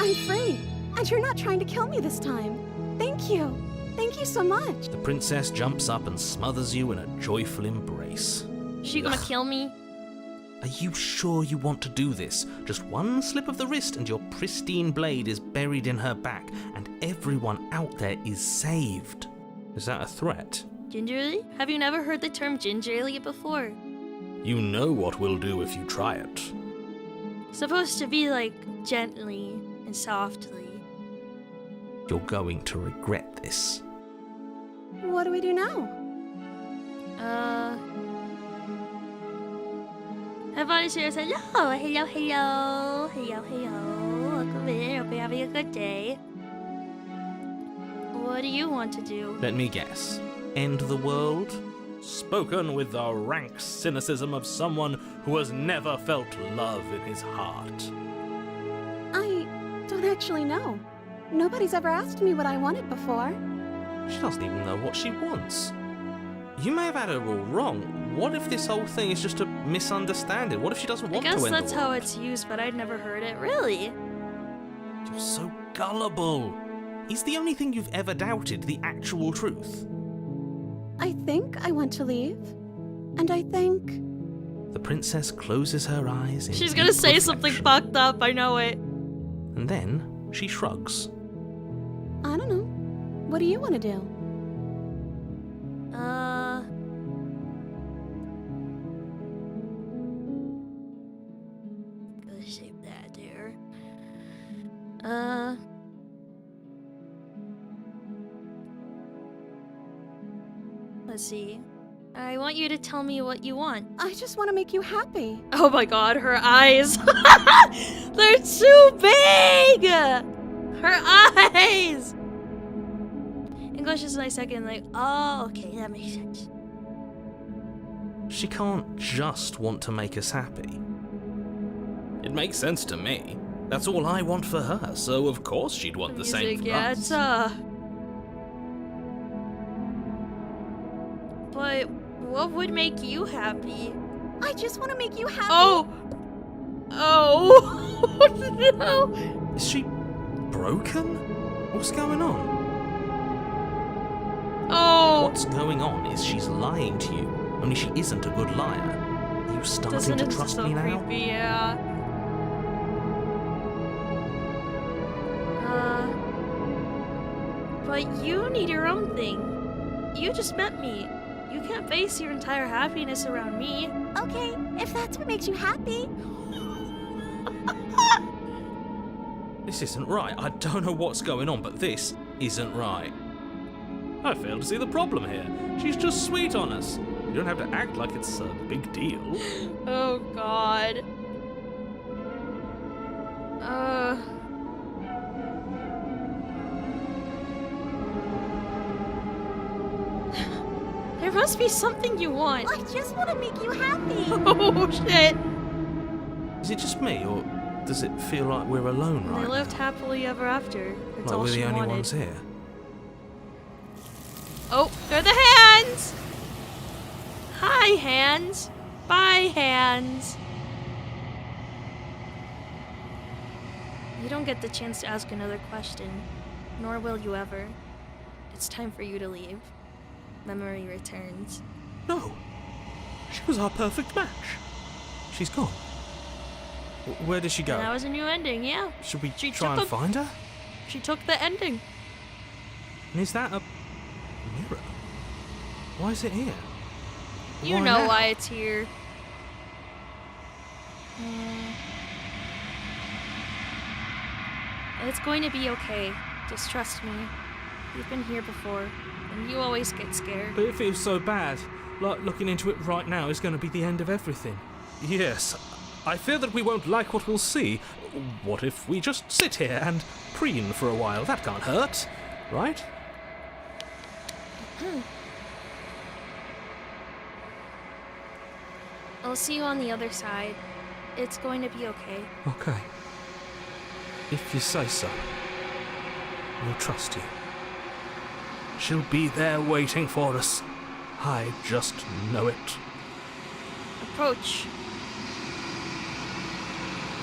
I'm free. And you're not trying to kill me this time. Thank you. Thank you so much. The princess jumps up and smothers you in a joyful embrace. She gonna Ugh. kill me? Are you sure you want to do this? Just one slip of the wrist and your pristine blade is buried in her back, and everyone out there is saved. Is that a threat? Gingerly? Have you never heard the term gingerly before? You know what we'll do if you try it. Supposed to be like gently and softly. You're going to regret this. What do we do now? Everybody says hello, hello, hello, hello, hello. Welcome in. Hope you're having a good day. What do you want to do? Let me guess. End the world? Spoken with the rank cynicism of someone who has never felt love in his heart. I don't actually know. Nobody's ever asked me what I wanted before. She doesn't even know what she wants. You may have had her all wrong. What if this whole thing is just a misunderstanding? What if she doesn't I want to guess end that's the world? how it's used, but I'd never heard it. Really? You're so gullible. Is the only thing you've ever doubted the actual truth? I think I want to leave. And I think... The princess closes her eyes in She's gonna deep say something reflection, fucked up, I know it. and then she shrugs. I don't know. What do you want to do? Gotta save that there. Let's see. I want you to tell me what you want. I just want to make you happy. Oh my god, her eyes! They're too big! Her eyes! English is my second, like, oh, okay, that makes sense. She can't just want to make us happy. It makes sense to me. That's all I want for her, so of course she'd want the same Music, for yeah, us. it's, But what would make you happy? I just want to make you happy. Oh! Oh! No! Is she broken? What's going on? Oh! What's going on is she's lying to you, only she isn't a good liar. Are you starting Doesn't to it trust so me now? creepy, yeah. But you need your own thing. You just met me. You can't base your entire happiness around me. Okay, if that's what makes you happy. This isn't right. I don't know what's going on, but this isn't right. I fail to see the problem here. She's just sweet on us. You don't have to act like it's a big deal. Oh god. There must be something you want. I just want to make you happy. Oh shit. Is it just me, or does it feel like we're alone right They now? lived happily ever after. That's Like all we're she the only wanted. ones here. Oh, they're the hands! Hi, hands. Bye, hands. You don't get the chance to ask another question, nor will you ever. It's time for you to leave. Memory returns. No. She was our perfect match. She's gone. Where did she go? And that was a new ending, yeah. Should we She try took and find her? She took the ending. And is that a mirror? Why is it here? You Why know now? why it's here. It's going to be okay. Just trust me. You've been here before, and you always get scared. But it feels so bad. Like looking into it right now is going to be the end of everything. Yes, I fear that we won't like what we'll see. What if we just sit here and preen for a while? That can't hurt, right? I'll see you on the other side. It's going to be okay. Okay. If you say so. We'll trust you. She'll be there waiting for us. I just know it. Approach.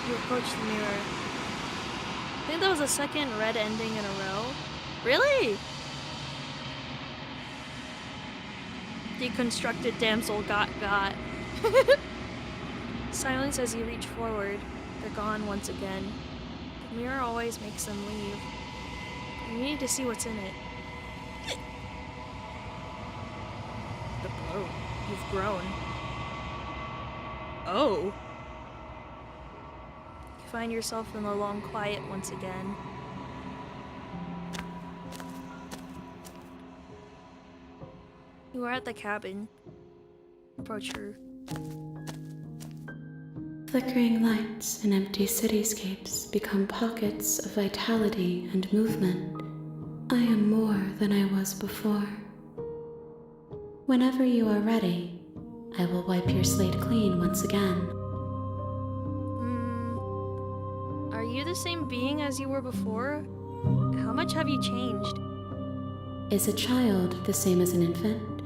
You approach the mirror. I think that was the second red ending in a row. Really? Deconstructed damsel got. Silence as you reach forward. They're gone once again. The mirror always makes them leave. You need to see what's in it. The blow. You've grown. Oh. You find yourself in the long quiet once again. You are at the cabin. Approach her. Flickering lights and empty cityscapes become pockets of vitality and movement. I am more than I was before. Whenever you are ready, I will wipe your slate clean once again. Are you the same being as you were before? How much have you changed? Is a child the same as an infant?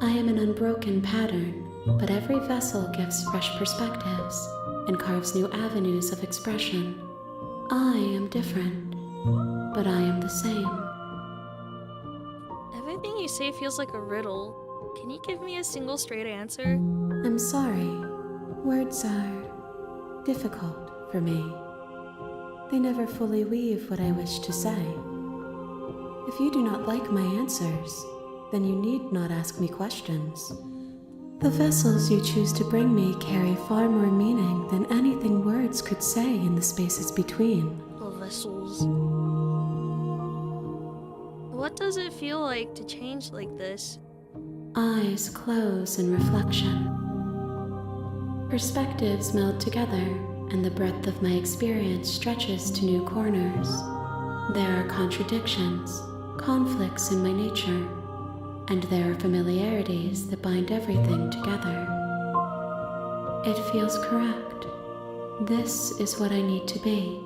I am an unbroken pattern, but every vessel gives fresh perspectives and carves new avenues of expression. I am different, but I am the same. Everything you say feels like a riddle. Can you give me a single straight answer? I'm sorry. Words are difficult for me. They never fully weave what I wish to say. If you do not like my answers, then you need not ask me questions. The vessels you choose to bring me carry far more meaning than anything words could say in the spaces between. The vessels. What does it feel like to change like this? Eyes close in reflection. Perspectives meld together, and the breadth of my experience stretches to new corners. There are contradictions, conflicts in my nature, and there are familiarities that bind everything together. It feels correct. This is what I need to be.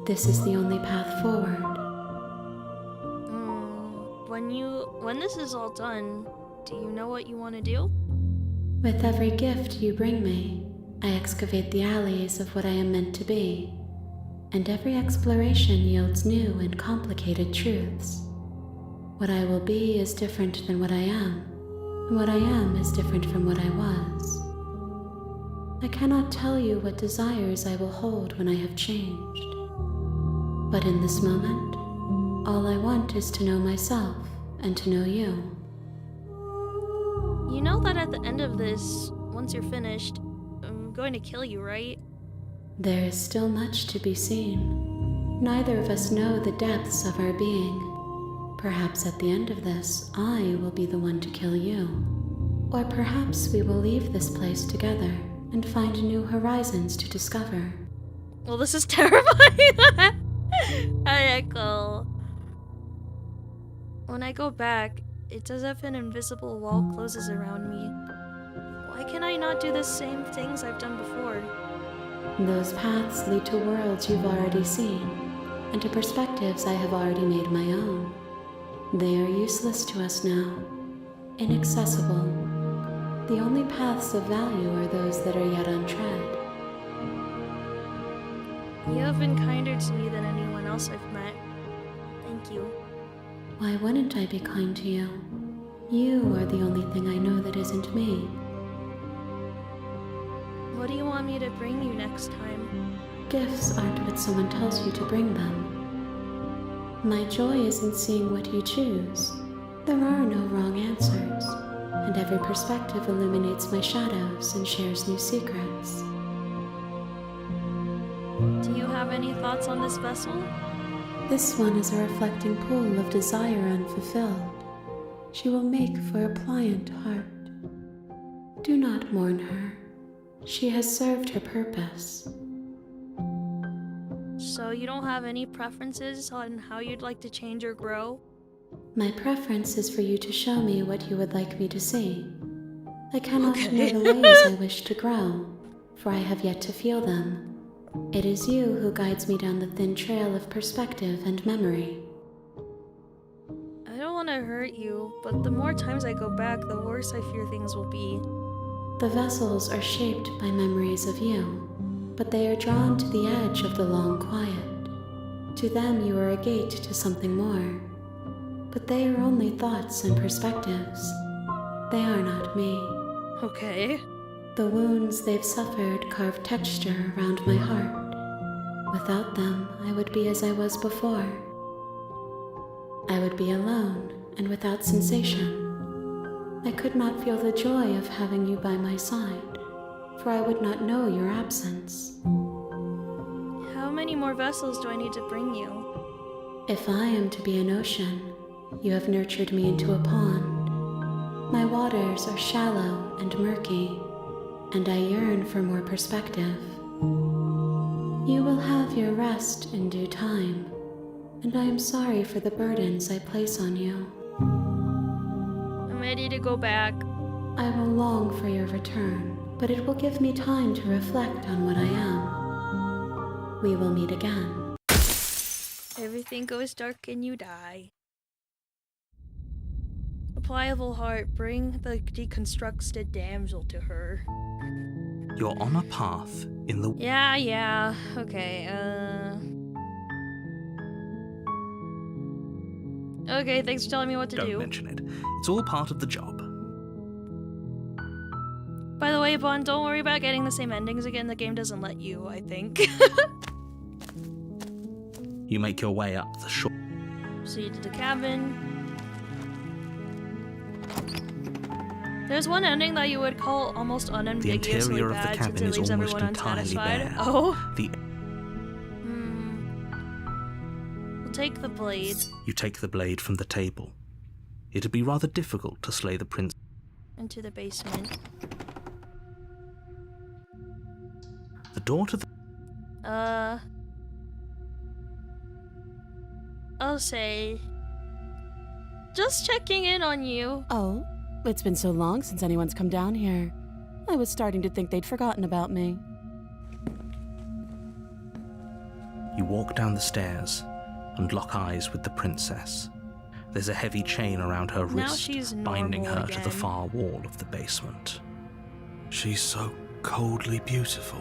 This is the only path forward. When this is all done, do you know what you want to do? With every gift you bring me, I excavate the alleys of what I am meant to be, and every exploration yields new and complicated truths. What I will be is different than what I am, and what I am is different from what I was. I cannot tell you what desires I will hold when I have changed. But in this moment, all I want is to know myself and to know you. You know that at the end of this, once you're finished, I'm going to kill you, right? There is still much to be seen. Neither of us know the depths of our being. Perhaps at the end of this, I will be the one to kill you. Or perhaps we will leave this place together and find new horizons to discover. Well, this is terrifying. I echo. When I go back, it's as if an invisible wall closes around me. Why can I not do the same things I've done before? Those paths lead to worlds you've already seen, and to perspectives I have already made my own. They are useless to us now, inaccessible. The only paths of value are those that are yet untread. You have been kinder to me than anyone else I've met. Thank you. Why wouldn't I be kind to you? You are the only thing I know that isn't me. What do you want me to bring you next time? Gifts aren't what someone tells you to bring them. My joy is in seeing what you choose. There are no wrong answers, and every perspective illuminates my shadows and shares new secrets. Do you have any thoughts on this vessel? This one is a reflecting pool of desire unfulfilled. She will make for a pliant heart. Do not mourn her. She has served her purpose. So you don't have any preferences on how you'd like to change or grow? My preference is for you to show me what you would like me to see. I cannot know the ways I wish to grow, for I have yet to feel them. It is you who guides me down the thin trail of perspective and memory. I don't want to hurt you, but the more times I go back, the worse I fear things will be. The vessels are shaped by memories of you, but they are drawn to the edge of the long quiet. To them you are a gate to something more, but they are only thoughts and perspectives. They are not me. Okay. The wounds they've suffered carve texture around my heart. Without them, I would be as I was before. I would be alone and without sensation. I could not feel the joy of having you by my side, for I would not know your absence. How many more vessels do I need to bring you? If I am to be an ocean, you have nurtured me into a pond. My waters are shallow and murky, and I yearn for more perspective. You will have your rest in due time, and I am sorry for the burdens I place on you. I'm ready to go back. I will long for your return, but it will give me time to reflect on what I am. We will meet again. Everything goes dark and you die. A pliable heart, bring the deconstructed damsel to her. You're on a path in the... Yeah, okay, Okay, thanks for telling me what to Don't do. mention it. It's all part of the job. By the way, Bond, don't worry about getting the same endings again. The game doesn't let you, I think. You make your way up the shore. So you did the cabin. There's one ending that you would call almost The unambiguously interior of bad the since cabin it is leaves almost everyone entirely unsatisfied. bare. Oh. The... We'll take the blade. You take the blade from the table. It'd be rather difficult to slay the prince. Into the basement. The door to the... I'll say... Just checking in on you. Oh, it's been so long since anyone's come down here. I was starting to think they'd forgotten about me. You walk down the stairs and lock eyes with the princess. There's a heavy chain around her Now wrist, she's binding her normal to the again. far wall of the basement. She's so coldly beautiful.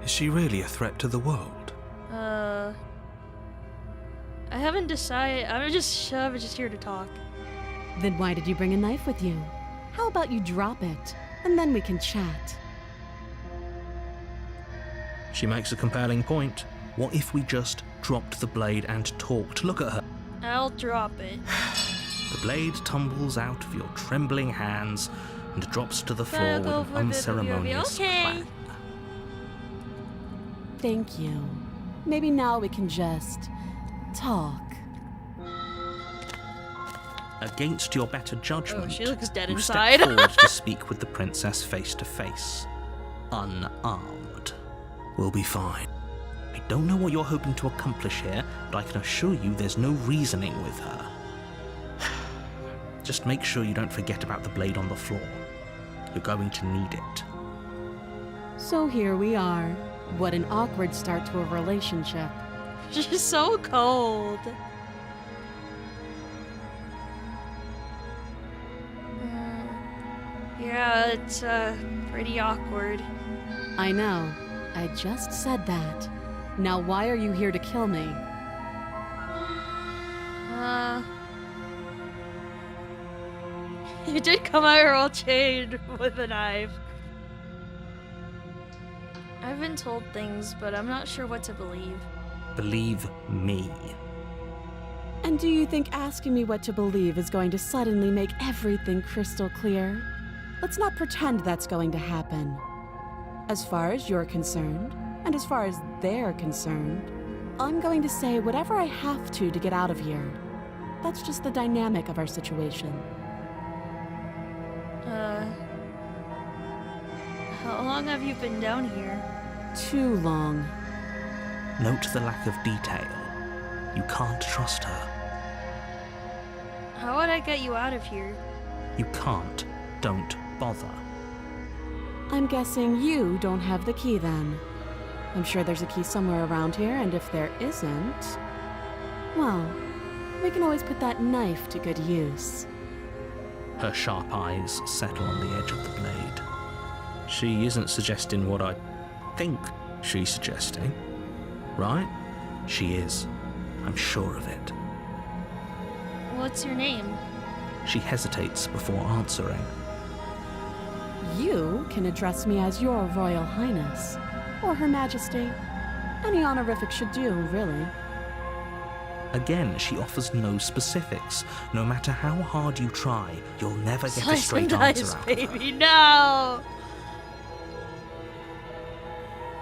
Is she really a threat to the world? I haven't decided. I'm just here to talk. Then why did you bring a knife with you? How about you drop it, and then we can chat? She makes a compelling point. What if we just dropped the blade and talked? Look at her. I'll drop it. The blade tumbles out of your trembling hands and drops to the floor with an unceremonious Okay. clang. Thank you. Maybe now we can just talk. Against your better judgment, Oh, she looks dead you inside. step forward to speak with the princess face to face, unarmed. We'll be fine. I don't know what you're hoping to accomplish here, but I can assure you there's no reasoning with her. Just make sure you don't forget about the blade on the floor. You're going to need it. So here we are. What an awkward start to a relationship. She's so cold. Yeah, it's pretty awkward. I know. I just said that. Now why are you here to kill me? You did come out here all chained with a knife. I've been told things, but I'm not sure what to believe. Believe me. And do you think asking me what to believe is going to suddenly make everything crystal clear? Let's not pretend that's going to happen. As far as you're concerned, and as far as they're concerned, I'm going to say whatever I have to get out of here. That's just the dynamic of our situation. How long have you been down here? Too long. Note the lack of detail. You can't trust her. How would I get you out of here? You can't. Don't bother. I'm guessing you don't have the key then. I'm sure there's a key somewhere around here, and if there isn't, well, we can always put that knife to good use. Her sharp eyes settle on the edge of the blade. She isn't suggesting what I think she's suggesting, right? She is. I'm sure of it. What's your name? She hesitates before answering. You can address me as Your Royal Highness, or Her Majesty. Any honorific should do, really. Again, she offers no specifics. No matter how hard you try, you'll never get a Slice straight and answer dice, out of her. baby, no!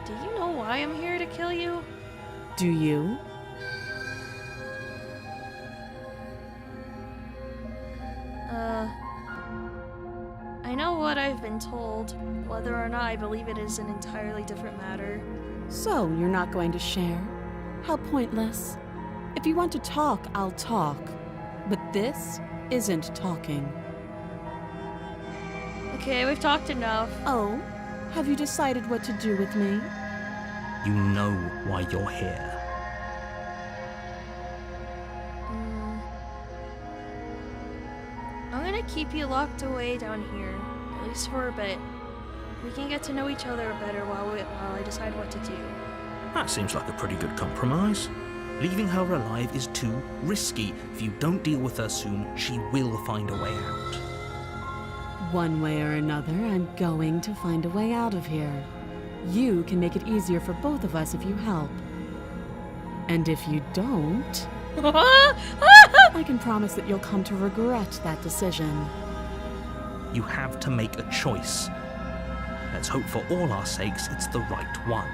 Do you know why I'm here to kill you? Do you? I know what I've been told. Whether or not I believe it is an entirely different matter. So, you're not going to share? How pointless. If you want to talk, I'll talk. But this isn't talking. Okay, we've talked enough. Oh? Have you decided what to do with me? You know why you're here. I'm gonna keep you locked away down here, at least for a bit. We can get to know each other better while I decide what to do. That seems like a pretty good compromise. Leaving her alive is too risky. If you don't deal with her soon, she will find a way out. One way or another, I'm going to find a way out of here. You can make it easier for both of us if you help. And if you don't, I can promise that you'll come to regret that decision. You have to make a choice. Let's hope for all our sakes it's the right one.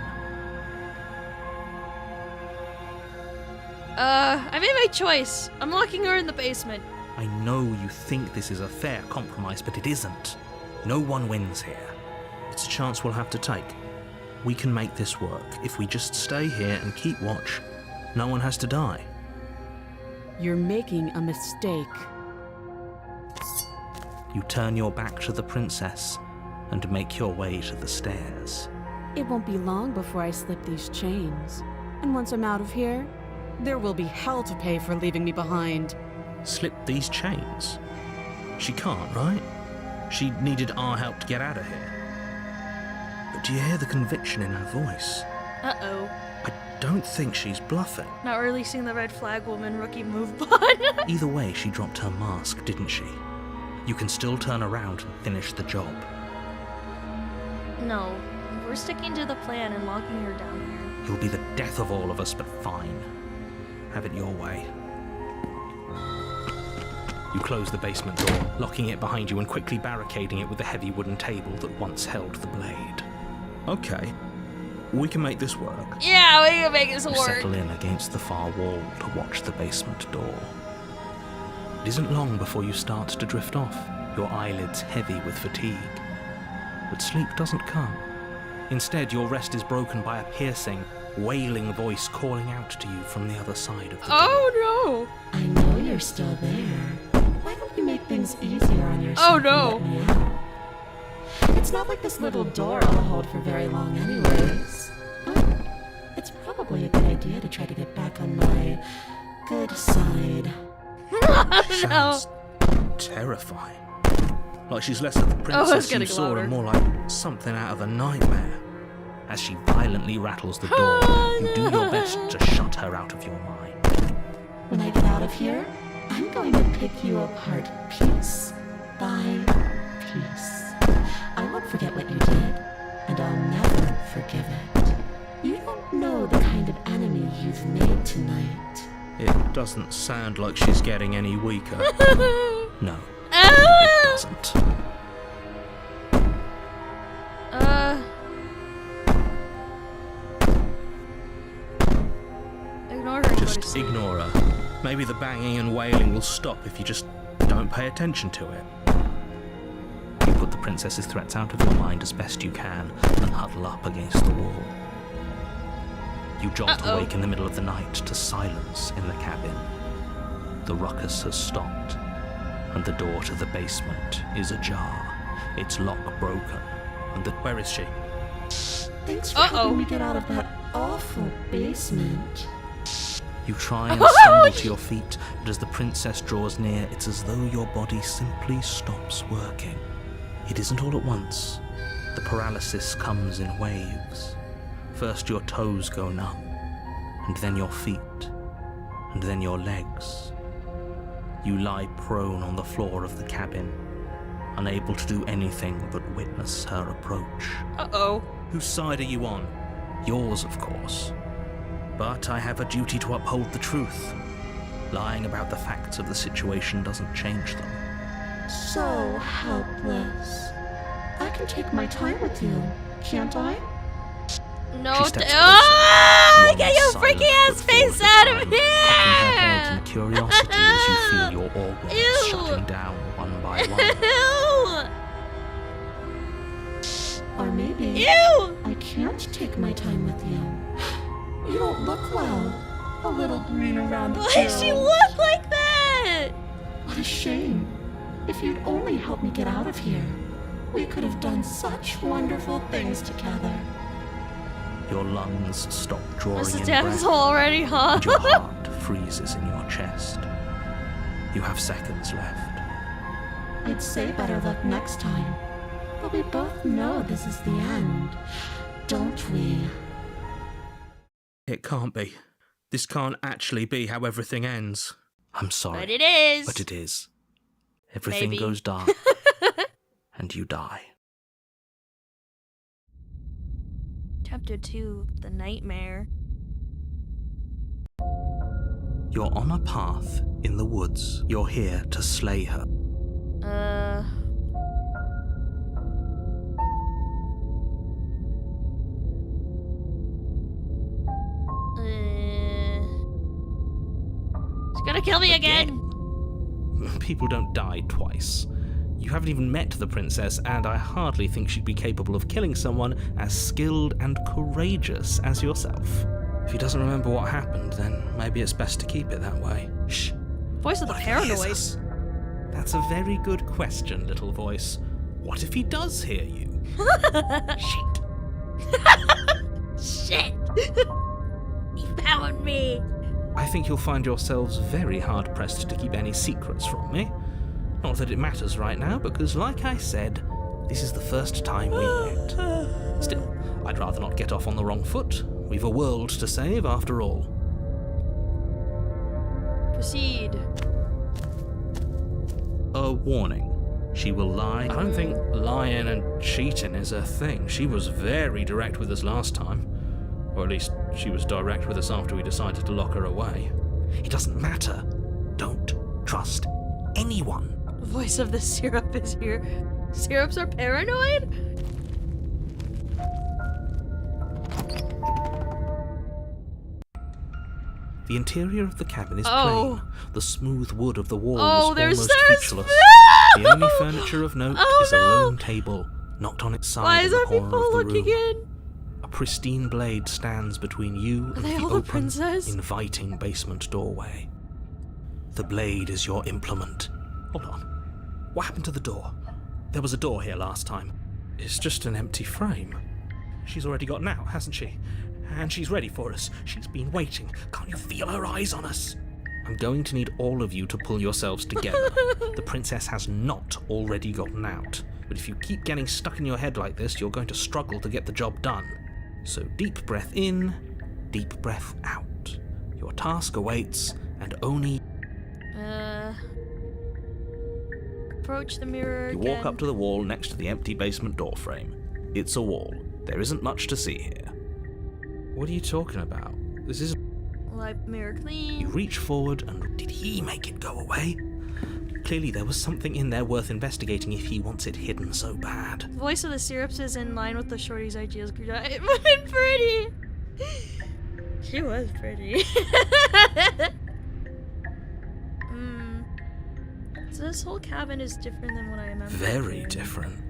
I made my choice. I'm locking her in the basement. I know you think this is a fair compromise, but it isn't. No one wins here. It's a chance we'll have to take. We can make this work. If we just stay here and keep watch, no one has to die. You're making a mistake. You turn your back to the princess and make your way to the stairs. It won't be long before I slip these chains. And once I'm out of here, there will be hell to pay for leaving me behind. Slip these chains? She can't, right? She needed our help to get out of here. But do you hear the conviction in her voice? Uh-oh. I don't think she's bluffing. Not releasing the red flag woman rookie move button. Either way, she dropped her mask, didn't she? You can still turn around and finish the job. No, we're sticking to the plan and locking her down here. You'll be the death of all of us, but fine. Have it your way. You close the basement door, locking it behind you and quickly barricading it with the heavy wooden table that once held the blade. Okay, we can make this work. Yeah, we can make this You work. settle in against the far wall to watch the basement door. It isn't long before you start to drift off, your eyelids heavy with fatigue. But sleep doesn't come. Instead, your rest is broken by a piercing, wailing voice calling out to you from the other side of the door. Oh I know you're still there. Why don't you make things easier on yourself? Oh, no. And let me out? It's not like this little door I'll hold for very long anyways. Oh, it's probably a good idea to try to get back on my good side. no! Sounds terrifying. Like she's less of the it's princess getting you saw louder. and more like something out of a nightmare. As she violently rattles the door, you do your best to shut her out of your mind. When I get out of here, I'm going to pick you apart piece by piece. I won't forget what you did, and I'll never forgive it. You don't know the kind of enemy you've made tonight. It doesn't sound like she's getting any weaker. No, it doesn't. Ignore her. Just ignore her. Maybe the banging and wailing will stop if you just don't pay attention to it. You put the princess's threats out of your mind as best you can and huddle up against the wall. You jolt awake in the middle of the night to silence in the cabin. The ruckus has stopped, and the door to the basement is ajar, its lock broken, and where is she? Thanks for helping me get out of that awful basement. You try and stumble to your feet, but as the princess draws near, it's as though your body simply stops working. It isn't all at once. The paralysis comes in waves. First your toes go numb, and then your feet, and then your legs. You lie prone on the floor of the cabin, unable to do anything but witness her approach. Whose side are you on? Yours, of course. But I have a duty to uphold the truth. Lying about the facts of the situation doesn't change them. So helpless. I can take my time with you, can't I? No. She steps Oh, closer, get your one freaky silent ass foot face forward out of cocking her head here! in curiosity as you feel your organs Ew. shutting down one by one. Or maybe Ew! I can't take my time with you. You don't look well. A little green around the Why does she look like that? What a shame. If you'd only helped me get out of here, we could have done such wonderful things together. Your lungs stop drawing This in is breath, damsel already, huh? and your heart freezes in your chest. You have seconds left. I'd say better luck next time, but we both know this is the end, don't we? It can't be. This can't actually be how everything ends. I'm sorry. But it is. But it is. Everything Maybe. goes dark, and you die. Chapter 2, The Nightmare. You're on a path in the woods. You're here to slay her. She's gonna kill me again. People don't die twice. You haven't even met the princess, and I hardly think she'd be capable of killing someone as skilled and courageous as yourself. If he doesn't remember what happened, then maybe it's best to keep it that way. Shh. Voice of the What if he hears paranoid. us? That's a very good question, little voice. What if he does hear you? Shit. Shit. He found me. I think you'll find yourselves very hard-pressed to keep any secrets from me. Not that it matters right now, because like I said, this is the first time we've met. Still, I'd rather not get off on the wrong foot. We've a world to save, after all. Proceed. A warning. She will lie. I don't think lying and cheating is a thing. She was very direct with us last time. Or at least, she was direct with us after we decided to lock her away. It doesn't matter. Don't trust anyone. Voice of the syrup is here. Syrups are paranoid? The interior of the cabin is Oh. plain. The smooth wood of the walls Oh, there's almost stairs. featureless. The only furniture of note Oh, is a no. lone table, knocked on its side Why in is the there corner people of the looking room. in? A pristine blade stands between you and they the all the open, princess? inviting basement doorway. The blade is your implement. Hold on. What happened to the door? There was a door here last time. It's just an empty frame. She's already gotten out, hasn't she? And she's ready for us. She's been waiting. Can't you feel her eyes on us? I'm going to need all of you to pull yourselves together. The princess has not already gotten out. But if you keep getting stuck in your head like this, you're going to struggle to get the job done. So deep breath in, deep breath out. Your task awaits, and only... Approach the mirror You again. walk up to the wall next to the empty basement door frame. It's a wall. There isn't much to see here. What are you talking about? This is... Wipe mirror clean. You reach forward and... Did he make it go away? Clearly there was something in there worth investigating if he wants it hidden so bad. The voice of the syrups is in line with the shorty's ideas. Pretty. She was pretty. So this whole cabin is different than what I remember. Very different.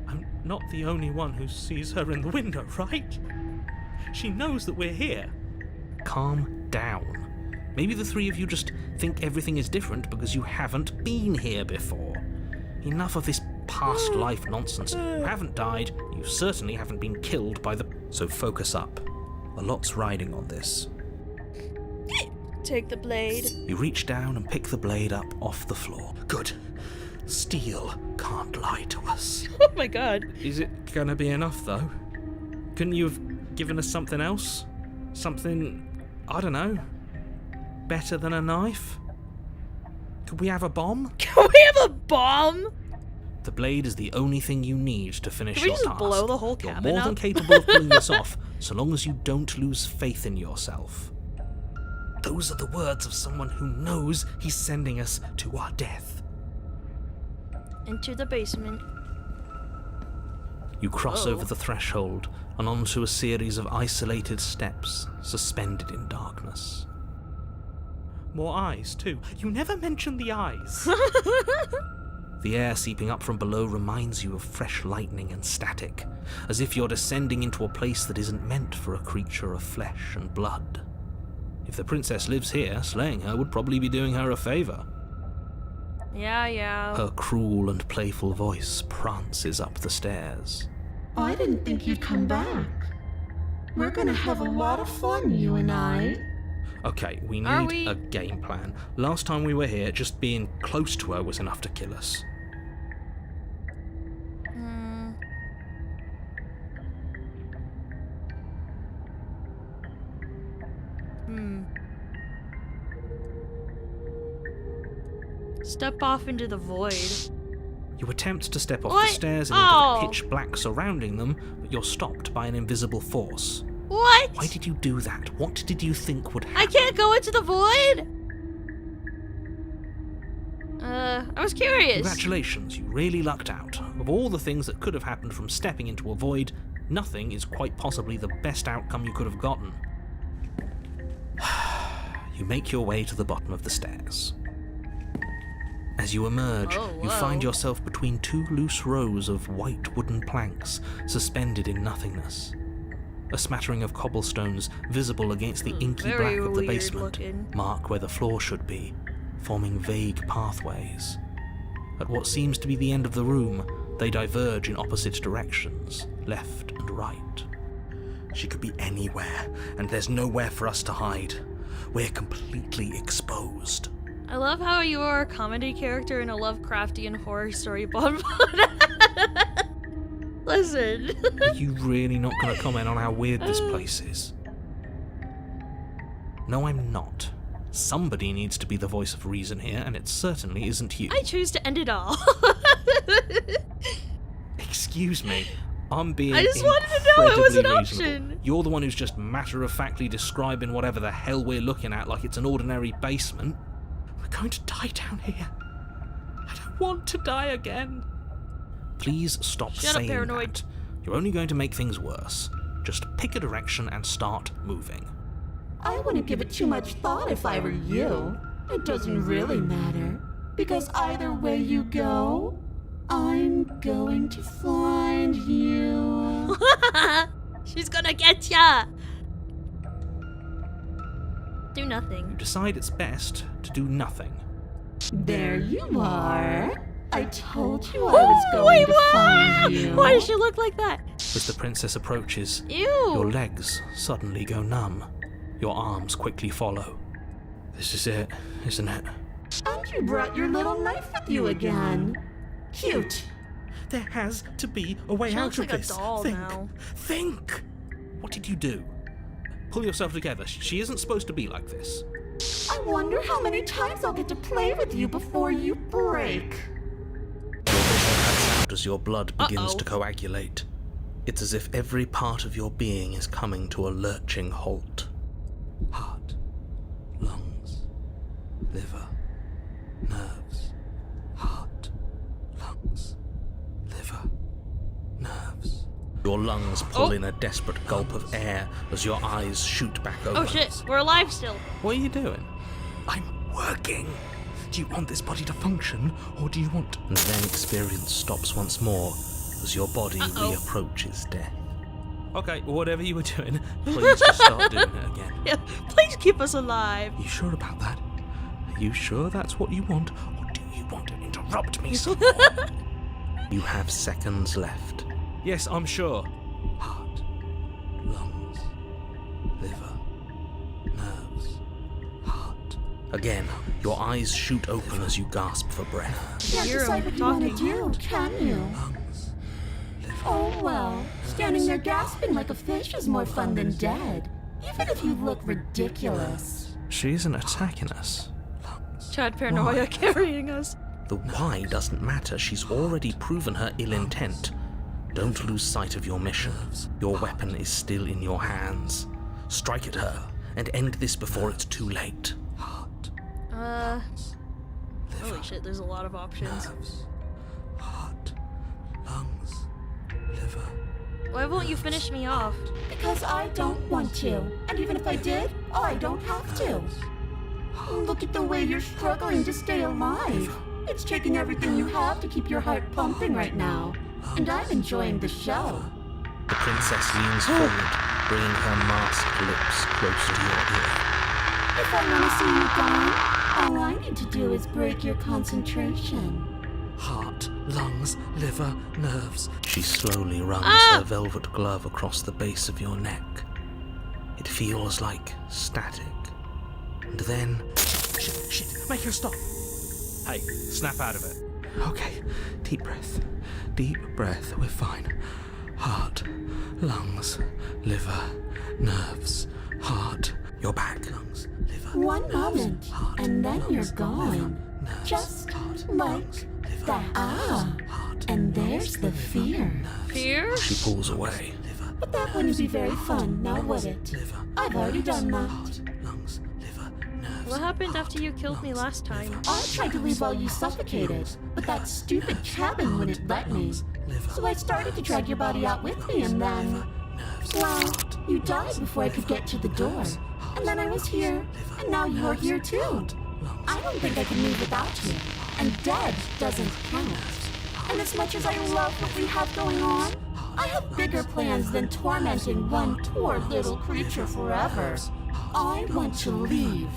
I'm not the only one who sees her in the window, right? She knows that we're here. Calm down. Maybe the three of you just think everything is different because you haven't been here before. Enough of this past life nonsense. You haven't died, you certainly haven't been killed by the... So focus up. A lot's riding on this. Take the blade. You reach down and pick the blade up off the floor. Good. Steel can't lie to us. Oh my god. Is it gonna be enough, though? Couldn't you have given us something else? Something, I don't know, better than a knife? Could we have a bomb? Can we have a bomb? The blade is the only thing you need to finish Can we your just task. blow the whole You're cabin more than up? capable of pulling this off, so long as you don't lose faith in yourself. Those are the words of someone who knows he's sending us to our death. Into the basement. You cross Whoa. over the threshold and onto a series of isolated steps, suspended in darkness. More eyes, too. You never mentioned the eyes. The air seeping up from below reminds you of fresh lightning and static, as if you're descending into a place that isn't meant for a creature of flesh and blood. If the princess lives here, slaying her would probably be doing her a favour. Yeah. Her cruel and playful voice prances up the stairs. I didn't think you'd come back. We're gonna have a lot of fun, you and I. Okay, we Are need we- a game plan. Last time we were here, just being close to her was enough to kill us. Step off into the void. You attempt to step off What? the stairs and into Oh. the pitch black surrounding them, but you're stopped by an invisible force. What? Why did you do that? What did you think would I happen? can't go into the void? I was curious. Congratulations, you really lucked out. Of all the things that could have happened from stepping into a void, nothing is quite possibly the best outcome you could have gotten. You make your way to the bottom of the stairs. As you emerge, Oh, you whoa. find yourself between two loose rows of white wooden planks suspended in nothingness. A smattering of cobblestones visible against the inky very black of the weird basement looking. mark where the floor should be, forming vague pathways. At what seems to be the end of the room, they diverge in opposite directions, left and right. She could be anywhere, and there's nowhere for us to hide. We're completely exposed. I love how you are a comedy character in a Lovecraftian horror story, Bon. Listen. Are you really not going to comment on how weird this place is? No, I'm not. Somebody needs to be the voice of reason here, and it certainly isn't you. I choose to end it all. Excuse me. I'm being I just wanted to know it was an incredibly option. reasonable. You're the one who's just matter-of-factly describing whatever the hell we're looking at like it's an ordinary basement. We're going to die down here. I don't want to die again. Please stop Shut up, saying paranoid. that. You're only going to make things worse. Just pick a direction and start moving. I wouldn't give it too much thought if I were you. It doesn't really matter, because either way you go, I'm going to find you. She's gonna get ya! Do nothing. You decide it's best to do nothing. There you are. I told you I was going to find you. Why does she look like that? As the princess approaches, Ew! your legs suddenly go numb. Your arms quickly follow. This is it, isn't it? And you brought your little knife with you again. Cute. There has to be a way She out looks of like a this. doll Think. now. Think! What did you do? Pull yourself together. She isn't supposed to be like this. I wonder how many times I'll get to play with you before you break. Your vision cuts out as your blood begins Uh-oh. to coagulate. It's as if every part of your being is coming to a lurching halt. Heart, lungs, liver, nerves. Heart, lungs, liver, nerves. Your lungs pull in a desperate gulp of air as your eyes shoot back open. Oh shit, we're alive still. What are you doing? I'm working. Do you want this body to function, or do you want... And then experience stops once more as your body Uh-oh. reapproaches death. Okay, whatever you were doing, please just start doing it again. Yeah, please keep us alive. You sure about that? Are you sure that's what you want, or do you want to interrupt me some more? You have seconds left. Yes, I'm sure. Heart, lungs, liver, nerves, heart. Again, your eyes shoot open as you gasp for breath. Can't You're decide what you want to talking. do, can you? Lungs, liver. Oh well, standing there gasping like a fish is more fun than dead. Even if you look ridiculous. She isn't attacking us. Chad Paranoia carrying us. The why doesn't matter. She's already proven her ill intent. Don't lose sight of your mission. Your weapon is still in your hands. Strike at her and end this before it's too late. Holy shit, there's a lot of options. Heart, lungs, liver. Why won't you finish me off? Because I don't want to. And even if I did, I don't have to. Look at the way you're struggling to stay alive. It's taking everything you have to keep your heart pumping right now. And I'm enjoying the show. The princess leans forward, bringing her masked lips close to your ear. If I want to see you gone, all I need to do is break your concentration. Heart, lungs, liver, nerves. She slowly runs her velvet glove across the base of your neck. It feels like static. And then... Shit, make her stop. Hey, snap out of it. Okay, deep breath. Deep breath, we're fine. Heart, lungs, liver, nerves, heart. You're back. Lungs, liver. One moment, heart, and then you're lungs, gone. liver, nerves, Just heart, like lungs, liver, that. nerves, heart, And lungs, there's the liver, fear. nerves. Fear? She pulls away. Liver, But that wouldn't be very fun, now would it? liver, I've already done that. heart, lungs, liver, nerves. What happened after you killed me last time? I tried to leave while you suffocated, but that stupid cabin wouldn't let me. So I started to drag your body out with me, and then... Well, you died before I could get to the door. And then I was here, and now you're here too. I don't think I can leave without you. And dead doesn't count. And as much as I love what we have going on, I have bigger plans than tormenting one poor little creature forever. I want to leave.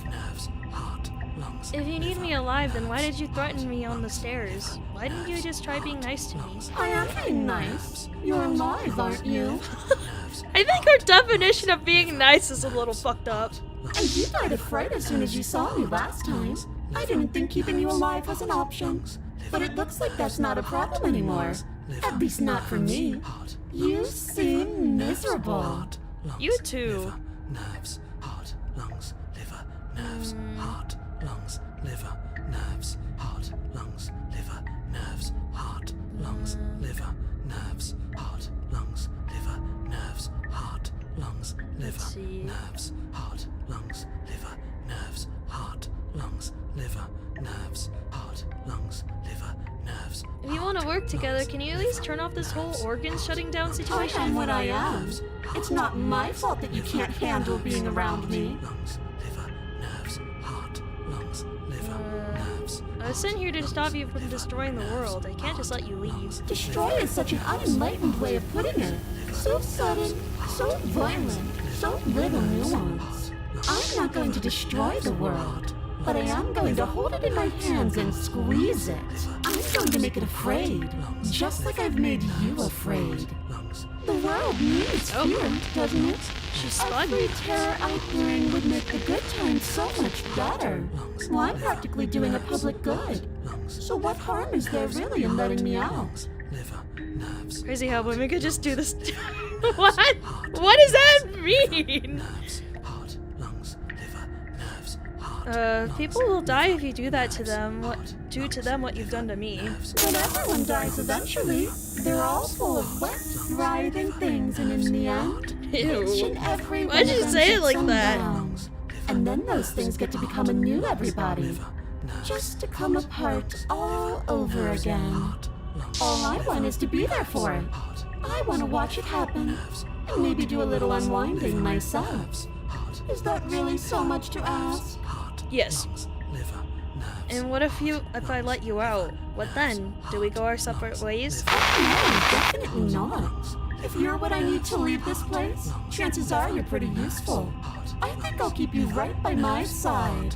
If you need me alive, then why did you threaten me on the stairs? Why didn't you just try being nice to me? I am being nice. You're alive, aren't you? I think her definition of being nice is a little fucked up. And you died of fright as soon as you saw me last time. I didn't think keeping you alive was an option. But it looks like that's not a problem anymore. At least not for me. You seem miserable. You too. Nerves, heart, lungs, liver, nerves, heart, lungs, liver, nerves, heart, lungs, liver, nerves, heart, lungs, liver, nerves, heart, lungs, liver, nerves, heart, lungs, liver, nerves, heart, lungs, liver, nerves, heart, lungs, liver, nerves, heart, lungs, liver, nerves. If you want to work together, can you at least turn off this whole organ shutting down I situation? am what I am. It's not my fault that you can't handle being around me. I was sent here to stop you from destroying the world. I can't just let you leave. Destroy is such an unenlightened way of putting it. So sudden, so violent, so little nuance. I'm not going to destroy the world, but I am going to hold it in my hands and squeeze it. I'm going to make it afraid, just like I've made you afraid. The world needs fear, doesn't it? She's Every spun. terror I bring would make the good times so much better. Well, I'm practically doing a public good. So what harm is there really in letting me out? Crazy how women could just do this. What? What does that mean? People will die if you do that to them. Do to them what you've done to me. But everyone dies eventually. They're all full of wet, writhing things, and in the end, each and every Why'd one of you them say it hits like them that? down. And then those things get to become a new everybody. Just to come apart all over again. All I want is to be there for it. I want to watch it happen, and maybe do a little unwinding myself. Is that really so much to ask? Yes. And what if I let you out? What then? Do we go our separate ways? No, definitely not. If you're what I need to leave this place, chances are you're pretty useful. I think I'll keep you right by my side.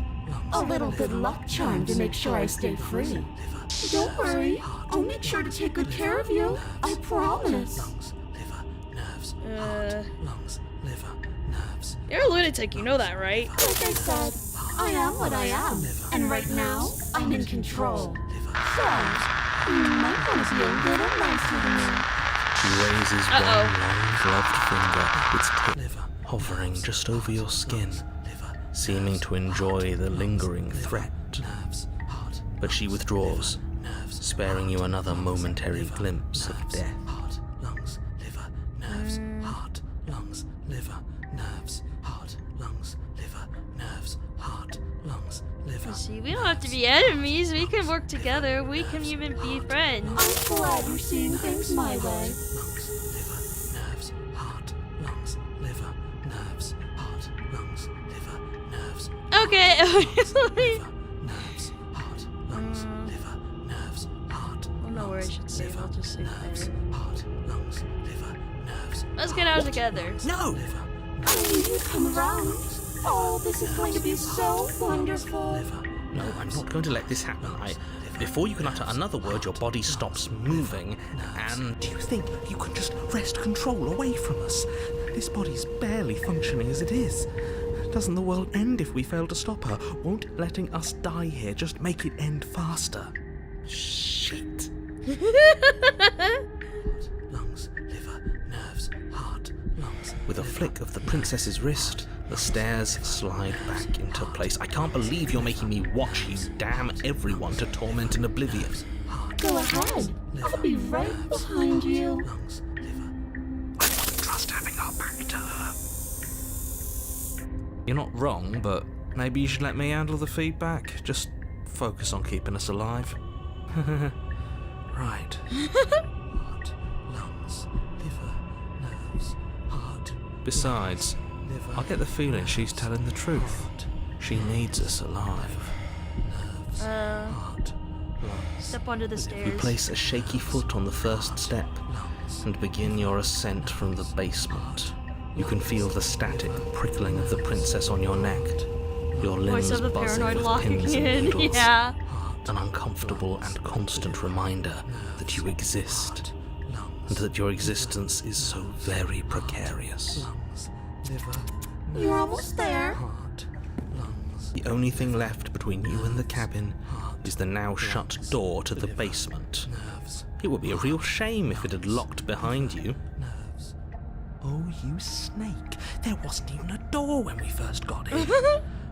A little good luck charm to make sure I stay free. Don't worry, I'll make sure to take good care of you. I promise. You're a lunatic, you know that, right? Like I said, I am what I am, and right now, I'm in control. So, you might want to be a little nicer to me. She raises one long gloved finger, its tip hovering just over your skin, seeming to enjoy the lingering threat. But she withdraws, sparing you another momentary glimpse of death. See, we don't have to be enemies. We can work together. We can even be friends. I'm glad you're seeing things my way. Okay. I don't know where I should save. I'll just save there. Let's get out together. No! I knew you'd come around. Oh, this is going to be so wonderful. No, I'm not going to let this happen. Before you can utter another word, your body stops moving, and... Do you think you can just wrest control away from us? This body's barely functioning as it is. Doesn't the world end if we fail to stop her? Won't letting us die here just make it end faster? Shit. Lungs, liver, nerves, heart, lungs. With a flick of the princess's wrist, the stairs slide back into place. I can't believe you're making me watch you damn everyone to torment in oblivion. Go ahead. I'll be right behind you. I don't trust having our back to her. You're not wrong, but maybe you should let me handle the feedback. Just focus on keeping us alive. Right. Heart, lungs, liver, nerves, heart. Besides, I get the feeling she's telling the truth. She needs us alive. Step onto the You stairs. place a shaky foot on the first step and begin your ascent from the basement. You can feel the static prickling of the princess on your neck. Your Voice limbs of the buzzing paranoid with locking pins and in. needles. Yeah. An uncomfortable and constant reminder that you exist, and that your existence is so very precarious. You're almost there. The only thing left between you and the cabin is the now shut door to the basement. It would be a real shame if it had locked behind you. Oh, you snake. There wasn't even a door when we first got here.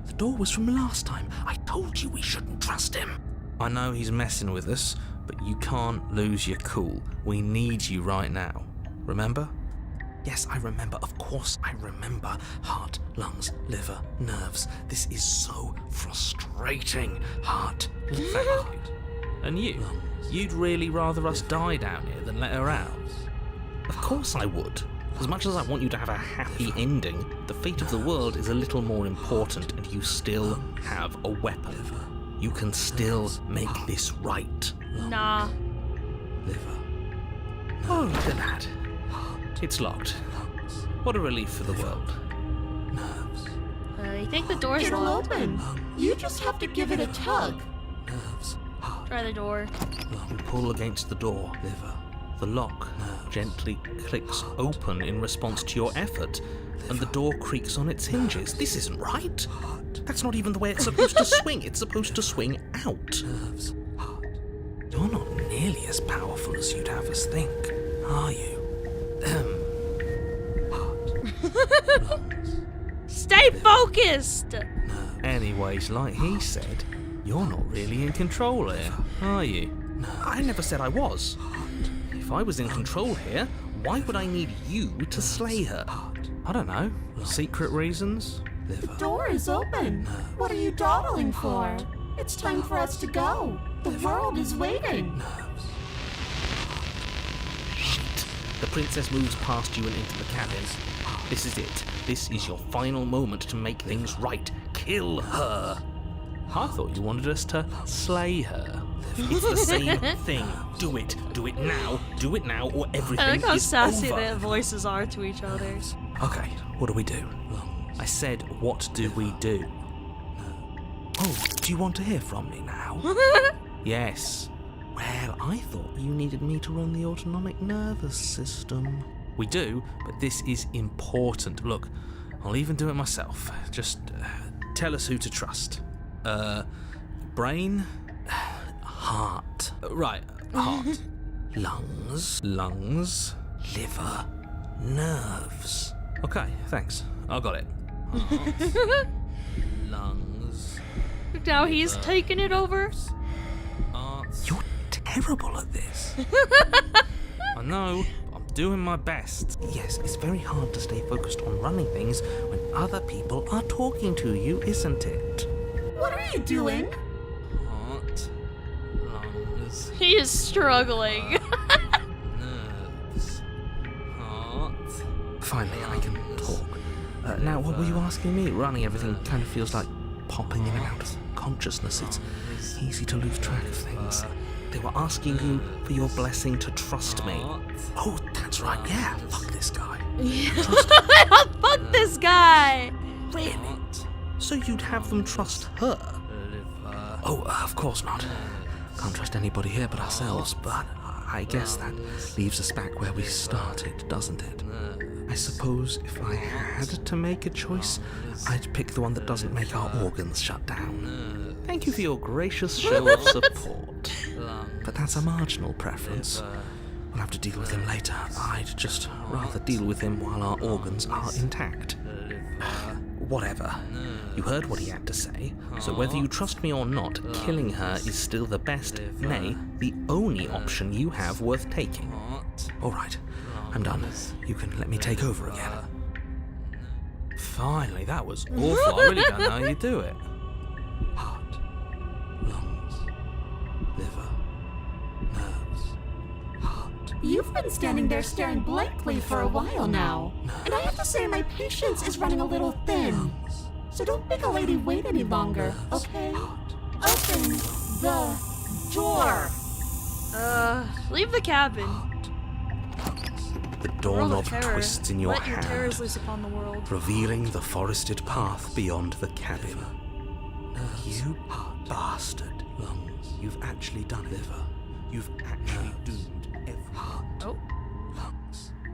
The door was from last time. I told you we shouldn't trust him. I know he's messing with us, but you can't lose your cool. We need you right now. Remember? Yes, I remember. Of course I remember. Heart, lungs, liver, nerves. This is so frustrating. Heart, liver, And you? You'd really rather us die down here than let her out? Of course I would. As much as I want you to have a happy ending, the fate of the world is a little more important, and you still have a weapon. You can still make this right. Nah. Oh, look at that. It's locked. What a relief for the world. You think the door's It'll locked? open. You just have to give it a tug. Try the door. You pull against the door. The lock gently clicks open in response to your effort, and the door creaks on its hinges. This isn't right. That's not even the way it's supposed to swing. It's supposed to swing out. You're not nearly as powerful as you'd have us think, are you? Stay focused! Anyways, like he said, you're not really in control here, are you? I never said I was. If I was in control here, why would I need you to slay her? I don't know. Secret reasons? The door is open. What are you dawdling for? It's time for us to go. The world is waiting. Shit. The princess moves past you and into the cabin. This is it. This is your final moment to make things right. Kill her. I thought you wanted us to slay her. It's the same thing. Do it. Do it now. Do it now, or everything I like how is sassy over. their voices are to each other. Okay, what do we do? I said, what do we do? Oh, do you want to hear from me now? Yes. Well, I thought you needed me to run the autonomic nervous system. We do, but this is important. Look, I'll even do it myself. Just tell us who to trust. Brain? Heart. Right, heart. Lungs. Liver. Nerves. Okay, thanks. I got it. Heart. Lungs. Now he's taking it over. You're terrible at this. I know. I'm doing my best. Yes, it's very hard to stay focused on running things when other people are talking to you, isn't it? What are you doing? Heart, lungs, He is struggling. nerves, heart. Finally, I can talk. Now, what were you asking me? Running everything kind of feels like popping in and out of consciousness. It's easy to lose track of things. They were asking you for your blessing to trust me. Oh, that's right. Yeah, fuck this guy. Fuck this guy! Really? So you'd have them trust her? Oh, of course not. Can't trust anybody here but ourselves, but I guess that leaves us back where we started, doesn't it? I suppose if I had to make a choice, I'd pick the one that doesn't make our organs shut down. Thank you for your gracious show of support. But that's a marginal preference. We'll have to deal with him later. I'd just rather deal with him while our organs are intact. Whatever. You heard what he had to say, so whether you trust me or not, killing her is still the best, nay, the only option you have worth taking. Alright, I'm done. You can let me take over again. Finally, that was awful. I really don't know how you do it. Heart, lungs, liver, nerves, heart. You've been standing there staring blankly for a while now. And I have to say my patience is running a little thin. So don't make a lady wait any longer, okay? Open the door. Leave the cabin. The World doorknob of terror. twists in your Let your terrors hand, loose upon the world. revealing the forested path beyond the cabin. You bastard. You've actually done it. You've actually doomed everyone. Oh.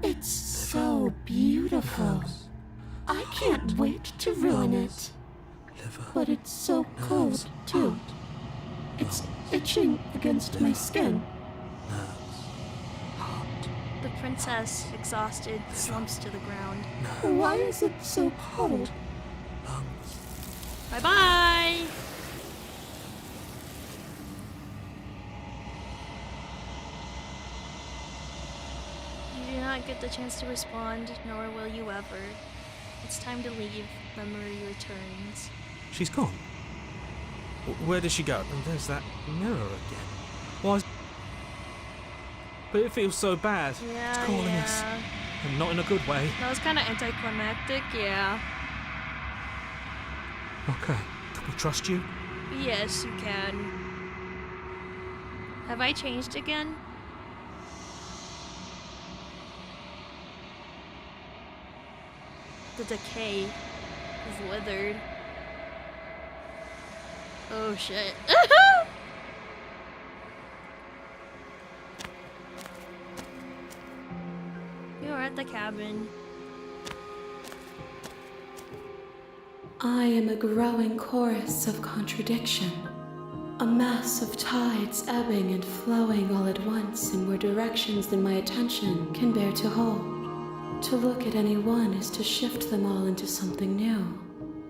It's so beautiful. I can't wait to ruin it. But it's so cold, too. It's itching against my skin. The princess, exhausted, slumps to the ground. Why is it so cold? Bye-bye! You do not get the chance to respond, nor will you ever. It's time to leave. Memory returns. She's gone. Where did she go? And there's that mirror again. Why? but it feels so bad. Yeah, It's calling yeah. us. And not in a good way. That was kind of anticlimactic, yeah. Okay. Can we trust you? Yes, you can. Have I changed again? The decay is withered. Oh shit. You are at the cabin. I am a growing chorus of contradiction, a mass of tides ebbing and flowing all at once in more directions than my attention can bear to hold. To look at any one is to shift them all into something new,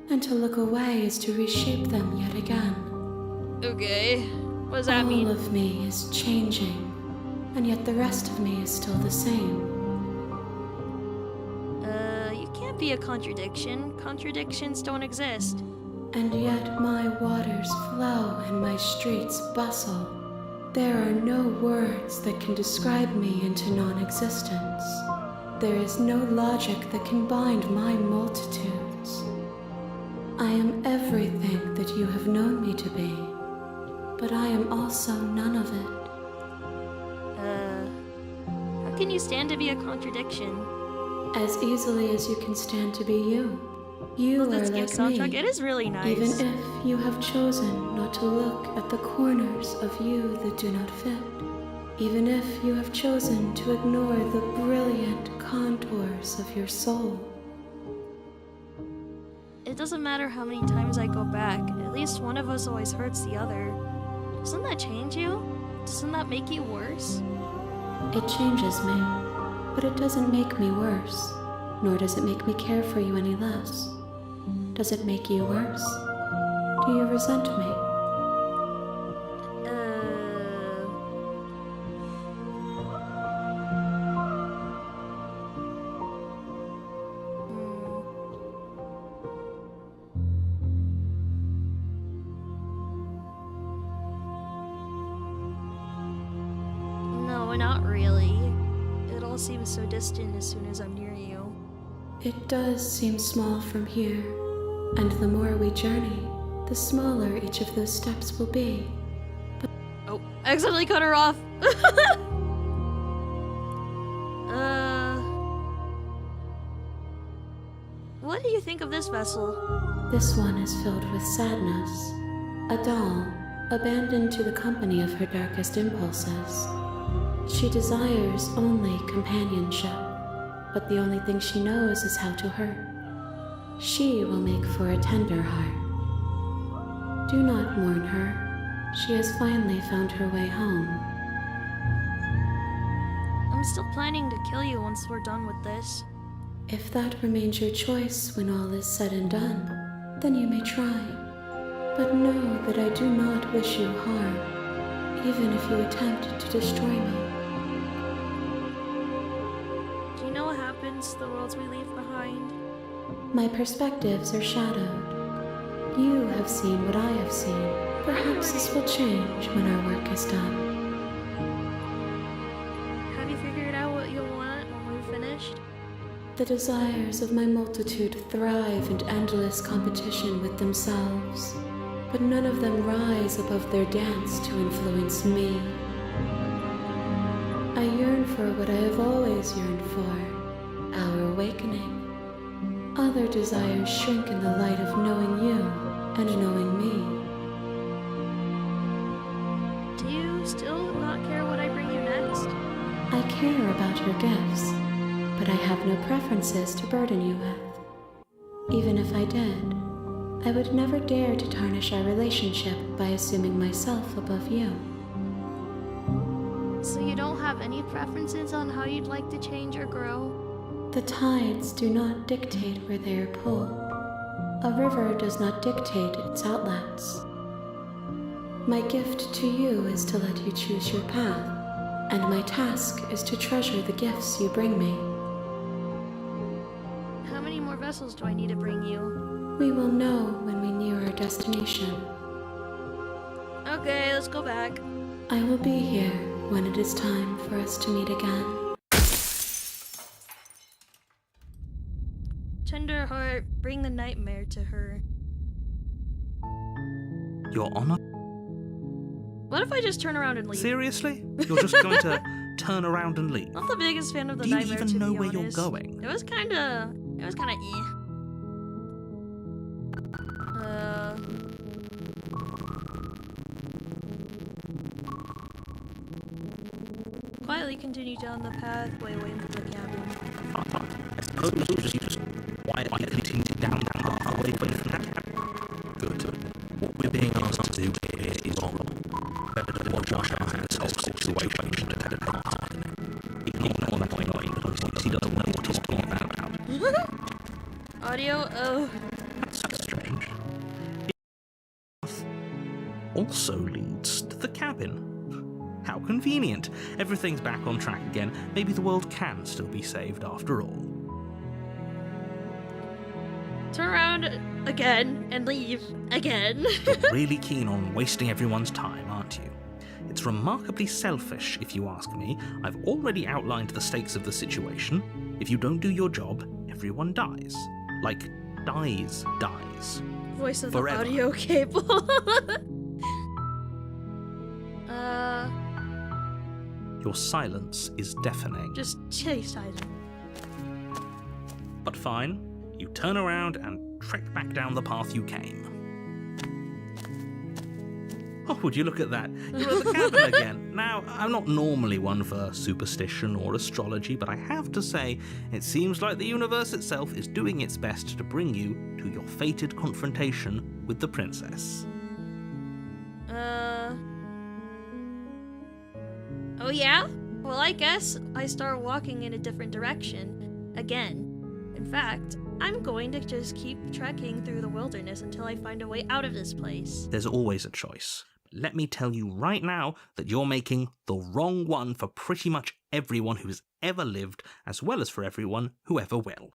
and to look away is to reshape them yet again. Okay. What does that mean? All of me is changing, and yet the rest of me is still the same. You can't be a contradiction. Contradictions don't exist. And yet my waters flow and my streets bustle. There are no words that can describe me into non-existence. There is no logic that can bind my multitudes. I am everything that you have known me to be, but I am also none of it. How can you stand to be a contradiction? As easily as you can stand to be you. You Well, are this like gift soundtrack, me. it is really nice. Even if you have chosen not to look at the corners of you that do not fit. Even if you have chosen to ignore the brilliant contours of your soul. It doesn't matter how many times I go back, at least one of us always hurts the other. Doesn't that change you? Doesn't that make you worse? It changes me, but it doesn't make me worse, nor does it make me care for you any less. Does it make you worse? Do you resent me? No, not really. It all seems so distant as soon as I'm near you. It does seem small from here, and the more we journey, the smaller each of those steps will be. Oh, I accidentally cut her off. What do you think of this vessel? This one is filled with sadness, a doll, abandoned to the company of her darkest impulses. She desires only companionship, but the only thing she knows is how to hurt. She will make for a tender heart. Do not mourn her. She has finally found her way home. I'm still planning to kill you once we're done with this. If that remains your choice when all is said and done, then you may try. But know that I do not wish you harm, even if you attempt to destroy me. Do you know what happens to the worlds we leave behind? My perspectives are shadowed. You have seen what I have seen. Perhaps this will change when our work is done. Have you figured out what you'll want when we're finished? The desires of my multitude thrive in endless competition with themselves, but none of them rise above their dance to influence me. I yearn for what I have always yearned for, our awakening. Other desires shrink in the light of knowing you and knowing me. Do you still not care what I bring you next? I care about your gifts, but I have no preferences to burden you with. Even if I did, I would never dare to tarnish our relationship by assuming myself above you. So you don't have any preferences on how you'd like to change or grow? The tides do not dictate where they are pulled. A river does not dictate its outlets. My gift to you is to let you choose your path, and my task is to treasure the gifts you bring me. How many more vessels do I need to bring you? We will know when we near our destination. Okay, let's go back. I will be here, when it is time for us to meet again. Tender heart, bring the nightmare to her. Your Honor? What if I just turn around and leave? Seriously? You're just going to turn around and leave? Not the biggest fan of the Do you nightmare, even to know be where you're honest. going? It was kinda Quietly continue down the pathway away from the cabin. I suppose you just quietly continue down the path away from that cabin. Good. What we're being asked to do here is wrong. Better to watch our hands whole situation to take part in it. Ignore that annoying because he doesn't know what he's talking about. Audio? Oh. That's strange. The path also leads to the cabin. How convenient. Everything's back on track again. Maybe the world can still be saved after all. Turn around again and leave again. You're really keen on wasting everyone's time, aren't you? It's remarkably selfish, if you ask me. I've already outlined the stakes of the situation. If you don't do your job, everyone dies. Like, dies. Voice of Forever. the audio cable. Your silence is deafening. Just chastise him. But fine, you turn around and trek back down the path you came. Oh, would you look at that? You're at the cabin again. Now, I'm not normally one for superstition or astrology, but I have to say, it seems like the universe itself is doing its best to bring you to your fated confrontation with the princess. Oh yeah? Well, I guess I start walking in a different direction. Again. In fact, I'm going to just keep trekking through the wilderness until I find a way out of this place. There's always a choice. Let me tell you right now that you're making the wrong one for pretty much everyone who's ever lived, as well as for everyone who ever will.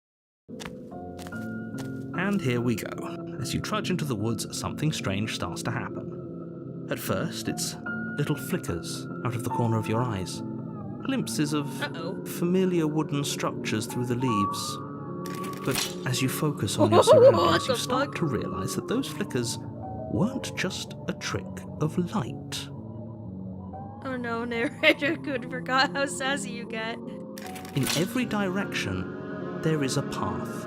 And here we go. As you trudge into the woods, something strange starts to happen. At first, it's little flickers out of the corner of your eyes. Glimpses of familiar wooden structures through the leaves. But as you focus on your surroundings, you start to realise that those flickers weren't just a trick of light. Oh no, narrator could forgot how sassy you get. In every direction, there is a path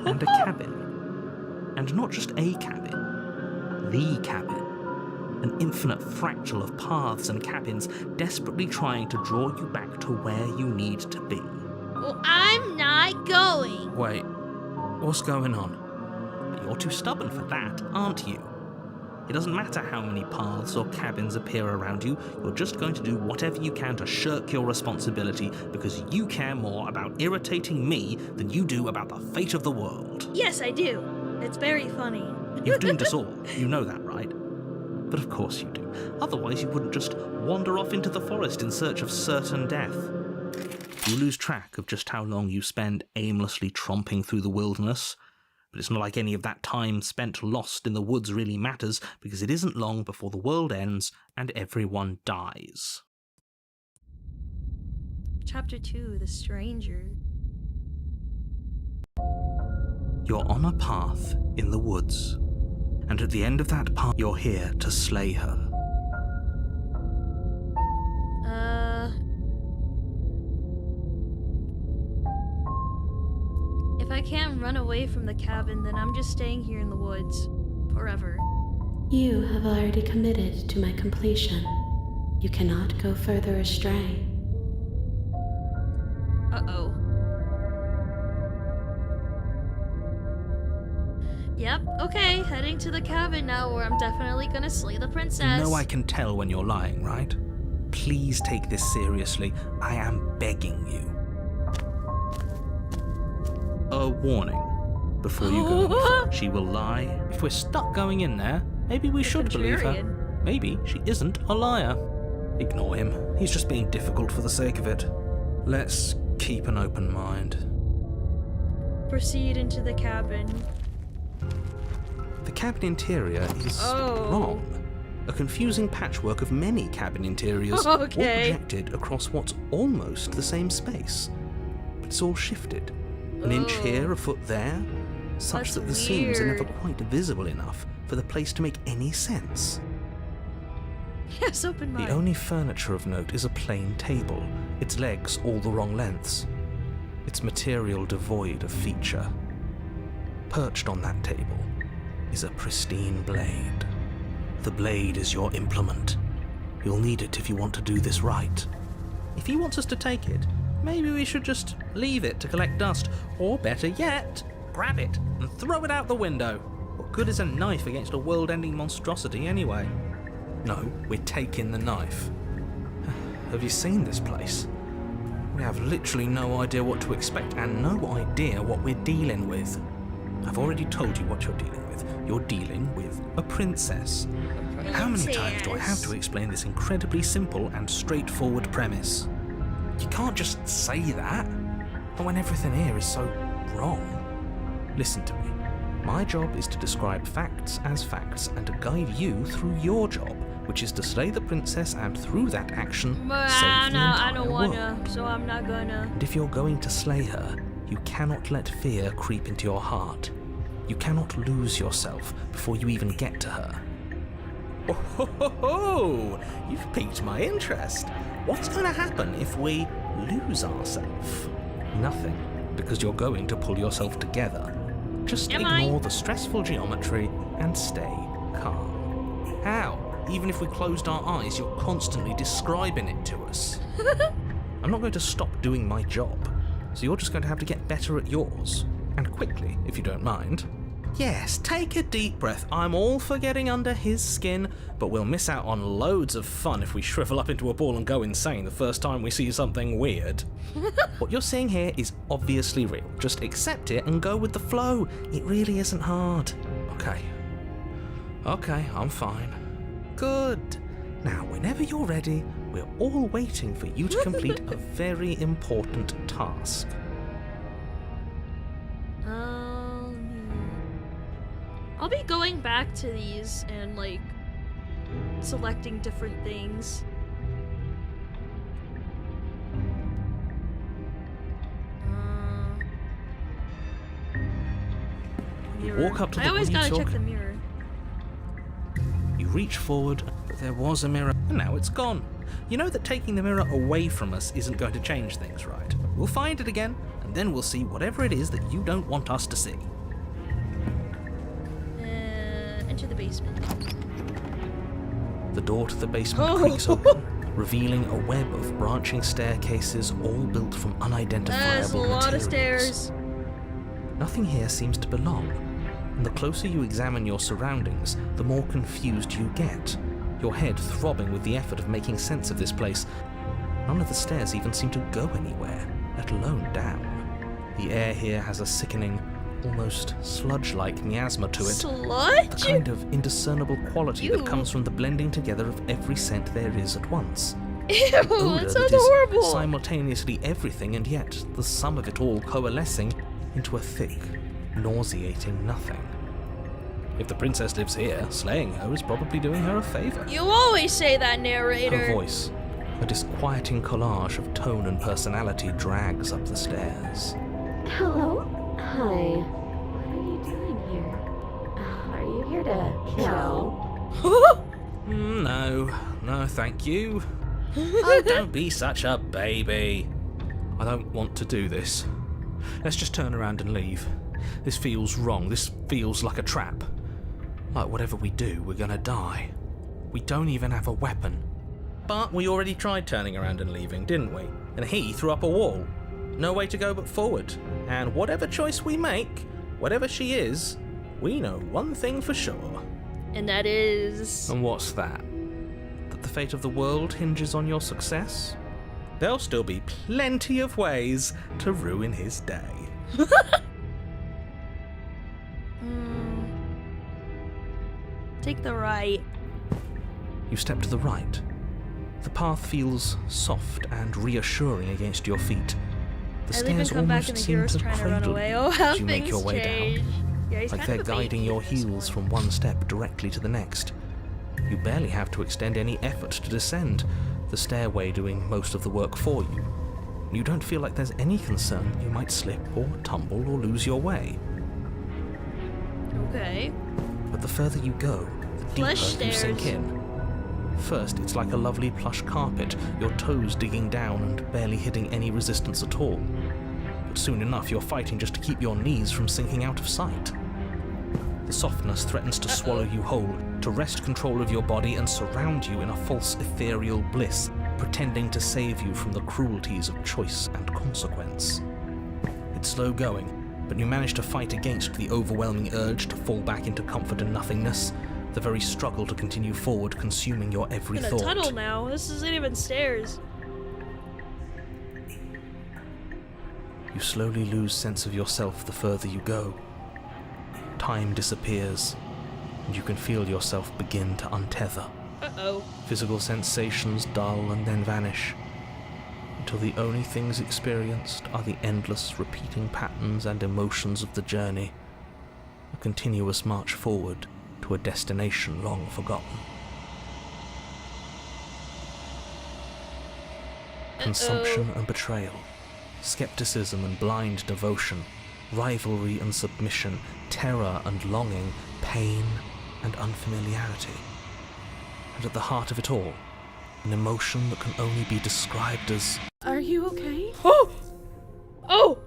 and a cabin. And not just a cabin, the cabin. An infinite fractal of paths and cabins desperately trying to draw you back to where you need to be. Well, I'm not going. Wait, what's going on? You're too stubborn for that, aren't you? It doesn't matter how many paths or cabins appear around you, you're just going to do whatever you can to shirk your responsibility because you care more about irritating me than you do about the fate of the world. Yes, I do. It's very funny. You've doomed us all, you know that, right? But of course you do. Otherwise you wouldn't just wander off into the forest in search of certain death. You lose track of just how long you spend aimlessly tromping through the wilderness. But it's not like any of that time spent lost in the woods really matters, because it isn't long before the world ends and everyone dies. Chapter 2, The Stranger. You're on a path in the woods. And at the end of that path, you're here to slay her. If I can't run away from the cabin, then I'm just staying here in the woods. Forever. You have already committed to my completion. You cannot go further astray. Uh-oh. Yep, okay, heading to the cabin now where I'm definitely gonna slay the princess. You know I can tell when you're lying, right? Please take this seriously. I am begging you. A warning. Before you go, she will lie. If we're stuck going in there, maybe we should believe her. Maybe she isn't a liar. Ignore him. He's just being difficult for the sake of it. Let's keep an open mind. Proceed into the cabin. The cabin interior is wrong. a confusing patchwork of many cabin interiors, all projected across what's almost the same space. But it's all shifted. An inch here, a foot there, such that the seams are never quite visible enough for the place to make any sense. Yes, open mind. The only furniture of note is a plain table, its legs all the wrong lengths, its material devoid of feature. Perched on that table is a pristine blade. The blade is your implement. You'll need it if you want to do this right. If he wants us to take it, maybe we should just leave it to collect dust, or better yet, grab it and throw it out the window. What good is a knife against a world-ending monstrosity anyway? No, we're taking the knife. Have you seen this place? We have literally no idea what to expect and no idea what we're dealing with. I've already told you what you're dealing with. You're dealing with a princess. How many times do I have to explain this incredibly simple and straightforward premise? You can't just say that, when everything here is so wrong. Listen to me. My job is to describe facts as facts and to guide you through your job, which is to slay the princess and through that action save the entire world. So I'm not gonna. And if you're going to slay her, you cannot let fear creep into your heart. You cannot lose yourself before you even get to her. Oh, ho, ho, ho. You've piqued my interest. What's going to happen if we lose ourselves? Nothing, because you're going to pull yourself together. Just ignore the stressful geometry and stay calm. How? Even if we closed our eyes, you're constantly describing it to us. I'm not going to stop doing my job, so you're just going to have to get better at yours. And quickly, if you don't mind. Yes, take a deep breath. I'm all for getting under his skin, but we'll miss out on loads of fun if we shrivel up into a ball and go insane the first time we see something weird. What you're seeing here is obviously real. Just accept it and go with the flow. It really isn't hard. Okay, I'm fine. Good. Now, whenever you're ready, we're all waiting for you to complete a very important task. I'll be going back to these and like selecting different things. Walk up to the I always one you gotta took. check the mirror. You reach forward, but there was a mirror, And now it's gone. You know that taking the mirror away from us isn't going to change things, right? We'll find it again, and then we'll see whatever it is that you don't want us to see. Enter the basement. The door to the basement creaks open, revealing a web of branching staircases all built from unidentifiable That's a lot materials. of stairs. Nothing here seems to belong, and the closer you examine your surroundings, the more confused you get, your head throbbing with the effort of making sense of this place. None of the stairs even seem to go anywhere, let alone down. The air here has a sickening, almost sludge-like miasma to it. Sludge? The kind of indiscernible quality Ew. that comes from the blending together of every scent there is at once. Ew, An odour that that sounds is horrible. simultaneously everything and yet the sum of it all coalescing into a thick, nauseating nothing. If the princess lives here, slaying her is probably doing her a favour. You always say that, narrator. Her voice, a disquieting collage of tone and personality, drags up the stairs. Hello? Hi. What are you doing here? Are you here to kill? No, thank you. Oh, don't be such a baby. I don't want to do this. Let's just turn around and leave. This feels wrong. This feels like a trap. Like whatever we do, we're gonna die. We don't even have a weapon. But we already tried turning around and leaving, didn't we? And he threw up a wall. No way to go but forward. And whatever choice we make, whatever she is, we know one thing for sure. And that is... And what's that? That the fate of the world hinges on your success? There'll still be plenty of ways to ruin his day. Take the right. You step to the right. The path feels soft and reassuring against your feet. The I leave and stairs come back almost and the seem hero's to trying to run cradle away. you Oh, how as you make things your way change. down. Yeah, he's Like kind they're of a baby guiding your in this heels one. from one step directly to the next. You barely have to extend any effort to descend, the stairway doing most of the work for you. You don't feel like there's any concern you might slip or tumble or lose your way. Okay. But the further you go, the deeper Flesh you sink stairs. in. First, it's like a lovely plush carpet, your toes digging down and barely hitting any resistance at all. But soon enough, you're fighting just to keep your knees from sinking out of sight. The softness threatens to swallow you whole, to wrest control of your body and surround you in a false ethereal bliss, pretending to save you from the cruelties of choice and consequence. It's slow going, but you manage to fight against the overwhelming urge to fall back into comfort and nothingness, the very struggle to continue forward consuming your every In a thought. tunnel now. This isn't even stairs. You slowly lose sense of yourself the further you go. Time disappears, and you can feel yourself begin to untether. Uh-oh. Physical sensations dull and then vanish, until the only things experienced are the endless repeating patterns and emotions of the journey, a continuous march forward to a destination long forgotten. Consumption and betrayal, skepticism and blind devotion, rivalry and submission, terror and longing, pain and unfamiliarity. And at the heart of it all, an emotion that can only be described as... Are you okay? Oh! Oh!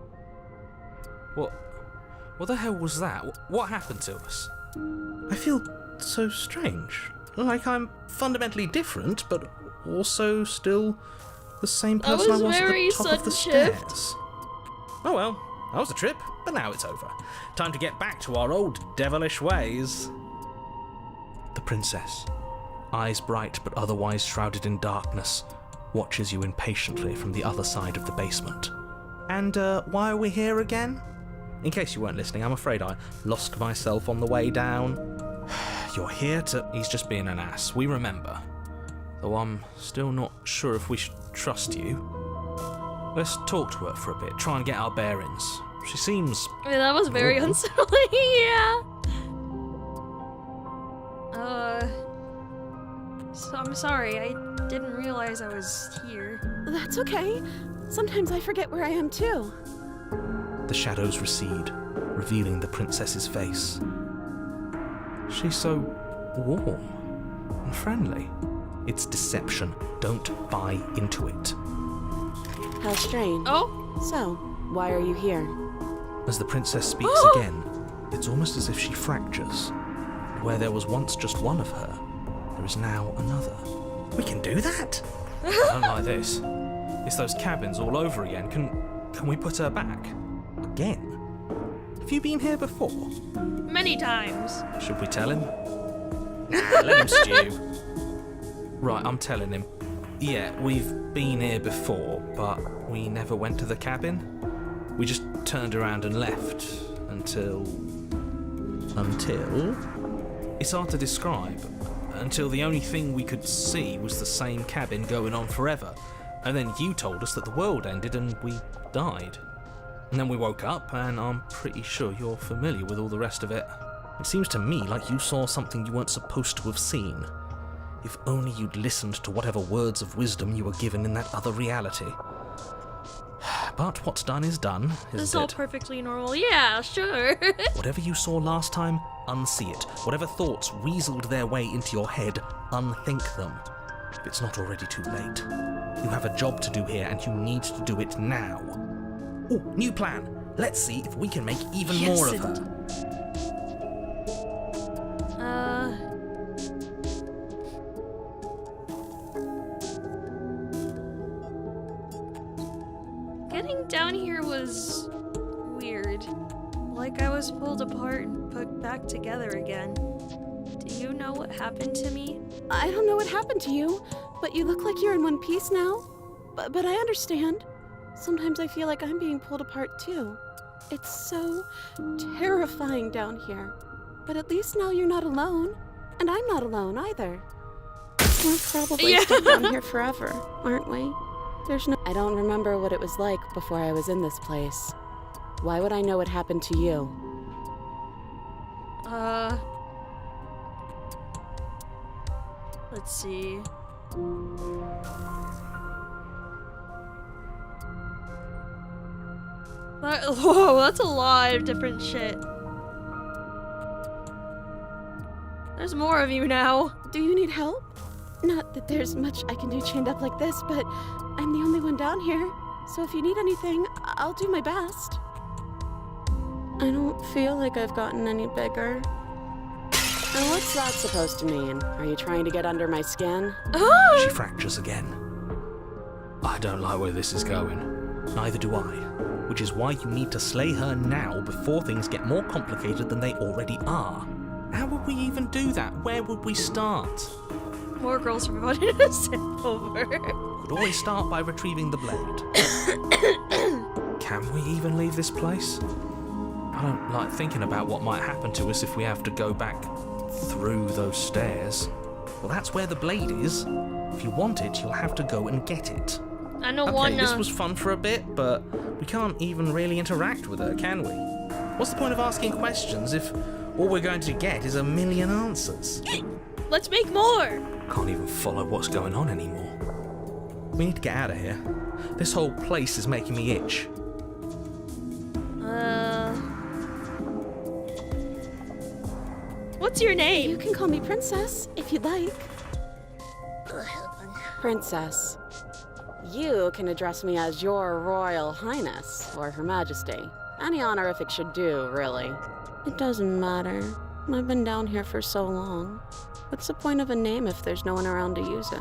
What the hell was that? What happened to us? I feel so strange. Like I'm fundamentally different, but also still the same That person I was was at very the top of the sudden shift. stairs. Oh well, that was a trip, but now it's over. Time to get back to our old devilish ways. The princess, eyes bright but otherwise shrouded in darkness, watches you impatiently from the other side of the basement. And why are we here again? In case you weren't listening, I'm afraid I lost myself on the way down. You're here to... He's just being an ass, we remember. Though I'm still not sure if we should trust you. Let's talk to her for a bit, try and get our bearings. She seems... I mean, that was very normal. unsettling, yeah. So I'm sorry, I didn't realize I was here. That's okay. Sometimes I forget where I am too. The shadows recede, revealing the princess's face. She's so warm and friendly. It's deception. Don't buy into it. How strange. Oh? So, why are you here? As the princess speaks again, it's almost as if she fractures. Where there was once just one of her, there is now another. We can do that? I don't like this. It's those cabins all over again. Can we put her back? Again? Have you been here before? Many times. Should we tell him? Nah, let him stew. Right, I'm telling him. Yeah, we've been here before, but we never went to the cabin. We just turned around and left until... It's hard to describe. Until the only thing we could see was the same cabin going on forever. And then you told us that the world ended and we died. And then we woke up, and I'm pretty sure you're familiar with all the rest of it. It seems to me like you saw something you weren't supposed to have seen. If only you'd listened to whatever words of wisdom you were given in that other reality. But what's done is done, This is isn't all it? perfectly normal. Yeah, sure. Whatever you saw last time, unsee it. Whatever thoughts weaseled their way into your head, unthink them. If it's not already too late. You have a job to do here, and you need to do it now. Oh, new plan. Let's see if we can make even more of her. Getting down here was weird. Like I was pulled apart and put back together again. Do you know what happened to me? I don't know what happened to you, but you look like you're in one piece now. But I understand. Sometimes I feel like I'm being pulled apart too. It's so terrifying down here. But at least now you're not alone. And I'm not alone either. We're probably stuck down here forever, aren't we? I don't remember what it was like before I was in this place. Why would I know what happened to you? Let's see. Whoa, that's a lot of different shit. There's more of you now. Do you need help? Not that there's much I can do chained up like this, but I'm the only one down here. So if you need anything, I'll do my best. I don't feel like I've gotten any bigger. And what's that supposed to mean? Are you trying to get under my skin? She fractures again. I don't like where this is going. Neither do I. Which is why you need to slay her now before things get more complicated than they already are. How would we even do that? Where would we start? More girls from everybody to send over. Could always start by retrieving the blade. Can we even leave this place? I don't like thinking about what might happen to us if we have to go back through those stairs. Well, that's where the blade is. If you want it, you'll have to go and get it. I don't Okay, wanna. this was fun for a bit, but we can't even really interact with her, can we? What's the point of asking questions if all we're going to get is a million answers? Let's make more. Can't even follow what's going on anymore. We need to get out of here. This whole place is making me itch. What's your name? You can call me Princess, if you'd like. Princess. You can address me as Your Royal Highness, or Her Majesty. Any honorific should do, really. It doesn't matter. I've been down here for so long. What's the point of a name if there's no one around to use it?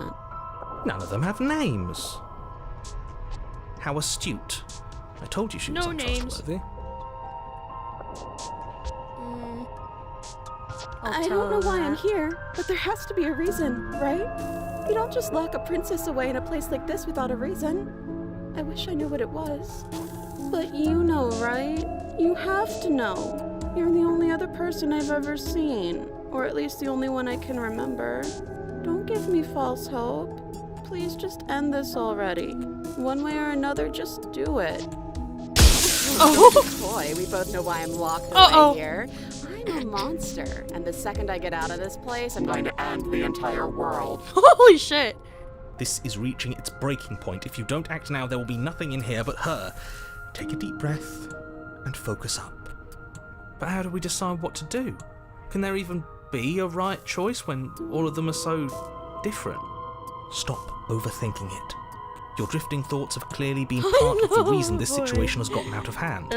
None of them have names. How astute. I told you she was No names. untrustworthy. I don't know why I'm here, but there has to be a reason, right? You don't just lock a princess away in a place like this without a reason. I wish I knew what it was. But you know, right? You have to know. You're the only other person I've ever seen, or at least the only one I can remember. Don't give me false hope. Please just end this already. One way or another, just do it. Don't be coy. We both know why I'm locked away here. I'm a monster, and the second I get out of this place, I'm going to end the entire world. Holy shit. This is reaching its breaking point. If you don't act now, there will be nothing in here but her. Take a deep breath and focus up. But how do we decide what to do? Can there even be a right choice when all of them are so different? Stop overthinking it. Your drifting thoughts have clearly been part of the reason this situation has gotten out of hand.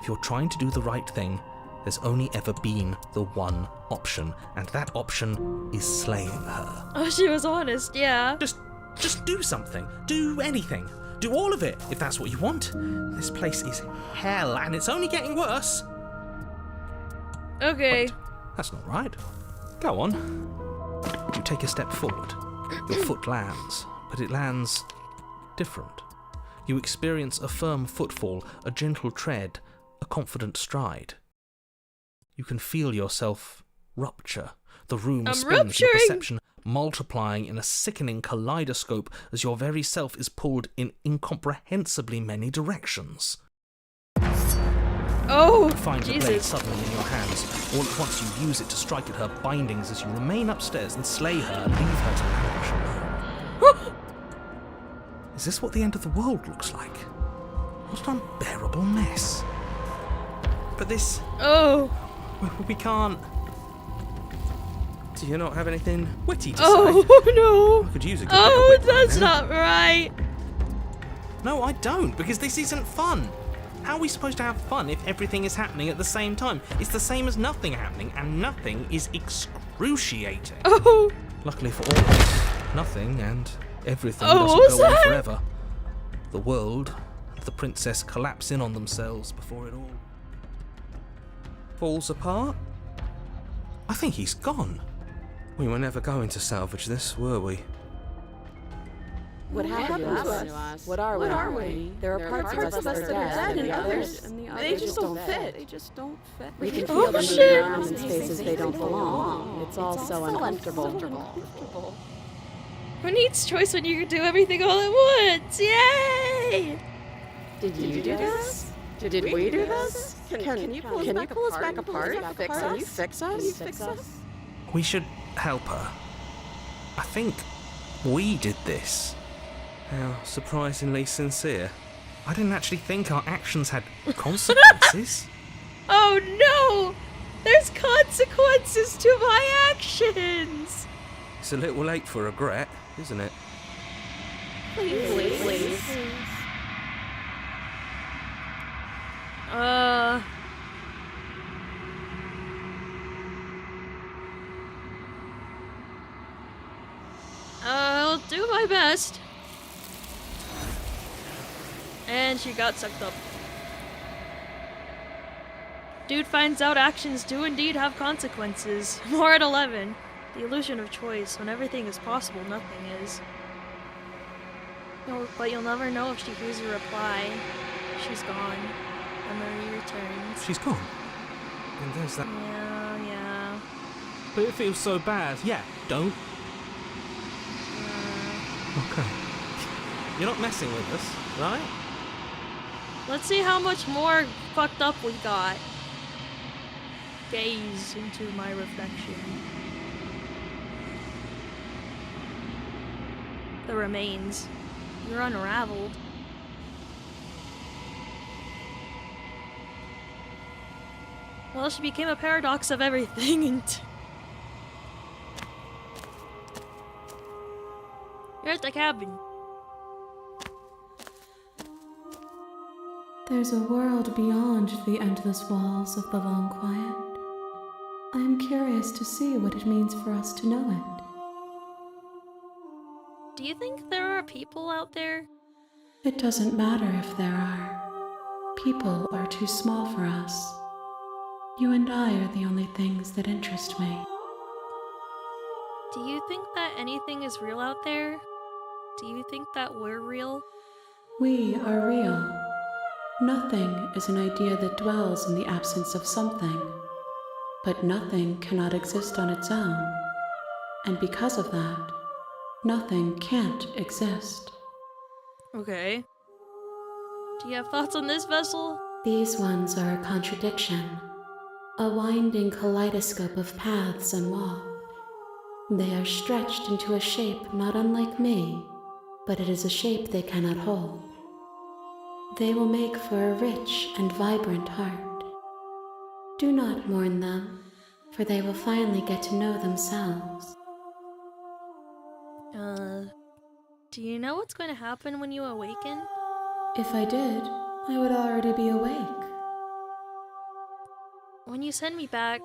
If you're trying to do the right thing, there's only ever been the one option, and that option is slaying her. Oh, she was honest, yeah. Just do something. Do anything. Do all of it, if that's what you want. This place is hell, and it's only getting worse. Okay. Wait, that's not right. Go on. You take a step forward. Your foot lands, but it lands different. You experience a firm footfall, a gentle tread, a confident stride. You can feel yourself rupture. The room spins, your perception multiplying in a sickening kaleidoscope as your very self is pulled in incomprehensibly many directions. Oh, You find Jesus. the blade suddenly in your hands. All at once you use it to strike at her bindings as you remain upstairs and slay her and leave her to languish alone. Is this what the end of the world looks like? What an unbearable mess. But this... Oh. We can't... Do you not have anything witty to say? Oh, no. I could use a good Oh, bit of wit that's right now. not right. No, I don't, because this isn't fun. How are we supposed to have fun if everything is happening at the same time? It's the same as nothing happening, and nothing is excruciating. Oh. Luckily for all of us, nothing and everything Oh, what was doesn't go on that? forever. The world and the princess collapse in on themselves before it all falls apart. I think he's gone. We were never going to salvage this, were we? What happened to us? What are we? There are parts of us that are dead, and the others, they just don't fit. They just don't fit. we can Oh, feel them shit. moving around in spaces they don't belong. It's all so uncomfortable. Who needs choice when you can do everything all at once? Yay! Did you do this? Did we do this? Can you pull us back apart? Can you fix us? We should help her. think we did this. How surprisingly sincere. I didn't actually think our actions had consequences. Oh no! There's consequences to my actions! It's a little late for regret, isn't it? Please. I'll do my best. And she got sucked up. Dude finds out actions do indeed have consequences. More at 11. The illusion of choice. When everything is possible, nothing is. No, but you'll never know if she hears your reply. She's gone. Memory returns. She's gone. And there's that. Yeah. But it feels so bad. Yeah, don't. Okay. You're not messing with us, right? Let's see how much more fucked up we got. Gaze into my reflection. The remains. You're unraveled. Well, she became a paradox of everything and... You're at the cabin. There's a world beyond the endless walls of the long quiet. I am curious to see what it means for us to know it. Do you think there are people out there? It doesn't matter if there are. People are too small for us. You and I are the only things that interest me. Do you think that anything is real out there? Do you think that we're real? We are real. Nothing is an idea that dwells in the absence of something. But nothing cannot exist on its own. And because of that, nothing can't exist. Okay. Do you have thoughts on this vessel? These ones are a contradiction. A winding kaleidoscope of paths and walk. They are stretched into a shape not unlike me, but it is a shape they cannot hold. They will make for a rich and vibrant heart. Do not mourn them, for they will finally get to know themselves. Do you know what's going to happen when you awaken? If I did, I would already be awake. When you send me back,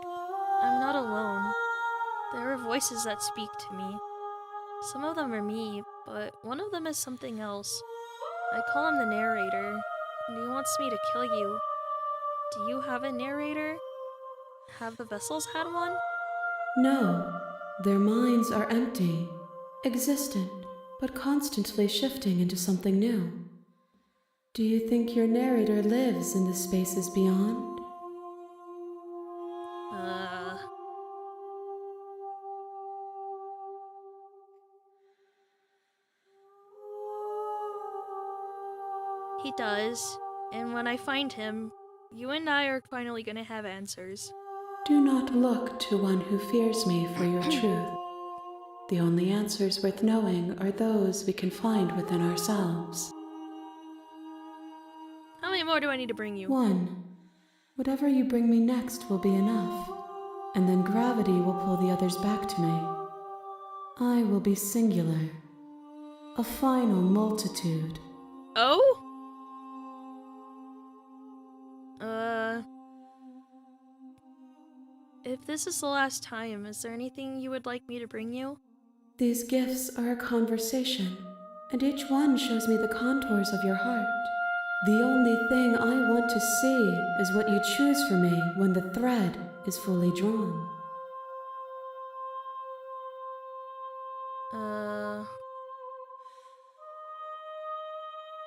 I'm not alone. There are voices that speak to me. Some of them are me, but one of them is something else. I call him the narrator, and he wants me to kill you. Do you have a narrator? Have the vessels had one? No, their minds are empty, existent, but constantly shifting into something new. Do you think your narrator lives in the spaces beyond? He does, and when I find him, you and I are finally gonna have answers. Do not look to one who fears me for your truth. The only answers worth knowing are those we can find within ourselves. How many more do I need to bring you? 1. Whatever you bring me next will be enough, and then gravity will pull the others back to me. I will be singular, a final multitude. Oh? If this is the last time, is there anything you would like me to bring you? These gifts are a conversation, and each one shows me the contours of your heart. The only thing I want to see is what you choose for me when the thread is fully drawn.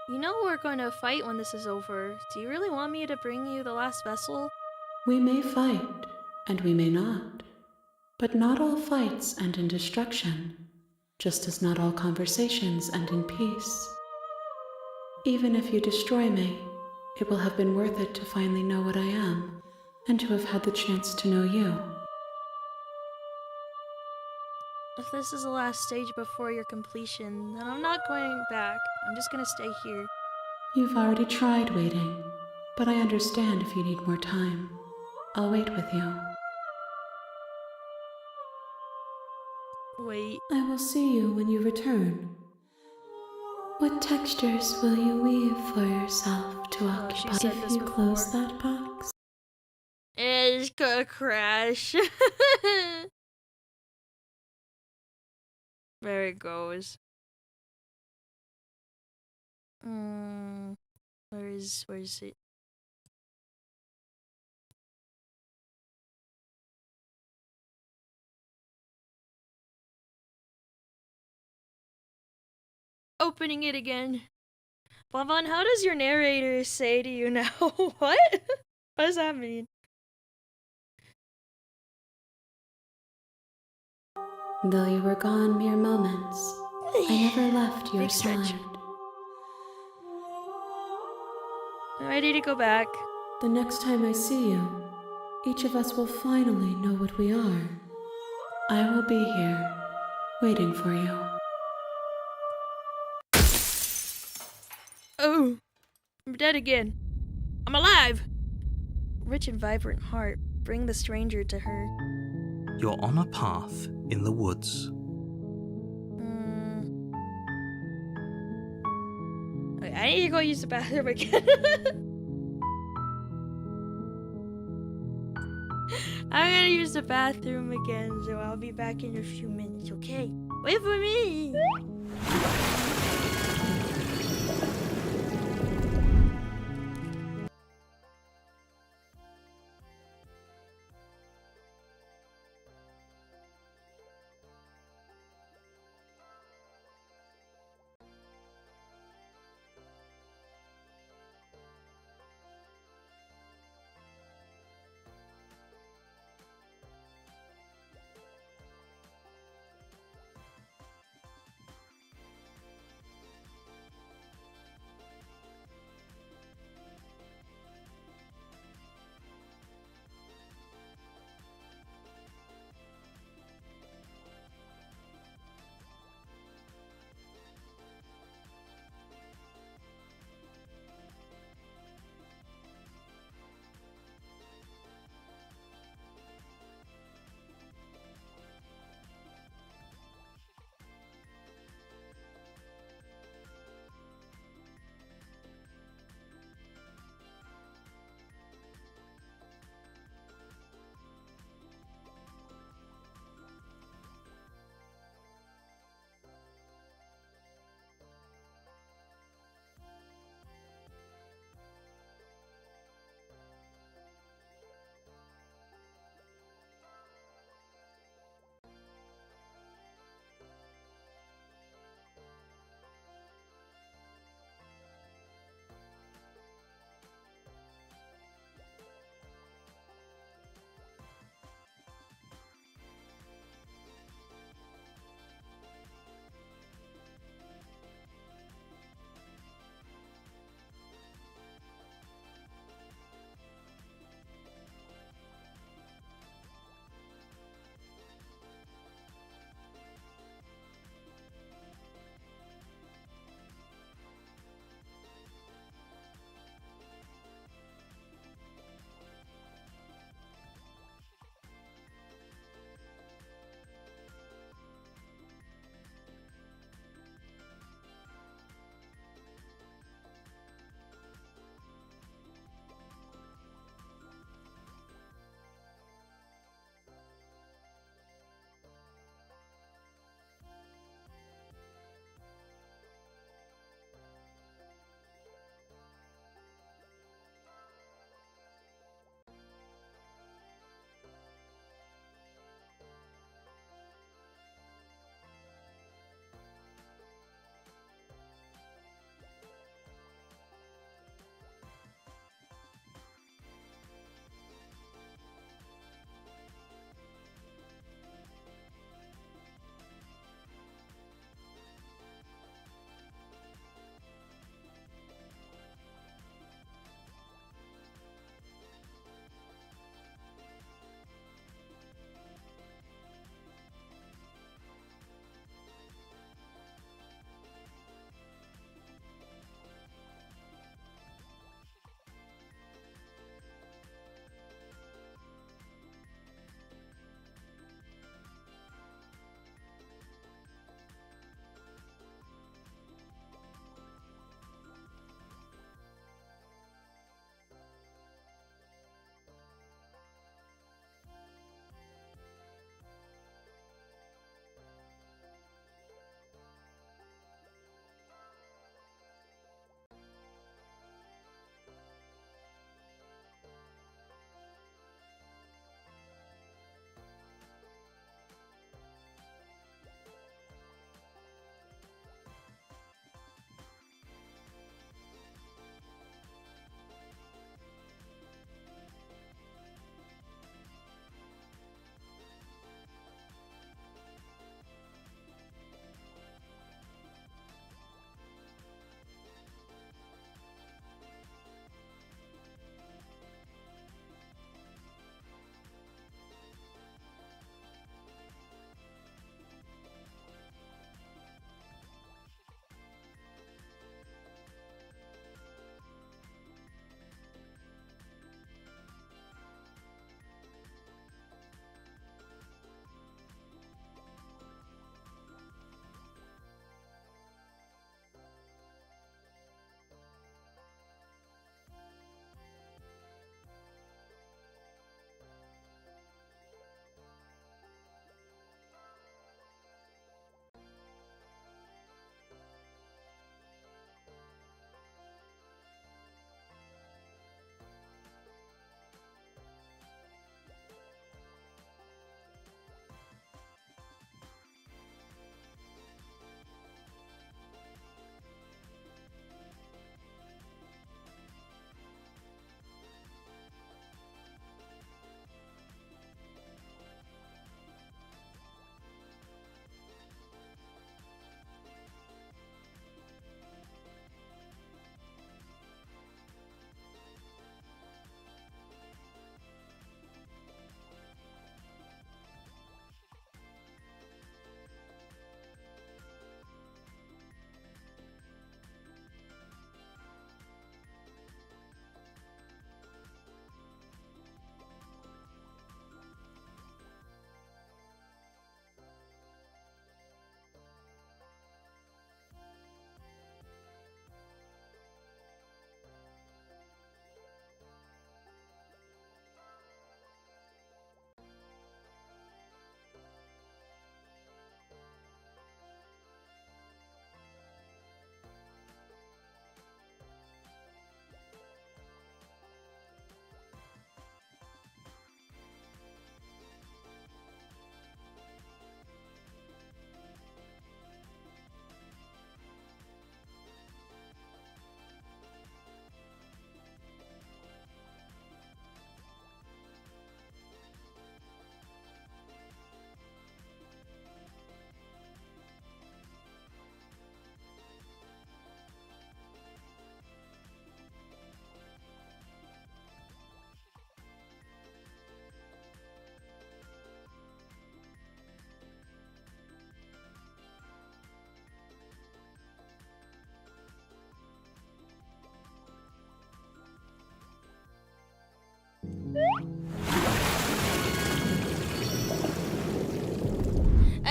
You know we're going to fight when this is over. Do you really want me to bring you the last vessel? We may fight, and we may not. But not all fights end in destruction, just as not all conversations end in peace. Even if you destroy me, it will have been worth it to finally know what I am, and to have had the chance to know you. If this is the last stage before your completion, then I'm not going back. I'm just gonna stay here. You've already tried waiting, but I understand if you need more time. I'll wait with you. Wait. I will see you when you return. What textures will you weave for yourself to occupy said if this you close before. that box? It's gonna crash. There it goes. Where is it? Opening it again. Bonbon, how does your narrator say to you now? What? What does that mean? Though you were gone mere moments, I never left your Big stretch. side. I'm ready to go back. The next time I see you, each of us will finally know what we are. I will be here, waiting for you. Oh, I'm dead again. I'm alive! Rich and vibrant heart, bring the stranger to her. You're on a path in the woods. Okay, I need to go use the bathroom again. I'm gonna use the bathroom again, so I'll be back in a few minutes, okay? Wait for me!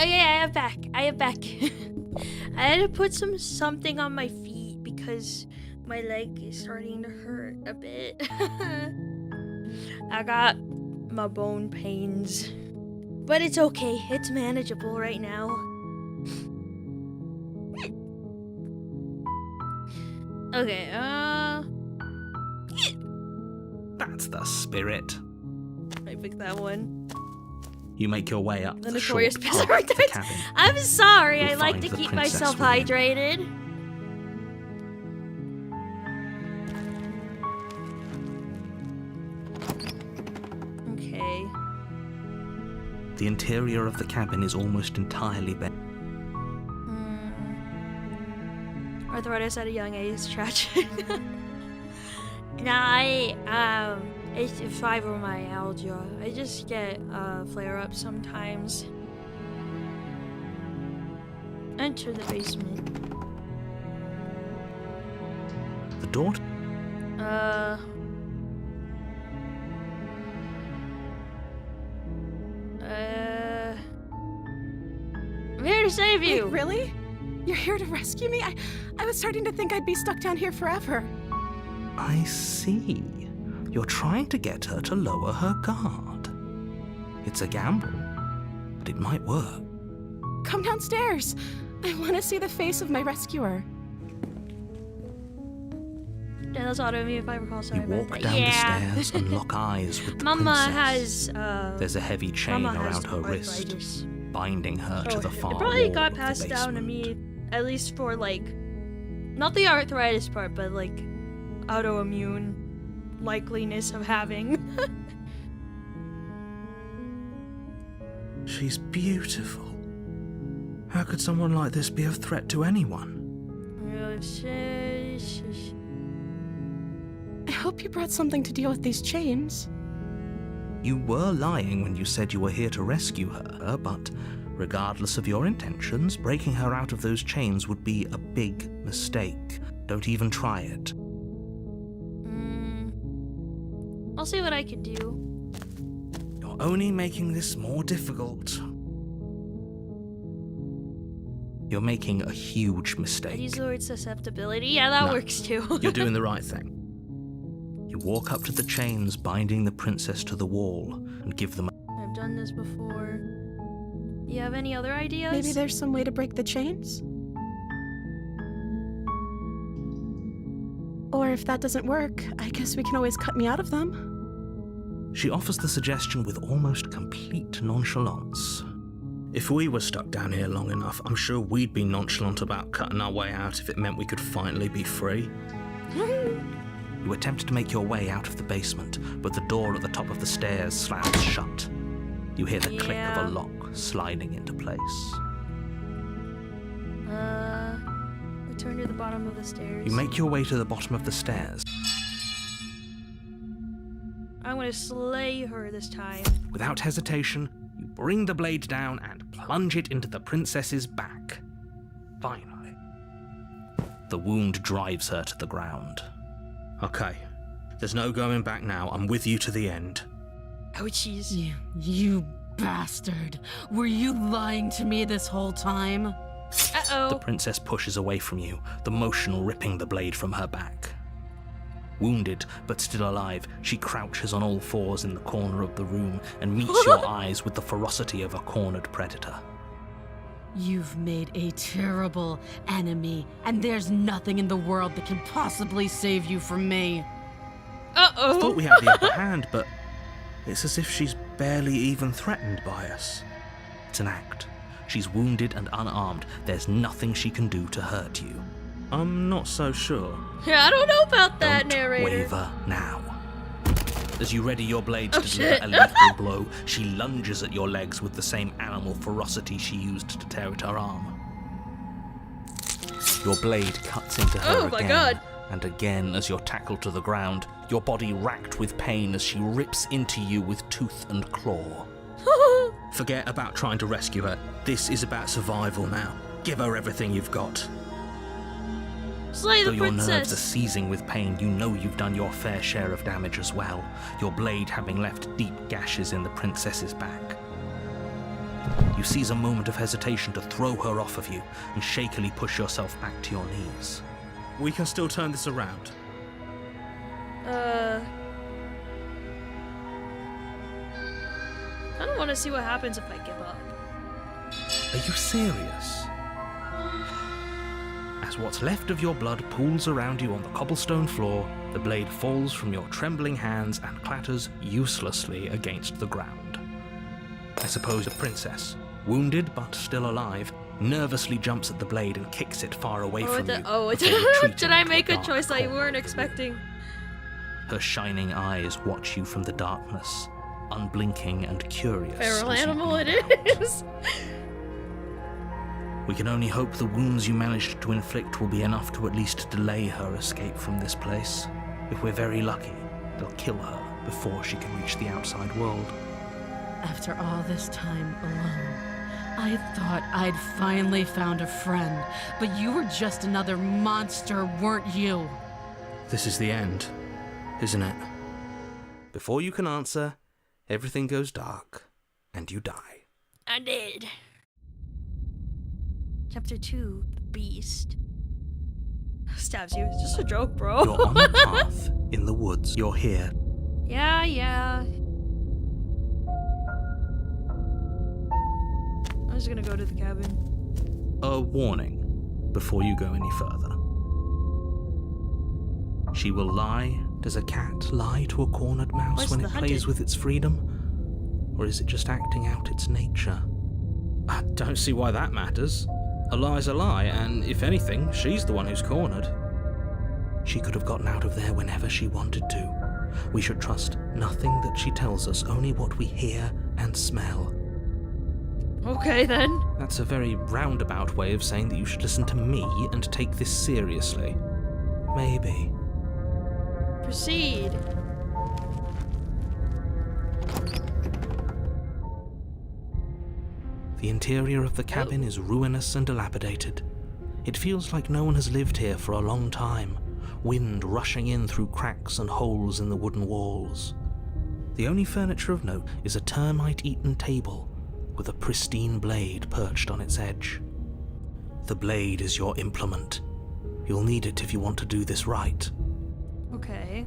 Okay, I am back. I had to put something on my feet because my leg is starting to hurt a bit. I got my bone pains. But it's okay. It's manageable right now. Okay, That's the spirit. I picked that one. You make your way up The the notorious short pizza path to the artist. cabin. I'm sorry. You'll I like find to the keep princess myself within. hydrated. Okay. The interior of the cabin is almost entirely bare. Arthritis at a young age is tragic. Now it's fibromyalgia. I just get flare-ups sometimes. Enter the basement. The door. I'm here to save you. Wait, really? You're here to rescue me? I was starting to think I'd be stuck down here forever. I see. You're trying to get her to lower her guard. It's a gamble, but it might work. Come downstairs. I want to see the face of my rescuer. Yeah, that's autoimmune if I recall. Sorry You about walk that. down Yeah. the stairs and lock eyes with the Mama princess. has There's a heavy chain Mama has around her wrist, arthritis. binding her to the far It probably wall got of passed the down to basement. me, at least for like, not the arthritis part, but like autoimmune likeliness of having. She's beautiful. How could someone like this be a threat to anyone? I hope you brought something to deal with these chains. You were lying when you said you were here to rescue her, but regardless of your intentions, breaking her out of those chains would be a big mistake. Don't even try it. I'll see what I can do. You're only making this more difficult. You're making a huge I mistake. use the word susceptibility. Yeah, that No. works too. You're doing the right thing. You walk up to the chains binding the princess to the wall and give them I've done this before. You have any other ideas? Maybe there's some way to break the chains? Or if that doesn't work, I guess we can always cut me out of them. She offers the suggestion with almost complete nonchalance. If we were stuck down here long enough, I'm sure we'd be nonchalant about cutting our way out if it meant we could finally be free. You attempt to make your way out of the basement, but the door at the top of the stairs slams shut. You hear the click of a lock sliding into place. Return to the bottom of the stairs. You make your way to the bottom of the stairs. I'm gonna slay her this time. Without hesitation, you bring the blade down and plunge it into the princess's back. Finally. The wound drives her to the ground. Okay, there's no going back now. I'm with you to the end. Ouchies. You bastard. Were you lying to me this whole time? Uh-oh. The princess pushes away from you, the motion ripping the blade from her back. Wounded, but still alive, she crouches on all fours in the corner of the room and meets your eyes with the ferocity of a cornered predator. You've made a terrible enemy, and there's nothing in the world that can possibly save you from me. Uh-oh. I thought we had the upper hand, but it's as if she's barely even threatened by us. It's an act. She's wounded and unarmed. There's nothing she can do to hurt you. I'm not so sure. Yeah, I don't know about that, Don't narrator. waver now. As you ready your blade to Oh, deliver shit. a lethal blow, she lunges at your legs with the same animal ferocity she used to tear at her arm. Your blade cuts into her Oh, again my God. and again as you're tackled to the ground, your body racked with pain as she rips into you with tooth and claw. Forget about trying to rescue her. This is about survival now. Give her everything you've got. Slay Though the your nerves are princess. seizing with pain, you know you've done your fair share of damage as well, your blade having left deep gashes in the princess's back. You You seize a moment of hesitation to throw her off of you and shakily push yourself back to your knees. We can still turn this around. I don't want to see what happens if I give up. Are you serious? As what's left of your blood pools around you on the cobblestone floor, the blade falls from your trembling hands and clatters uselessly against the ground. I suppose the princess, wounded but still alive, nervously jumps at the blade and kicks it far away from you. Did I make a choice I weren't expecting? Her shining eyes watch you from the darkness, unblinking and curious. Feral animal it is. We can only hope the wounds you managed to inflict will be enough to at least delay her escape from this place. If we're very lucky, they'll kill her before she can reach the outside world. After all this time alone, I thought I'd finally found a friend, but you were just another monster, weren't you? This is the end, isn't it? Before you can answer, everything goes dark, and you die. I did. Chapter 2, The Beast. Stabs you. It's just a joke, bro. You're on a path in the woods. You're here. Yeah. I'm just gonna go to the cabin. A warning before you go any further. She will lie. Does a cat lie to a cornered mouse when it plays with its freedom? Or is it just acting out its nature? I don't see why that matters. A lie's a lie, and if anything, she's the one who's cornered. She could have gotten out of there whenever she wanted to. We should trust nothing that she tells us, only what we hear and smell. Okay, then. That's a very roundabout way of saying that you should listen to me and take this seriously. Maybe. Proceed. The interior of the cabin is ruinous and dilapidated. It feels like no one has lived here for a long time, wind rushing in through cracks and holes in the wooden walls. The only furniture of note is a termite-eaten table with a pristine blade perched on its edge. The blade is your implement. You'll need it if you want to do this right. Okay.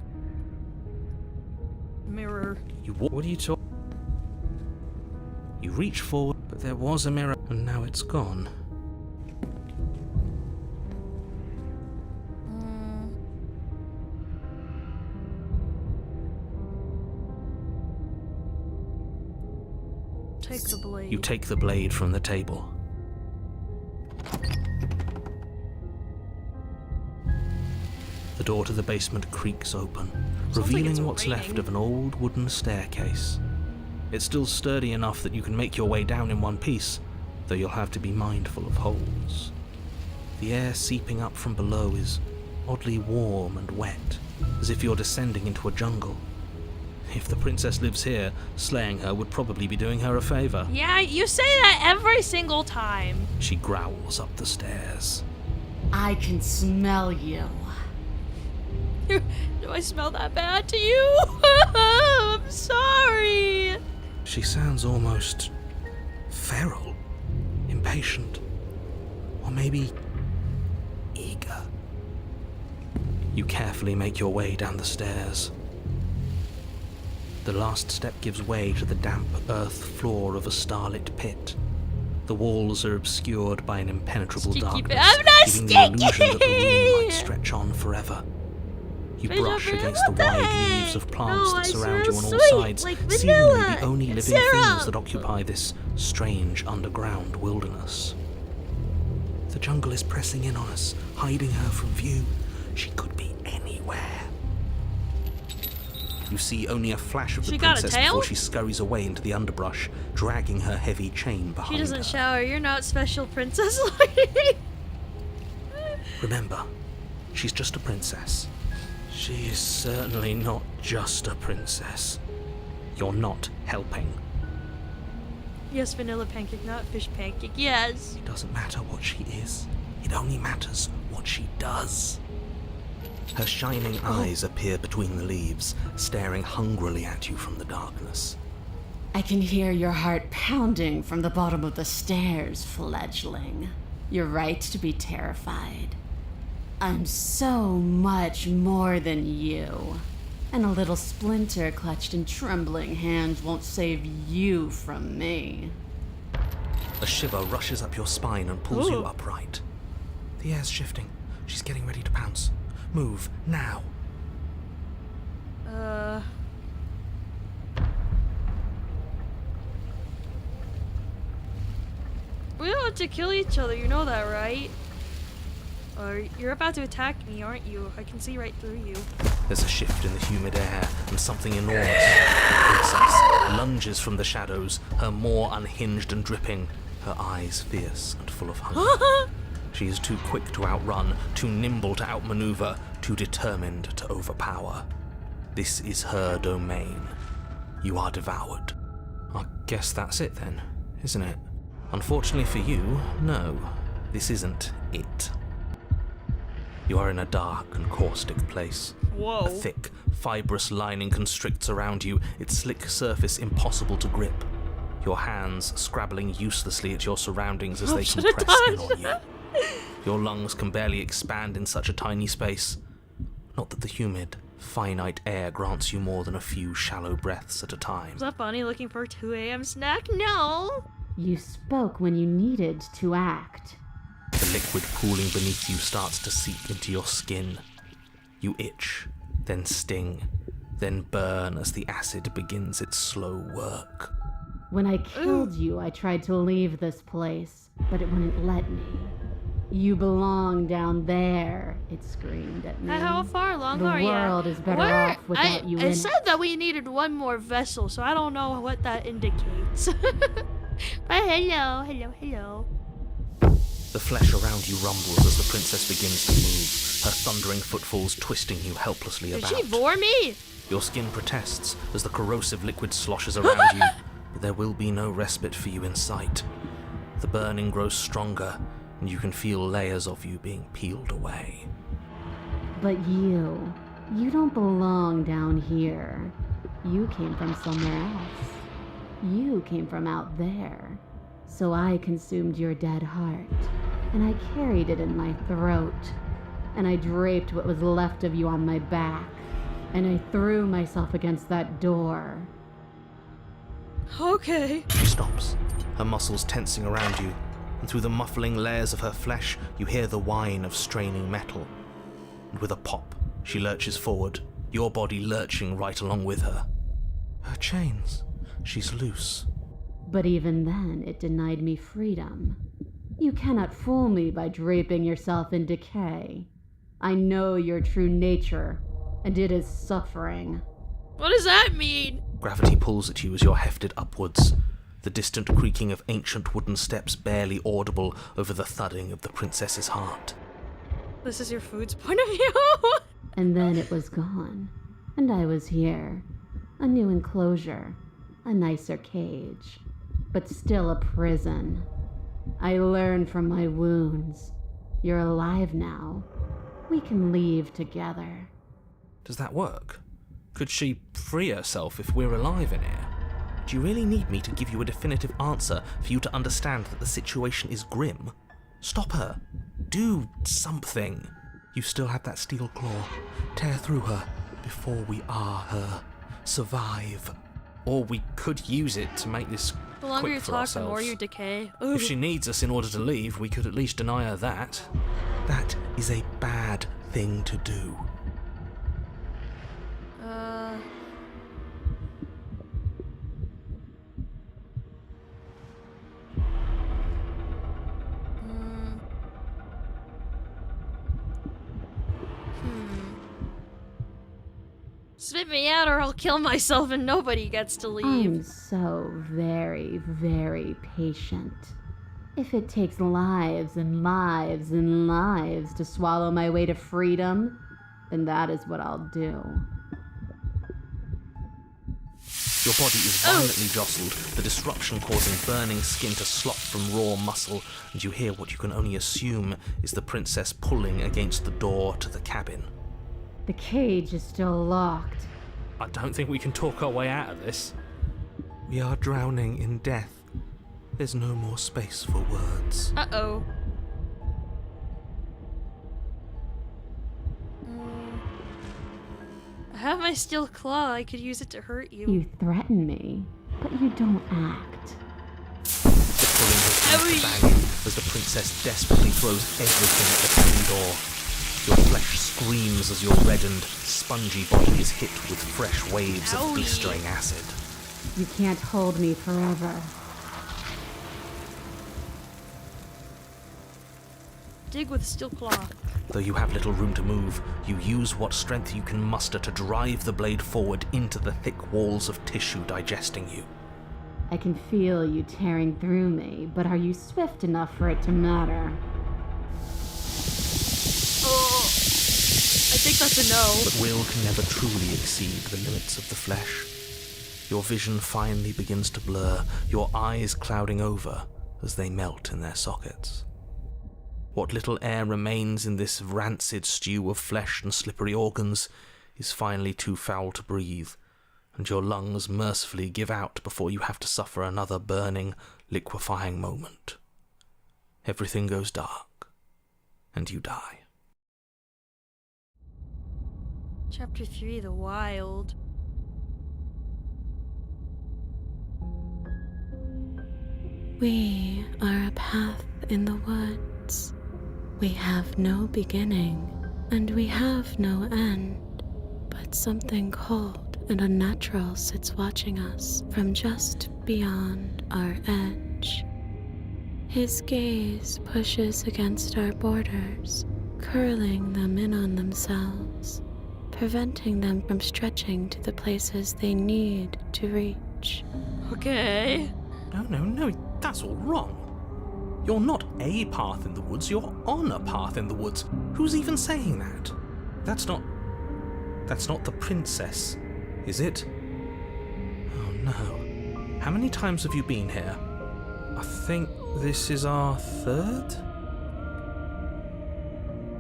Mirror. What are you talking? You reach forward, But there was a mirror, and now it's gone. Take the blade. You take the blade from the table. The door to the basement creaks open, revealing what's left of an old wooden staircase. It's still sturdy enough that you can make your way down in one piece, though you'll have to be mindful of holes. The air seeping up from below is oddly warm and wet, as if you're descending into a jungle. If the princess lives here, slaying her would probably be doing her a favor. Yeah, you say that every single time. She growls up the stairs. I can smell you. Do I smell that bad to you? I'm sorry. She sounds almost feral, impatient, or maybe eager. You carefully make your way down the stairs. The last step gives way to the damp earth floor of a starlit pit. The walls are obscured by an impenetrable darkness, giving the illusion that the room might stretch on forever. You brush against the wide leaves of plants that surround you on all sides, seemingly the only living things that occupy this strange underground wilderness. The jungle is pressing in on us, hiding her from view. She could be anywhere. You see only a flash of the princess before she scurries away into the underbrush, dragging her heavy chain behind her. She doesn't shower. You're not special, Princess Lady. Remember, she's just a princess. She is certainly not just a princess. You're not helping. Yes, vanilla pancake, not fish pancake. Yes. It doesn't matter what she is. It only matters what she does. Her shining eyes appear between the leaves, staring hungrily at you from the darkness. I can hear your heart pounding from the bottom of the stairs, fledgling. You're right to be terrified. I'm so much more than you. And a little splinter clutched in trembling hands won't save you from me. A shiver rushes up your spine and pulls you upright. The air's shifting. She's getting ready to pounce. Move, now. We don't have to kill each other, you know that, right? Or you're about to attack me, aren't you? I can see right through you. There's a shift in the humid air, and something enormous. The princess lunges from the shadows, her maw unhinged and dripping, her eyes fierce and full of hunger. She is too quick to outrun, too nimble to outmaneuver, too determined to overpower. This is her domain. You are devoured. I guess that's it then, isn't it? Unfortunately for you, no, this isn't it. You are in a dark and caustic place. Whoa. A thick, fibrous lining constricts around you, its slick surface impossible to grip. Your hands scrabbling uselessly at your surroundings as they compress in on you. Your lungs can barely expand in such a tiny space. Not that the humid, finite air grants you more than a few shallow breaths at a time. Is that Bonnie looking for a 2 a.m. snack? No! You spoke when you needed to act. The liquid pooling beneath you starts to seep into your skin. You itch, then sting, then burn as the acid begins its slow work. When I killed you, I tried to leave this place, but it wouldn't let me. You belong down there, it screamed at me. How far along are you? The world is better off without you in it. It said that we needed one more vessel, so I don't know what that indicates. But hello. The flesh around you rumbles as the princess begins to move, her thundering footfalls twisting you helplessly about. Did she bore me? Your skin protests as the corrosive liquid sloshes around you, but there will be no respite for you in sight. The burning grows stronger, and you can feel layers of you being peeled away. But you don't belong down here. You came from somewhere else. You came from out there. So I consumed your dead heart, and I carried it in my throat, and I draped what was left of you on my back, and I threw myself against that door. Okay. She stops, her muscles tensing around you, and through the muffling layers of her flesh, you hear the whine of straining metal. And with a pop, she lurches forward, your body lurching right along with her. Her chains. She's loose. But even then, it denied me freedom. You cannot fool me by draping yourself in decay. I know your true nature, and it is suffering. What does that mean? Gravity pulls at you as you're hefted upwards, the distant creaking of ancient wooden steps barely audible over the thudding of the princess's heart. This is your food's point of view? And then it was gone, and I was here. A new enclosure, a nicer cage, but still a prison. I learned from my wounds. You're alive now. We can leave together. Does that work? Could she free herself if we're alive in here? Do you really need me to give you a definitive answer for you to understand that the situation is grim? Stop her. Do something. You still have that steel claw. Tear through her before we are her. Survive. Or we could use it to make this the longer quick you for talk, ourselves. the more you decay. If she needs us in order to leave, we could at least deny her that. That is a bad thing to do. Spit me out or I'll kill myself and nobody gets to leave. I'm so very, very patient. If it takes lives and lives and lives to swallow my way to freedom, then that is what I'll do. Your body is violently jostled, the disruption causing burning skin to slop from raw muscle, and you hear what you can only assume is the princess pulling against the door to the cabin. The cage is still locked. I don't think we can talk our way out of this. We are drowning in death. There's no more space for words. Uh-oh. I have my steel claw. I could use it to hurt you. You threaten me, but you don't act. Pulling her bag as the princess desperately throws everything at the cabin door. Your flesh screams as your reddened, spongy body is hit with fresh waves of blistering acid. You can't hold me forever. Dig with steel claw. Though you have little room to move, you use what strength you can muster to drive the blade forward into the thick walls of tissue digesting you. I can feel you tearing through me, but are you swift enough for it to matter? Oh, I think that's a no. But will can never truly exceed the limits of the flesh. Your vision finally begins to blur, your eyes clouding over as they melt in their sockets. What little air remains in this rancid stew of flesh and slippery organs is finally too foul to breathe, and your lungs mercifully give out before you have to suffer another burning, liquefying moment. Everything goes dark, and you die. Chapter 3, The Wild. We are a path in the woods. We have no beginning, and we have no end, but something cold and unnatural sits watching us from just beyond our edge. His gaze pushes against our borders, curling them in on themselves, preventing them from stretching to the places they need to reach. Okay. No, that's all wrong. You're not a path in the woods, you're on a path in the woods. Who's even saying that? That's not the princess, is it? Oh no. How many times have you been here? I think this is our third?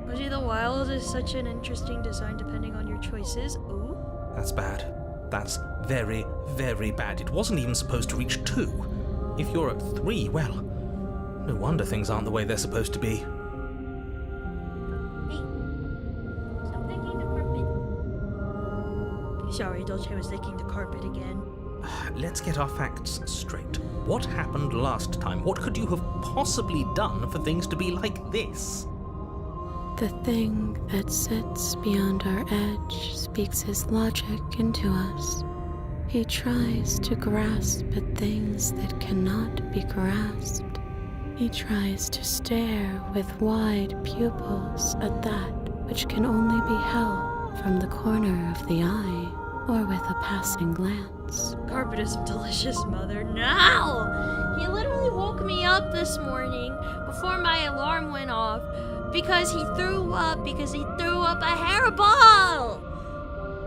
Maybe the Wild is such an interesting design depending on your choices. Ooh. That's bad. That's very, very bad. It wasn't even supposed to reach 2. If you're at 3, well, no wonder things aren't the way they're supposed to be. Hey, stop licking the carpet. Sorry, Dolce was licking the carpet again. Let's get our facts straight. What happened last time? What could you have possibly done for things to be like this? The thing that sits beyond our edge speaks his logic into us. He tries to grasp at things that cannot be grasped. He tries to stare with wide pupils at that which can only be held from the corner of the eye or with a passing glance. Carpet is delicious, Mother. No! He literally woke me up this morning before my alarm went off because he threw up a hairball!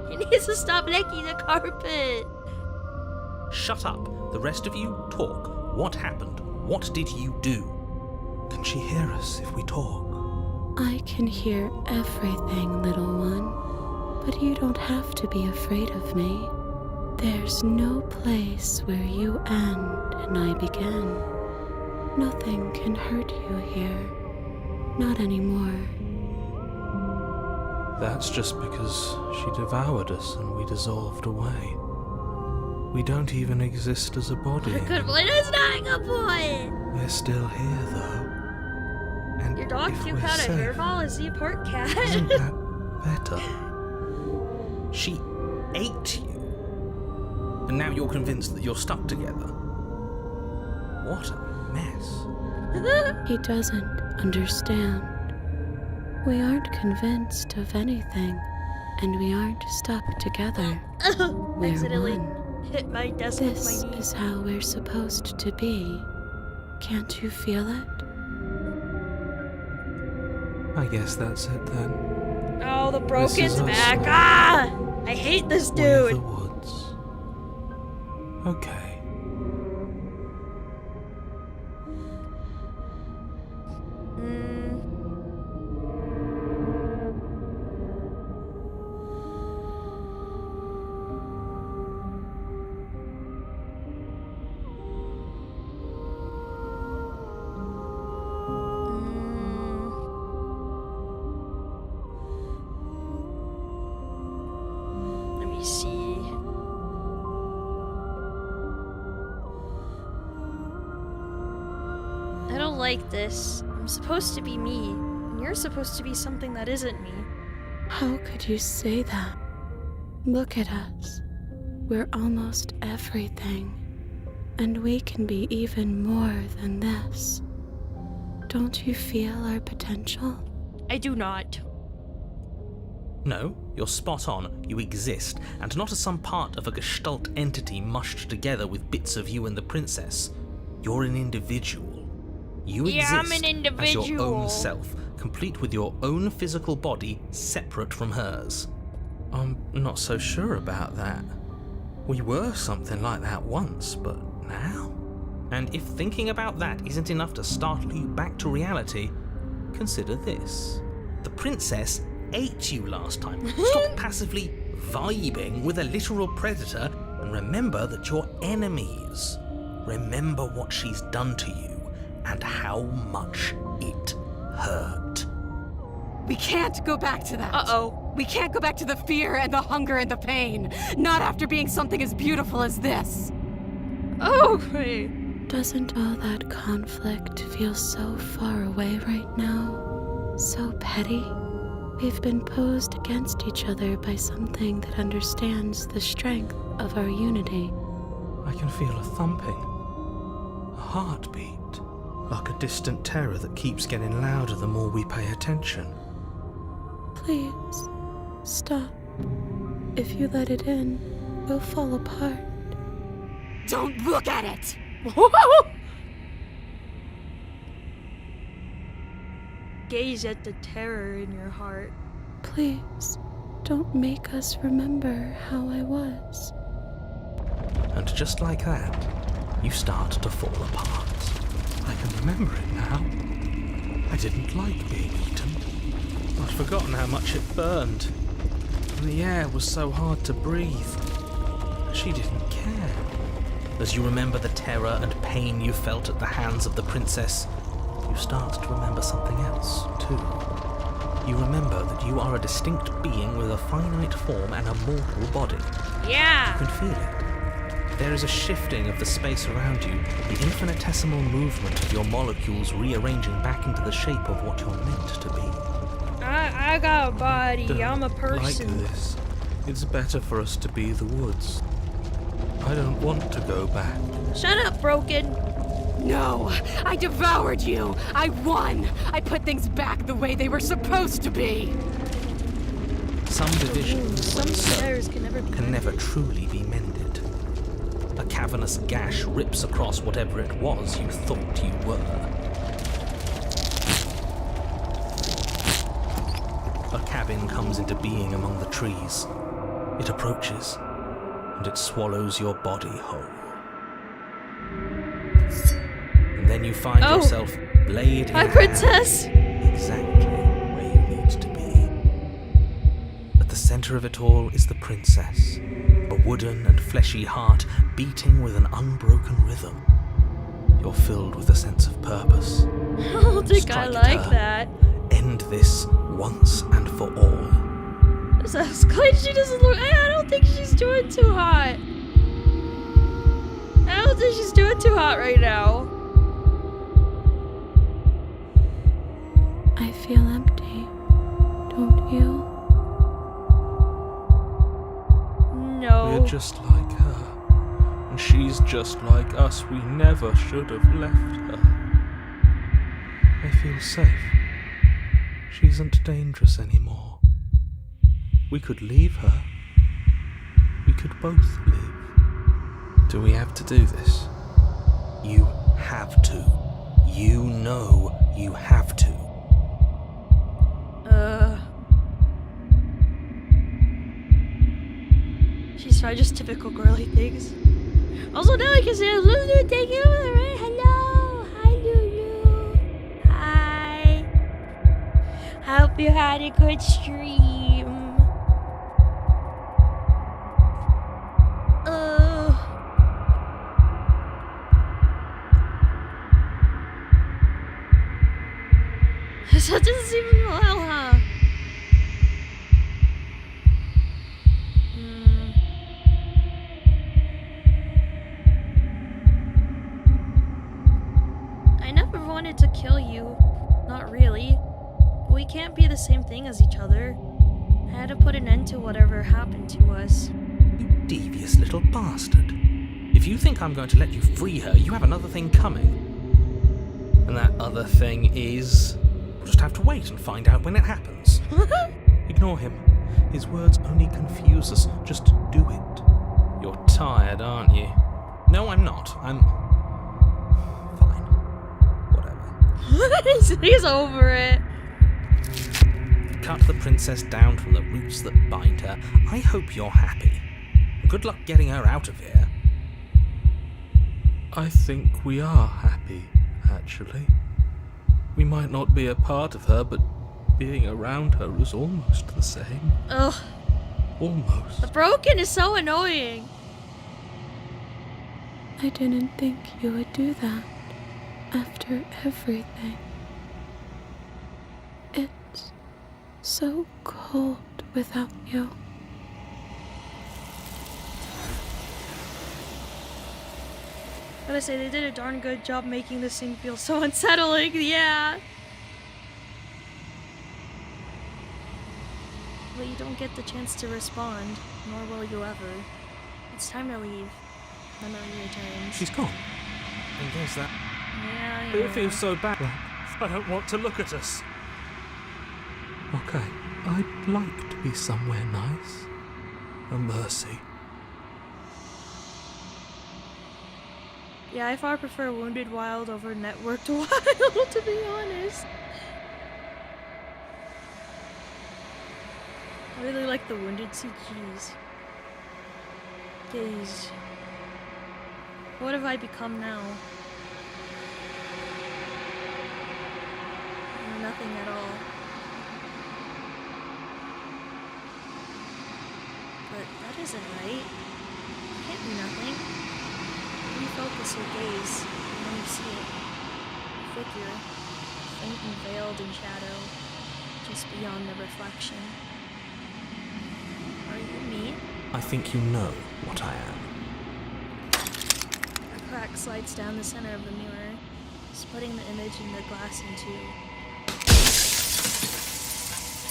He needs to stop licking the carpet. Shut up. The rest of you, talk. What happened? What did you do? Can she hear us if we talk? I can hear everything, little one, but you don't have to be afraid of me. There's no place where you end and I begin. Nothing can hurt you here. Not anymore. That's just because she devoured us and we dissolved away. We don't even exist as a body. Good boy, that's not a good boy. We're still here, though. And your dog if took we're out a safe, hairball? Is he a pork cat? Isn't that better? She ate you. And now you're convinced that you're stuck together. What a mess. He doesn't understand. We aren't convinced of anything, and we aren't stuck together. We're Accidentally one. hit my desk with This my knee. is how we're supposed to be. Can't you feel it? I guess that's it then. Oh, the This broken's is us. back. Ah! I hate this We're the dude. woods. Okay. like this. I'm supposed to be me, and you're supposed to be something that isn't me. How could you say that? Look at us. We're almost everything. And we can be even more than this. Don't you feel our potential? I do not. No, you're spot on. You exist, and not as some part of a gestalt entity mushed together with bits of you and the princess. You're an individual. You exist I'm an individual. as your own self, complete with your own physical body, separate from hers. I'm not so sure about that. We were something like that once, but now? And if thinking about that isn't enough to startle you back to reality, consider this. The princess ate you last time. Stop passively vibing with a literal predator and remember that you're enemies. Remember what she's done to you and how much it hurt. We can't go back to that. Uh-oh. We can't go back to the fear and the hunger and the pain. Not after being something as beautiful as this. Okay. Doesn't all that conflict feel so far away right now? So petty? We've been posed against each other by something that understands the strength of our unity. I can feel a thumping, a heartbeat, like a distant terror that keeps getting louder the more we pay attention. Please, stop. If you let it in, we'll fall apart. Don't look at it! Gaze at the terror in your heart. Please, don't make us remember how I was. And just like that, you start to fall apart. I can remember it now. I didn't like being eaten. I'd forgotten how much it burned. And the air was so hard to breathe. She didn't care. As you remember the terror and pain you felt at the hands of the princess, you start to remember something else, too. You remember that you are a distinct being with a finite form and a mortal body. Yeah! You can feel it. There is a shifting of the space around you, the infinitesimal movement of your molecules rearranging back into the shape of what you're meant to be. I got a body. Don't I'm a person. like this. It's better for us to be the woods. I don't want to go back. Shut up, Broken. No, I devoured you. I won. I put things back the way they were supposed to be. Some divisions, Some when so, stairs can never be truly be mended. A cavernous gash rips across whatever it was you thought you were. A cabin comes into being among the trees. It approaches, and it swallows your body whole. And then you find yourself blade in Hi, hand, princess! exactly where you need to be. At the center of it all is the princess, a wooden and fleshy heart beating with an unbroken rhythm. You're filled with a sense of purpose. I don't think I Strike like her. that. End this once and for all. That's glad she doesn't look. I don't think she's doing too hot. I don't think she's doing too hot right now. I feel empty, don't you? No. We're just like her. And she's just like us. We never should have left her. I feel safe. She isn't dangerous anymore. We could leave her. We could both live. Do we have to do this? You have to. You know you have to. She's probably just typical girly things. Also, now I can say Lulu, thank you for the raid. Hello. Hi, Lulu. Hi. Hope you had a good stream. That doesn't seem well, huh? I never wanted to kill you. Not really. But we can't be the same thing as each other. I had to put an end to whatever happened to us. You devious little bastard. If you think I'm going to let you free her, you have another thing coming. And that other thing is... we'll just have to wait and find out when it happens. Ignore him. His words only confuse us. Just do it. You're tired, aren't you? No, I'm not. I'm... fine. Whatever. He's over it. Cut the princess down from the roots that bind her. I hope you're happy. Good luck getting her out of here. I think we are happy, actually. We might not be a part of her, but being around her is almost the same. Ugh. Almost. The broken is so annoying. I didn't think you would do that after everything. It's so cold without you. Gotta say, they did a darn good job making this scene feel so unsettling, yeah. But you don't get the chance to respond, nor will you ever. It's time to leave. Memory returns. She's gone. And there's that. Yeah, It feels so bad. I don't want to look at us. Okay, I'd like to be somewhere nice. A mercy. Yeah, I far prefer Wounded Wild over Networked Wild, to be honest. I really like the Wounded CGs. Gaze. What have I become now? Nothing at all. But that isn't right. It can't be nothing. Refocus your gaze, and when you see it, a figure, faint and veiled in shadow, just beyond the reflection. Are you me? I think you know what I am. A crack slides down the center of the mirror, splitting the image in the glass in two.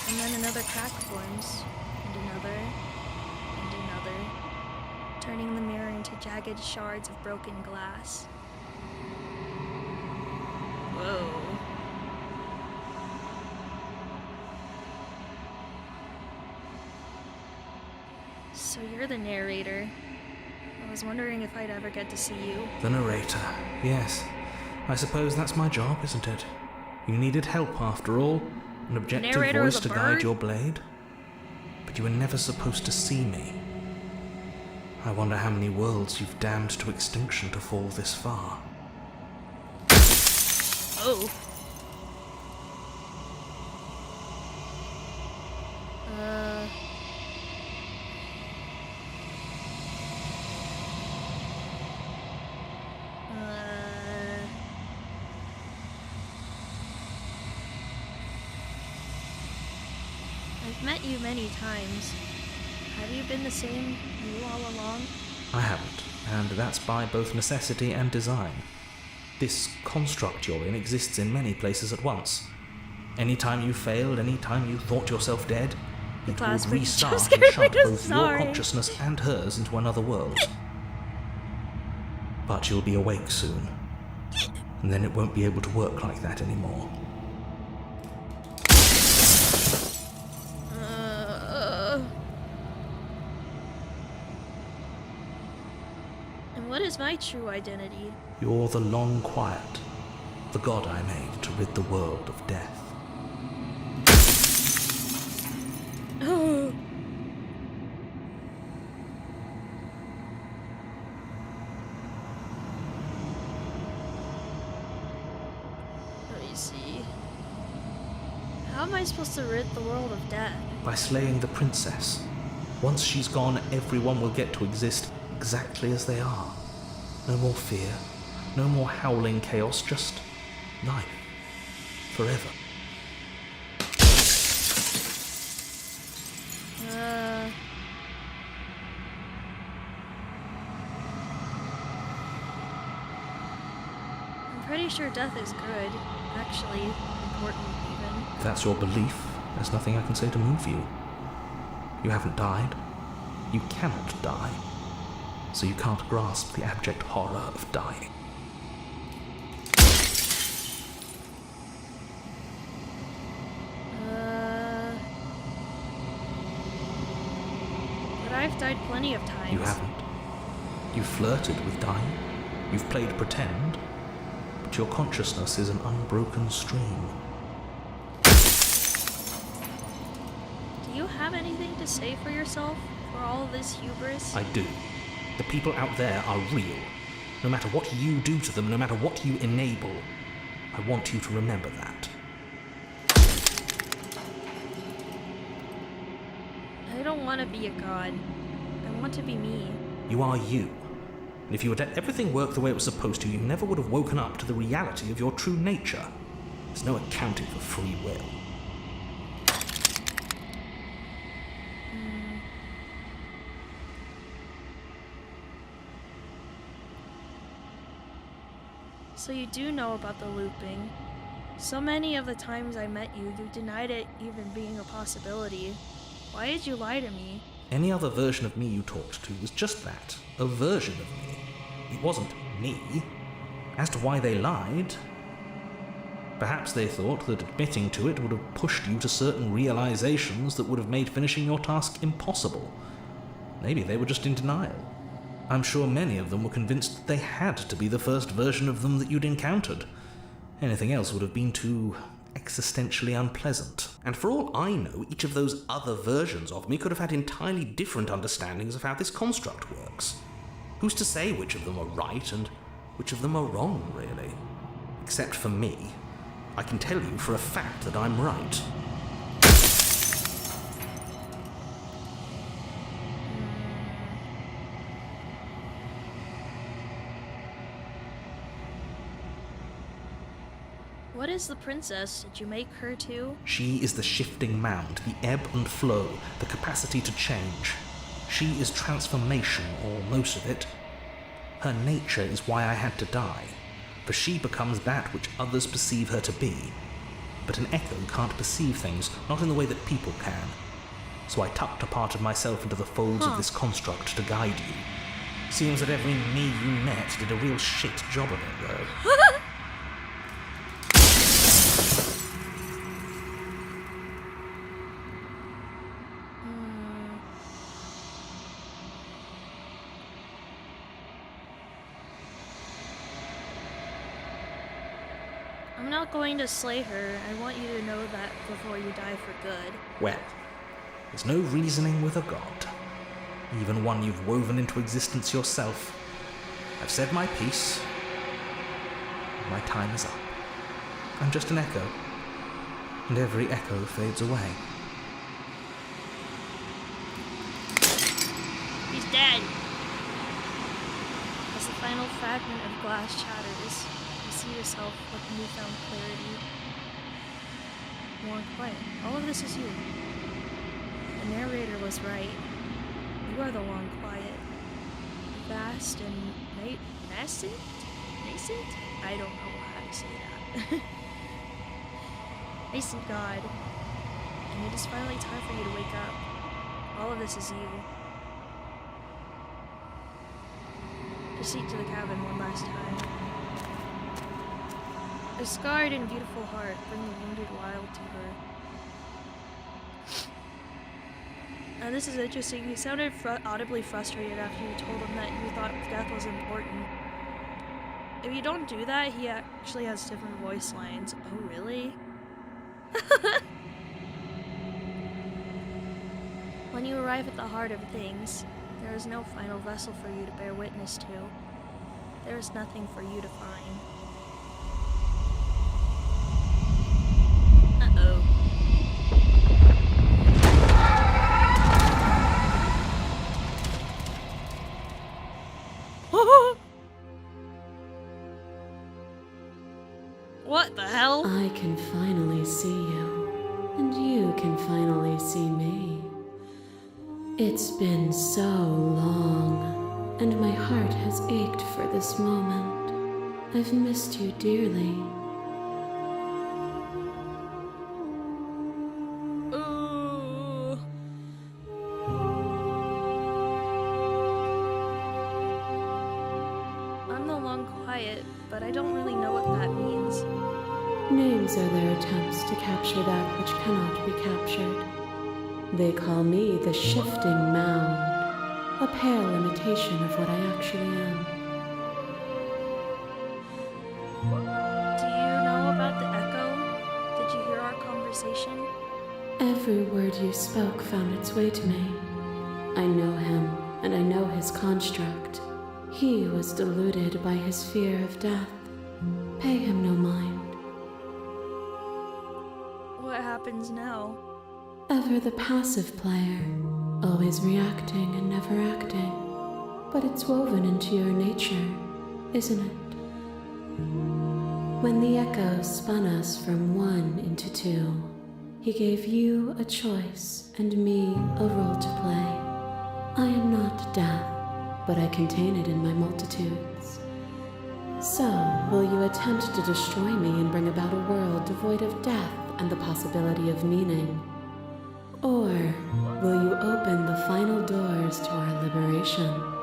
And then another crack forms, and another, and another, turning the mirror into jagged shards of broken glass. Whoa. So you're the narrator. I was wondering if I'd ever get to see you. The narrator, yes. I suppose that's my job, isn't it? You needed help after all. An objective voice to guide your blade. But you were never supposed to see me. I wonder how many worlds you've damned to extinction to fall this far. Oh. I've met you many times. Have you been the same you all along? I haven't, and that's by both necessity and design. This construct you're in exists in many places at once. Anytime you failed, anytime you thought yourself dead, it will restart and shut both your consciousness and hers into another world. But you'll be awake soon, and then it won't be able to work like that anymore. And what is my true identity? You're the Long Quiet, the god I made to rid the world of death. Oh. Let me see. How am I supposed to rid the world of death? By slaying the princess. Once she's gone, everyone will get to exist exactly as they are. No more fear, no more howling chaos, just life. Forever. I'm pretty sure death is good. actually important, even. If that's your belief, there's nothing I can say to move you. You haven't died. You cannot die. So you can't grasp the abject horror of dying. But I've died plenty of times. You haven't. You've flirted with dying. You've played pretend. But your consciousness is an unbroken stream. Do you have anything to say for yourself? For all of this hubris? I do. The people out there are real. No matter what you do to them, no matter what you enable, I want you to remember that. I don't want to be a god. I want to be me. You are you. And if you had let everything work the way it was supposed to, you never would have woken up to the reality of your true nature. There's no accounting for free will. So you do know about the looping. So many of the times I met you, you denied it even being a possibility. Why did you lie to me? Any other version of me you talked to was just that, a version of me. It wasn't me. As to why they lied, perhaps they thought that admitting to it would have pushed you to certain realizations that would have made finishing your task impossible. Maybe they were just in denial. I'm sure many of them were convinced that they had to be the first version of them that you'd encountered. Anything else would have been too existentially unpleasant. And for all I know, each of those other versions of me could have had entirely different understandings of how this construct works. Who's to say which of them are right and which of them are wrong, really? Except for me, I can tell you for a fact that I'm right. What is the princess? Did you make her too? She is the shifting mound, the ebb and flow, the capacity to change. She is transformation, or most of it. Her nature is why I had to die, for she becomes that which others perceive her to be. But an echo can't perceive things, not in the way that people can. So I tucked a part of myself into the folds of this construct to guide you. Seems that every me you met did a real shit job of it, though. I'm not going to slay her. I want you to know that before you die for good. Well, there's no reasoning with a god. Even one you've woven into existence yourself. I've said my piece. My time is up. I'm just an echo. And every echo fades away. He's dead. As the final fragment of glass shatters, you see yourself with newfound clarity. More quiet. All of this is you. The narrator was right. You are the long quiet. Vast and nascent? Nascent? I don't know how to say that. Nascent God. And it is finally time for you to wake up. All of this is you. Proceed to the cabin one last time. A scarred and beautiful heart, bring the wounded wild to her. Now this is interesting. You sounded audibly frustrated after you told him that you thought death was important. If you don't do that, he actually has different voice lines. Oh, really? When you arrive at the heart of things, there is no final vessel for you to bear witness to. There is nothing for you to find. Uh-oh. What the hell? I can finally see you, and you can finally see me. It's been so long, and my heart has ached for this moment. I've missed you dearly. quiet, but I don't really know what that means. Names are their attempts to capture that which cannot be captured. They call me the shifting mound, a pale imitation of what I actually am. Do you know about the echo? Did you hear our conversation? Every word you spoke found its way to me. I know him, and I know his construct. He was deluded by his fear of death. Pay him no mind. What happens now? Ever the passive player, always reacting and never acting. But it's woven into your nature, isn't it? When the echo spun us from one into two, he gave you a choice and me a role to play. I am not death, but I contain it in my multitudes. So, will you attempt to destroy me and bring about a world devoid of death and the possibility of meaning? Or will you open the final doors to our liberation?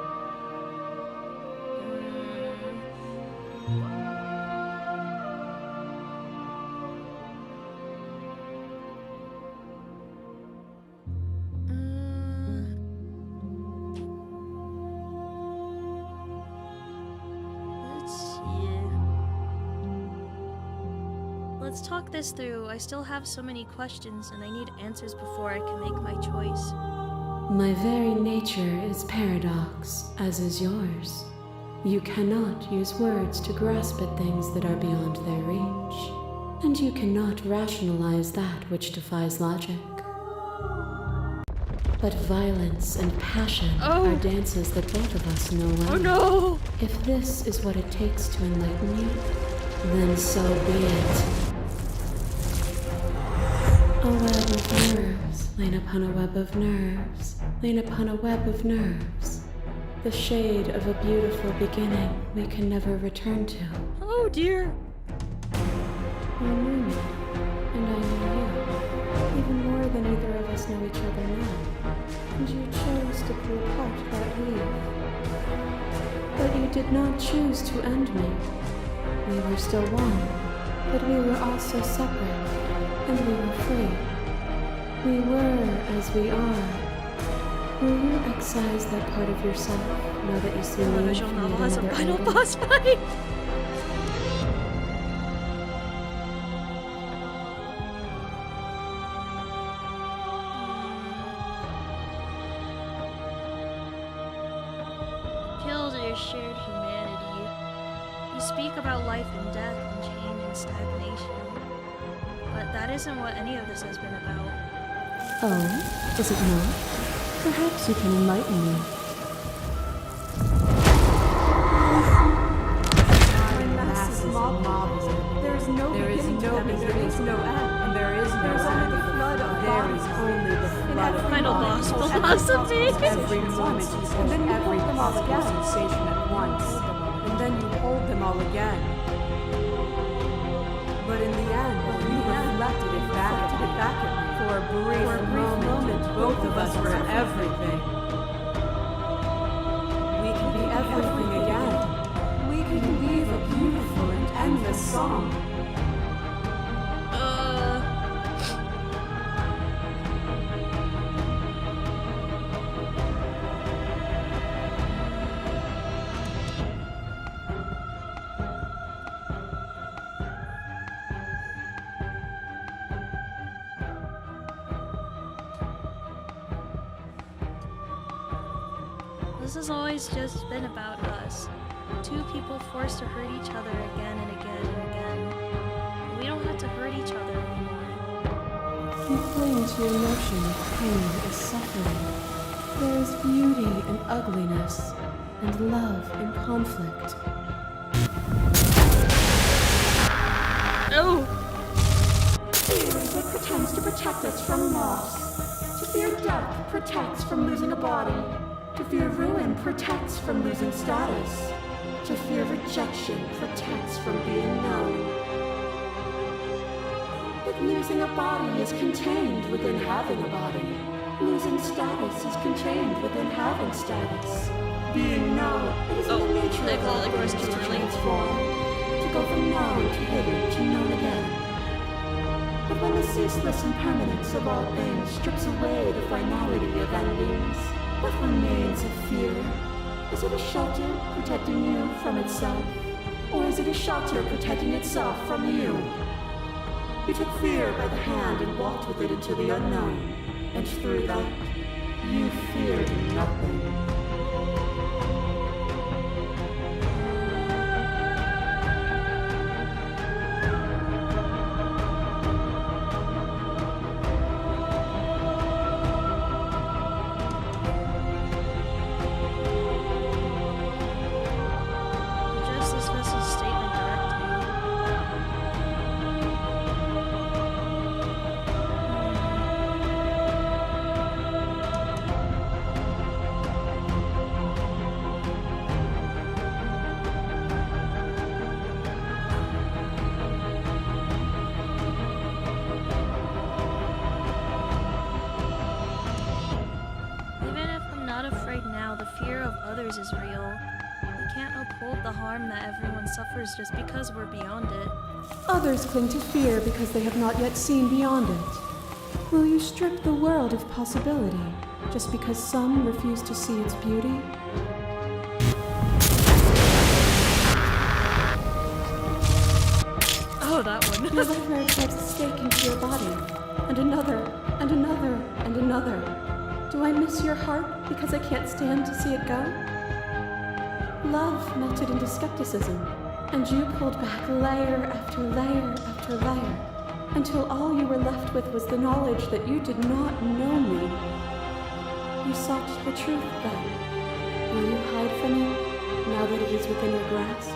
Let's talk this through. I still have so many questions and I need answers before I can make my choice. My very nature is paradox, as is yours. You cannot use words to grasp at things that are beyond their reach, and you cannot rationalize that which defies logic. But violence and passion are dances that both of us know well. Oh no! If this is what it takes to enlighten you, then so be it. A web of nerves, lain upon a web of nerves, lain upon a web of nerves. The shade of a beautiful beginning we can never return to. Oh dear! You knew me, and I knew you, even more than either of us know each other now. And you chose to pull apart that weave. But you did not choose to end me. We were still one, but we were also separate, and we were free. We were as we are. Will you excise that part of yourself now that you see me The visual from novel yet has a another final angle? boss fight! Appeal to your shared humanity. You speak about life and death and change and stagnation. But that isn't what any of this has been about. Oh, is it not? Perhaps you can enlighten me. Massive mob. There is no beginning to them, and there is no end. And there is no end. There is only the flood of Final boss philosophy! every moment, and then you hold them all again. Sensation at once, and then you hold them all again. But in the end, you reflected it back at me. For a brief moment, both of us were everything. We can be everything again. We can weave a beautiful and endless song. This has always just been about us. Two people forced to hurt each other again and again and again. We don't have to hurt each other anymore. You cling to your notion of pain as suffering. There is beauty in ugliness, and love in conflict. Oh! It pretends to protect us from loss. To fear death protects from losing a body. To fear ruin protects from losing status. To fear rejection protects from being known. But losing a body is contained within having a body. Losing status is contained within having status. being known. It is in the nature of all things to transform, to go from known to hidden to known again. But when the ceaseless impermanence of all things strips away the finality of endings, what remains of fear? Is it a shelter protecting you from itself? Or is it a shelter protecting itself from you? You took fear by the hand and walked with it into the unknown, and through that, you feared nothing. Is real. We can't uphold the harm that everyone suffers just because we're beyond it. Others cling to fear because they have not yet seen beyond it. Will you strip the world of possibility just because some refuse to see its beauty? Oh, that one. Another bird drives a stake into your body, and another, and another, and another. Do I miss your heart because I can't stand to see it go? Love melted into skepticism, and you pulled back layer after layer after layer, until all you were left with was the knowledge that you did not know me. You sought the truth then. Will you hide from it, now that it is within your grasp?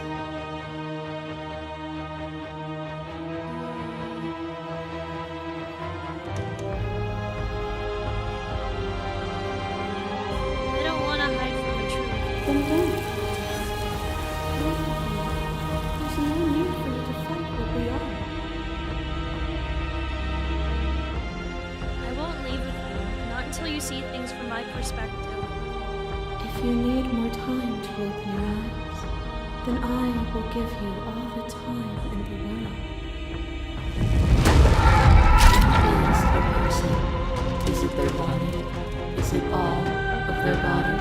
I don't want to hide from the truth. Then don't. There's no need for you to fight what we are. I won't leave with you, not until you see things from my perspective. If you need more time to open your eyes, then I will give you all the time in the world. Is a person? Is it their body? Is it all of their body?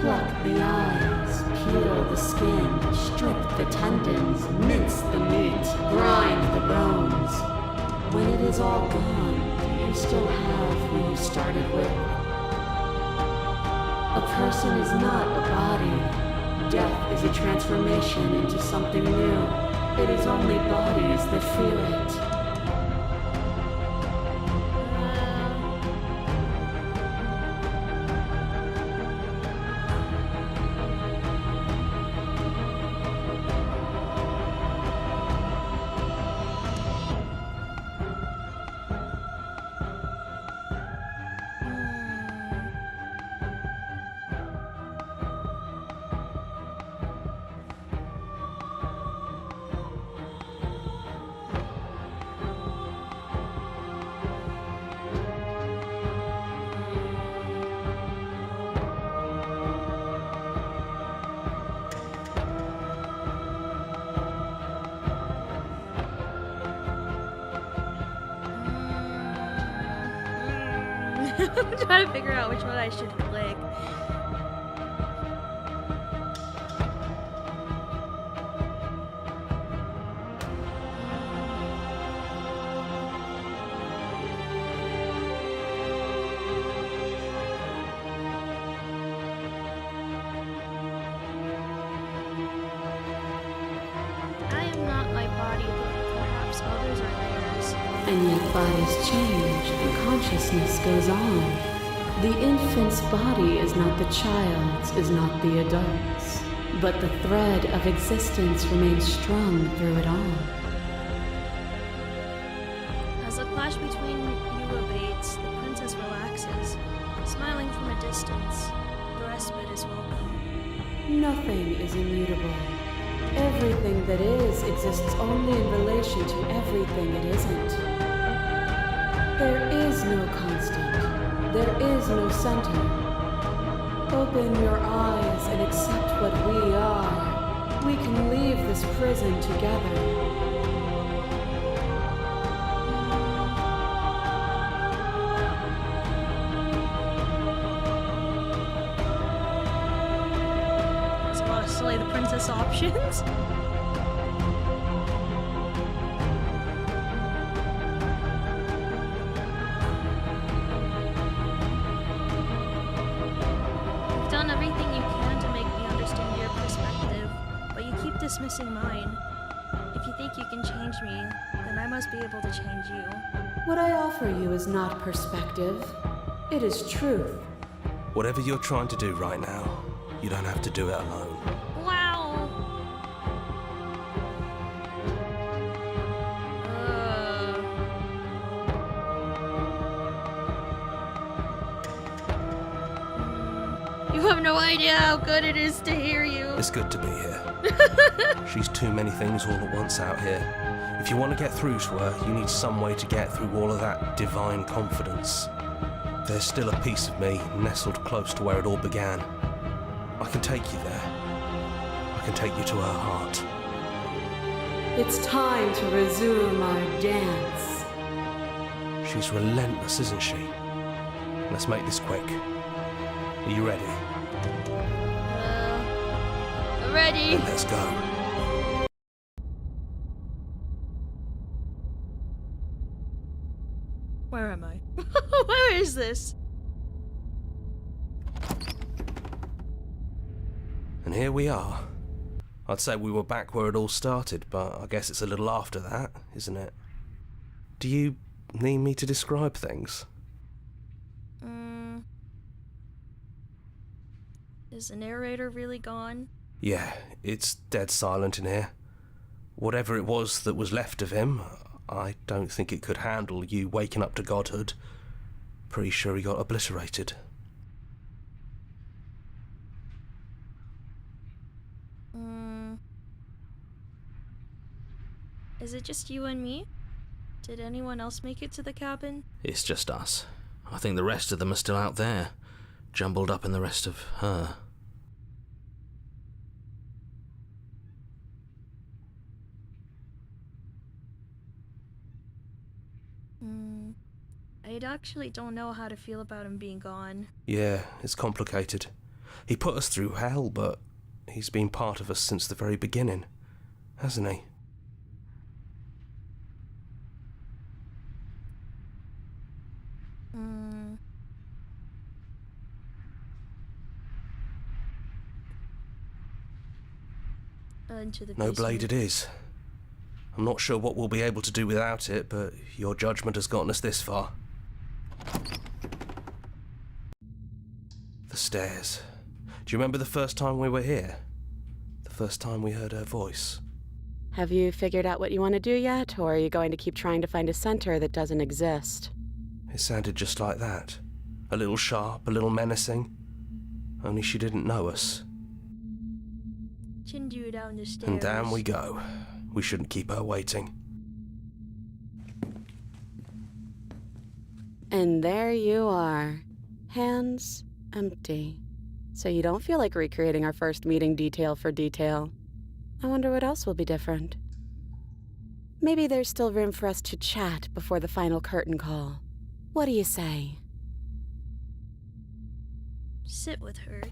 Pluck the eyes, peel the skin, strip the tendons, mince the meat, grind the bones. When it is all gone, do you still have who you started with? A person is not a body. Death is a transformation into something new. It is only bodies that feel it. I'm trying to figure out which one I should click. I am not my body, but perhaps others are theirs. And yet bodies change and consciousness goes on. The infant's body is not the child's, is not the adult's, but the thread of existence remains strung through it all. As the clash between you abates, the princess relaxes, smiling from a distance. The respite is welcome. Nothing is immutable. Everything that is exists only in relation to everything it isn't. There is no constant. There is no center. Open your eyes and accept what we are. We can leave this prison together. There's a lot of Slay the Princess options. You've done everything you can to make me understand your perspective, but you keep dismissing mine. If you think you can change me, then I must be able to change you. What I offer you is not perspective. It is truth. Whatever you're trying to do right now, you don't have to do it alone. Wow. You have no idea how good it is to hear you. It's good to be here. She's too many things all at once out here. If you want to get through to her, you need some way to get through all of that divine confidence. There's still a piece of me nestled close to where it all began. I can take you there. I can take you to her heart. It's time to resume our dance. She's relentless, isn't she? Let's make this quick. Are you ready? Ready. Then let's go. Where am I? Where is this? And here we are. I'd say we were back where it all started, but I guess it's a little after that, isn't it? Do you need me to describe things? Is the narrator really gone? Yeah, it's dead silent in here. Whatever it was that was left of him, I don't think it could handle you waking up to godhood. Pretty sure he got obliterated. Is it just you and me? Did anyone else make it to the cabin? It's just us. I think the rest of them are still out there, jumbled up in the rest of her. I actually don't know how to feel about him being gone. Yeah, it's complicated. He put us through hell, but he's been part of us since the very beginning, hasn't he? Into the No basement. blade it is. I'm not sure what we'll be able to do without it, but your judgment has gotten us this far. The stairs. Do you remember the first time we were here? The first time we heard her voice? Have you figured out what you want to do yet, or are you going to keep trying to find a center that doesn't exist? It sounded just like that. A little sharp, a little menacing. Only she didn't know us. Send you down the stairs. And down we go. We shouldn't keep her waiting. And there you are. Hands empty. So you don't feel like recreating our first meeting detail for detail. I wonder what else will be different. Maybe there's still room for us to chat before the final curtain call. What do you say? Sit with her.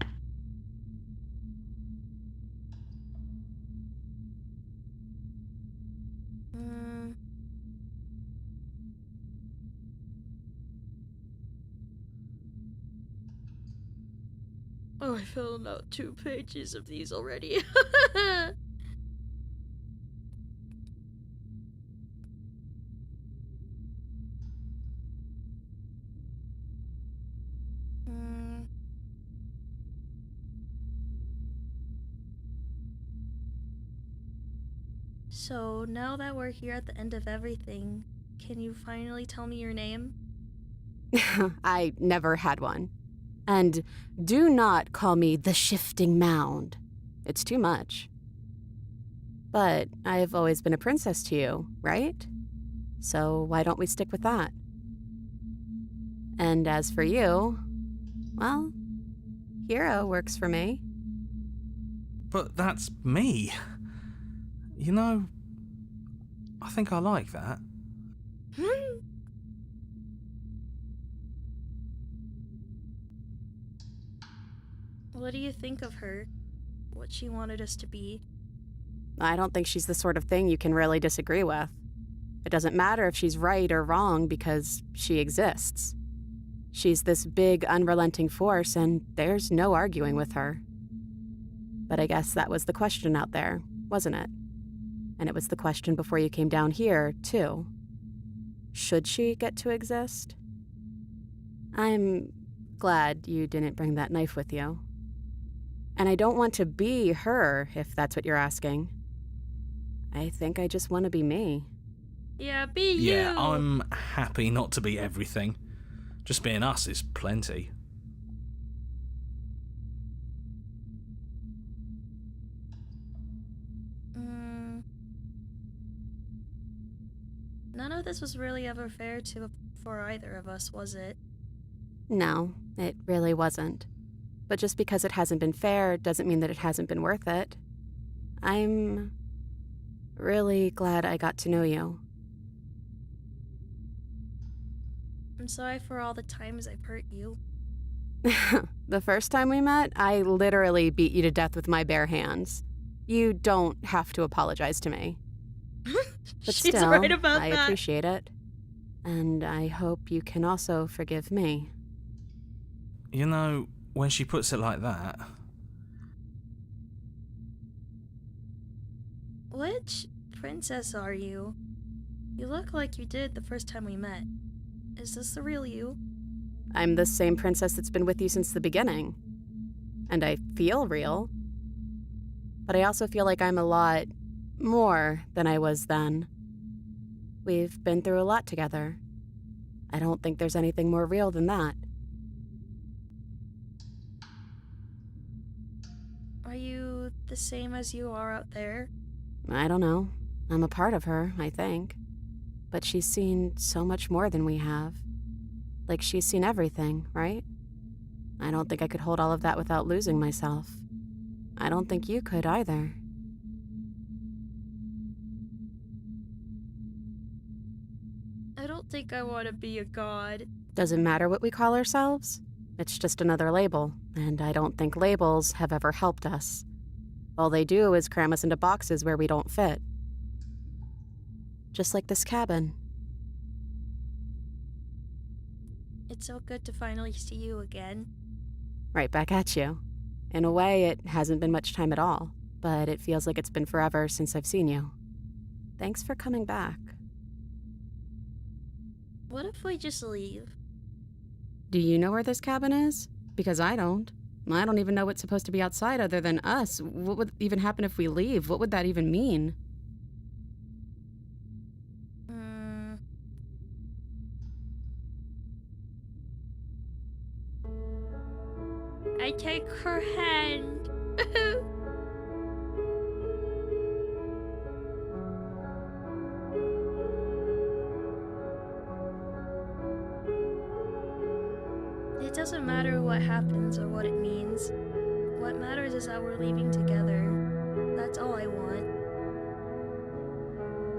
Oh, I filled out 2 pages of these already. So, now that we're here at the end of everything, can you finally tell me your name? I never had one. And do not call me the Shifting Mound. It's too much. But I've always been a princess to you, right? So why don't we stick with that? And as for you, well, Hero works for me. But that's me. You know, I think I like that. What do you think of her? What she wanted us to be? I don't think she's the sort of thing you can really disagree with. It doesn't matter if she's right or wrong because she exists. She's this big, unrelenting force, and there's no arguing with her. But I guess that was the question out there, wasn't it? And it was the question before you came down here, too. Should she get to exist? I'm glad you didn't bring that knife with you. And I don't want to be her, if that's what you're asking. I think I just want to be me. Yeah, be you! Yeah, I'm happy not to be everything. Just being us is plenty. None of this was really ever fair for either of us, was it? No, it really wasn't. But just because it hasn't been fair doesn't mean that it hasn't been worth it. I'm really glad I got to know you. I'm sorry for all the times I've hurt you. The first time we met, I literally beat you to death with my bare hands. You don't have to apologize to me. But She's still, right about I that. appreciate it. And I hope you can also forgive me. You know, when she puts it like that... Which princess are you? You look like you did the first time we met. Is this the real you? I'm the same princess that's been with you since the beginning. And I feel real. But I also feel like I'm a lot more than I was then. We've been through a lot together. I don't think there's anything more real than that. Are you the same as you are out there? I don't know. I'm a part of her, I think. But she's seen so much more than we have. Like, she's seen everything, right? I don't think I could hold all of that without losing myself. I don't think you could either. I don't think I want to be a god. Doesn't matter what we call ourselves. It's just another label, and I don't think labels have ever helped us. All they do is cram us into boxes where we don't fit. Just like this cabin. It's so good to finally see you again. Right back at you. In a way, it hasn't been much time at all, but it feels like it's been forever since I've seen you. Thanks for coming back. What if we just leave? Do you know where this cabin is? Because I don't. I don't even know what's supposed to be outside other than us. What would even happen if we leave? What would that even mean? I take her hand. It doesn't matter what happens or what it means. What matters is that we're leaving together. That's all I want.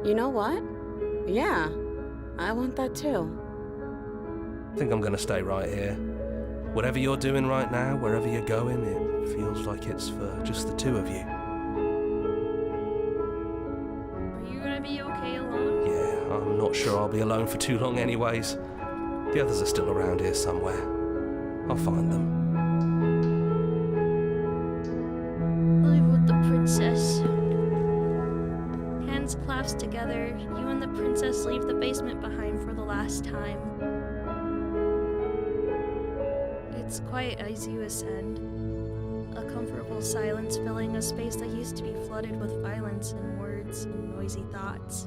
You know what? Yeah, I want that too. I think I'm gonna stay right here. Whatever you're doing right now, wherever you're going, it feels like it's for just the two of you. Are you gonna be okay alone? Yeah, I'm not sure I'll be alone for too long anyways. The others are still around here somewhere. I'll find them. Live with the princess. Hands clasped together, you and the princess leave the basement behind for the last time. It's quiet as you ascend. A comfortable silence filling a space that used to be flooded with violence and words and noisy thoughts.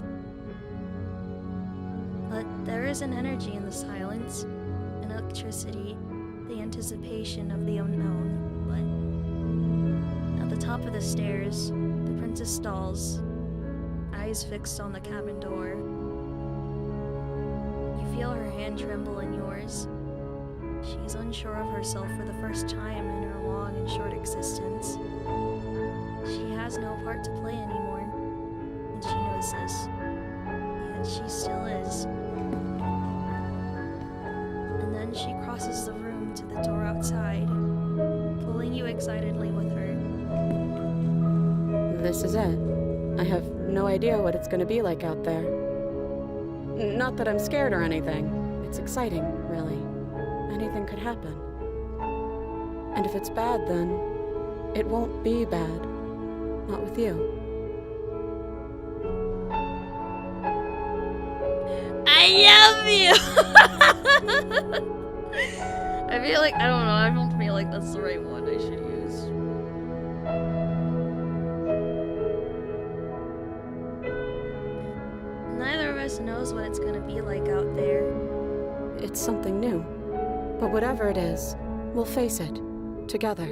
But there is an energy in the silence, an electricity, the anticipation of the unknown. But at the top of the stairs, the princess stalls, eyes fixed on the cabin door. You feel her hand tremble in yours. She's gets unsure of herself for the first time in her long and short existence. She has no part to play anymore, and she knows this. And she still is. And then she crosses the room to the door outside, pulling you excitedly with her. This is it. I have no idea what it's gonna be like out there. Not that I'm scared or anything. It's exciting, really. Anything could happen. And if it's bad, then it won't be bad. Not with you. I love you! I feel like, I don't know, I don't feel like that's the right one I should use. Neither of us knows what it's gonna be like out there. It's something new. But whatever it is, we'll face it. Together.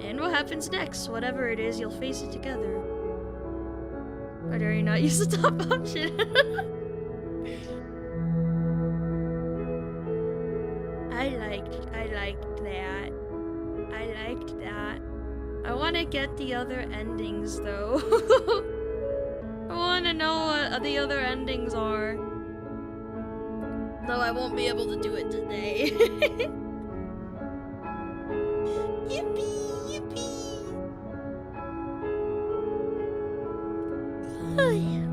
And what happens next? Whatever it is, you'll face it together. Or dare you not use the top option? I liked that. I liked that. I want to get the other endings though. I want to know what the other endings are. Though I won't be able to do it today. Yippee! Yippee! Oh, yeah.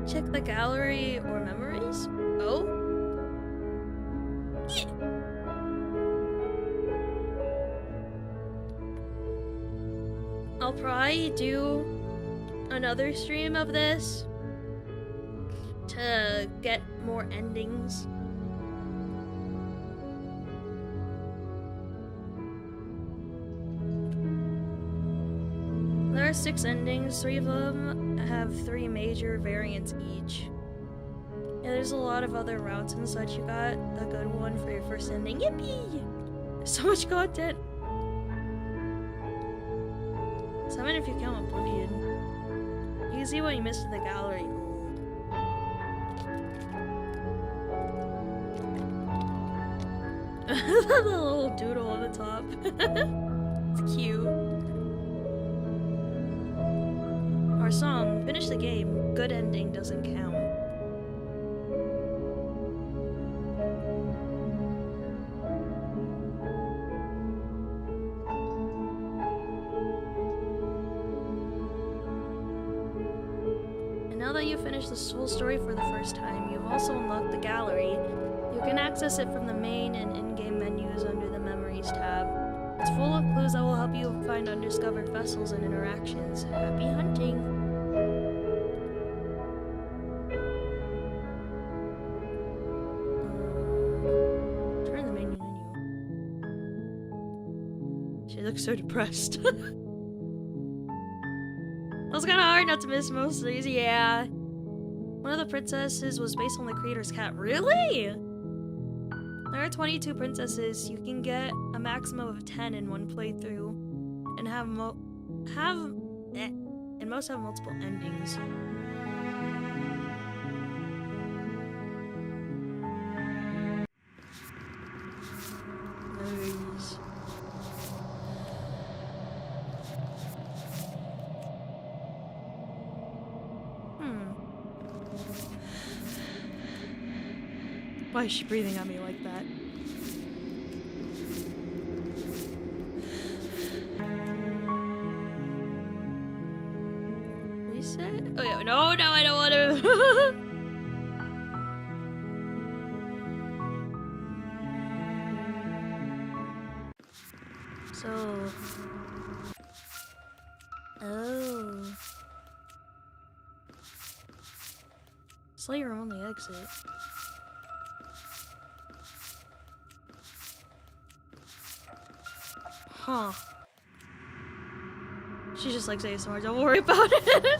Check the gallery or memories? Oh? Yeah. I'll probably do another stream of this to get more endings. There are 6 endings, 3 of them have 3 major variants each. Yeah, there's a lot of other routes and such. You got the good one for your first ending. Yippee! There's so much content. 7 if you count Oblivion. You can see what you missed in the gallery. The little doodle on the top. It's cute. Our song, Finish the Game, good ending doesn't count. And now that you've finished the full story for the first time, you've also unlocked the gallery. You can access it from the main and in-game menus under the Memories tab. It's full of clues that will help you find undiscovered vessels and interactions. Happy hunting! Turn the main menu. She looks so depressed. It was kind of hard not to miss most of these, yeah. One of the princesses was based on the creator's cat. Really? There are 22 princesses. You can get a maximum of 10 in one playthrough, and most have multiple endings. Nice. Why is she breathing at me like that? Reset? Oh yeah, no, I don't want to. So, oh, Slayer room on the exit. Huh. She just likes ASMR, don't worry about it.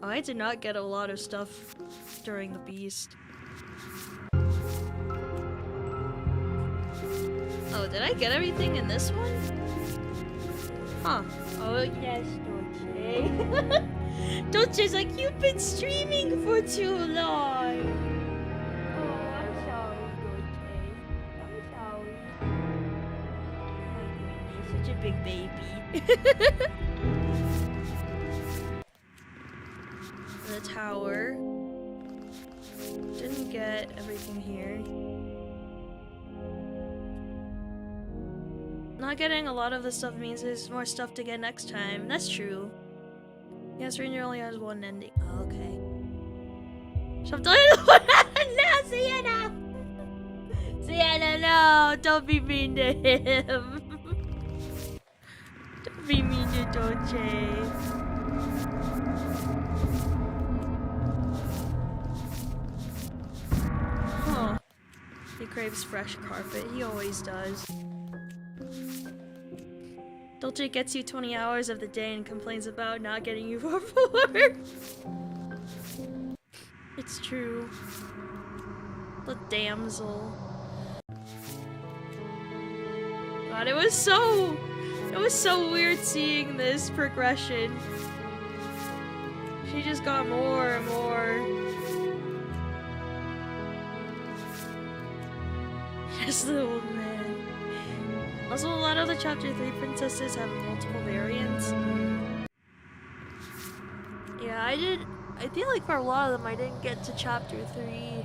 Oh, I did not get a lot of stuff during the Beast. Oh, did I get everything in this one? Huh. Oh, yes, Dolce. Dolce's like, you've been streaming for too long. Oh, I'm sorry, Dolce. I'm sorry. Oh, my goodness, such a big baby. The tower. Didn't get everything here. Not getting a lot of the stuff means there's more stuff to get next time. That's true. Yes, Ranger only has one ending. Oh, okay. So I'm telling you now, Sienna! Sienna, no! Don't be mean to him. Don't be mean to Dolce. Huh. He craves fresh carpet. He always does. Dolce gets you 20 hours of the day and complains about not getting you more. It's true. The damsel. God, it was so weird seeing this progression. She just got more and more. Yes, the old man. Also, a lot of the Chapter 3 princesses have multiple variants. Yeah, I feel like for a lot of them I didn't get to Chapter 3.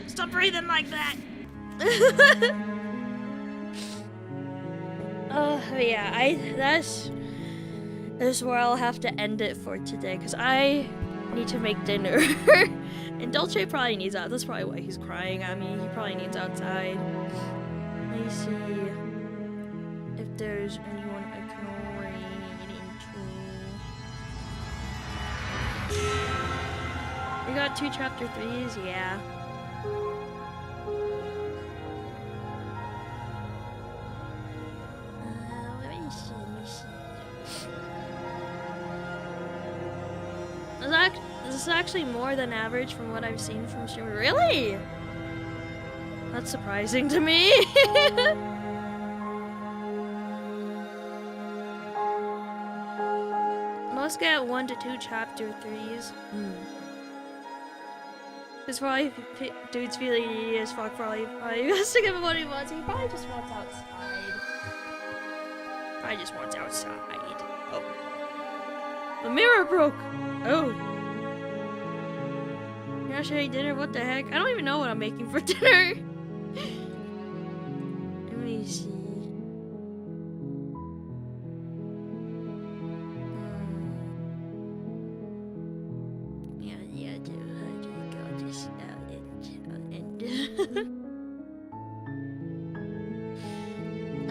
Stop breathing like that! Yeah, that's where I'll have to end it for today, because I need to make dinner. And Dolce probably needs out. That's probably why he's crying at me. He probably needs outside. Let me see if there's anyone I can raid into. We got 2 Chapter 3s, yeah. Let me see. This is actually more than average from what I've seen from streamers. Really? That's surprising to me. Most get 1 to 2 Chapter 3s. Because probably dude's feeling needy as fuck. Probably has to give him what he wants. He probably just wants outside. Oh. The mirror broke. Oh. You're not sharing dinner? What the heck? I don't even know what I'm making for dinner. Let me see.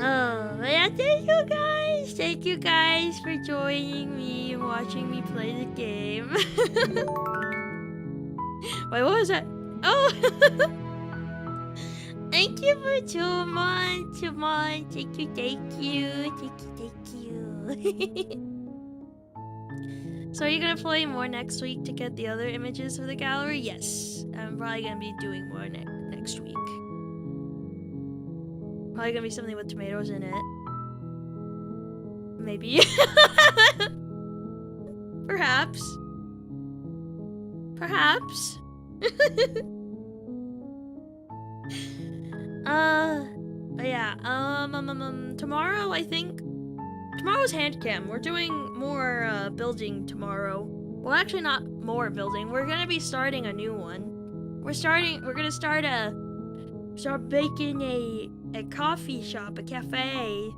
Oh, yeah, thank you guys for joining me and watching me play the game. Wait, what was that? Oh! Thank you for 2 months. Thank you. So are you gonna play more next week to get the other images for the gallery? Yes. I'm probably gonna be doing more next week. Probably gonna be something with tomatoes in it. Maybe. Perhaps. Yeah, tomorrow, I think. Tomorrow's hand cam. We're doing more, building tomorrow. Well, actually not more building. We're gonna be starting a new one. We're gonna start baking a coffee shop, a cafe.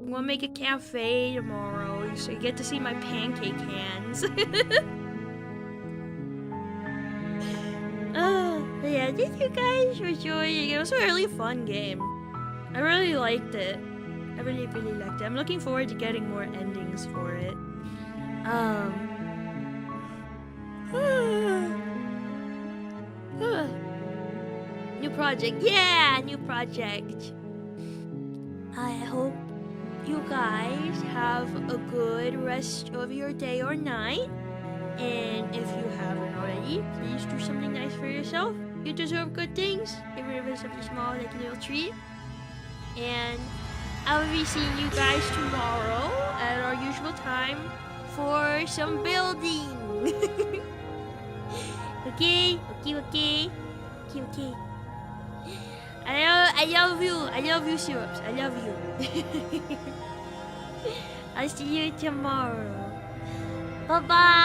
I'm gonna make a cafe tomorrow, so you get to see my pancake hands. Yeah, thank you guys for joining. It was a really fun game. I really liked it. I really liked it. I'm looking forward to getting more endings for it. New project. Yeah, new project. I hope you guys have a good rest of your day or night. And if you haven't already, please do something nice for yourself. You deserve good things, even if it's something small like a little treat. And I will be seeing you guys tomorrow at our usual time for some building. Okay. I love you, syrups. I love you. I'll see you tomorrow. Bye-bye.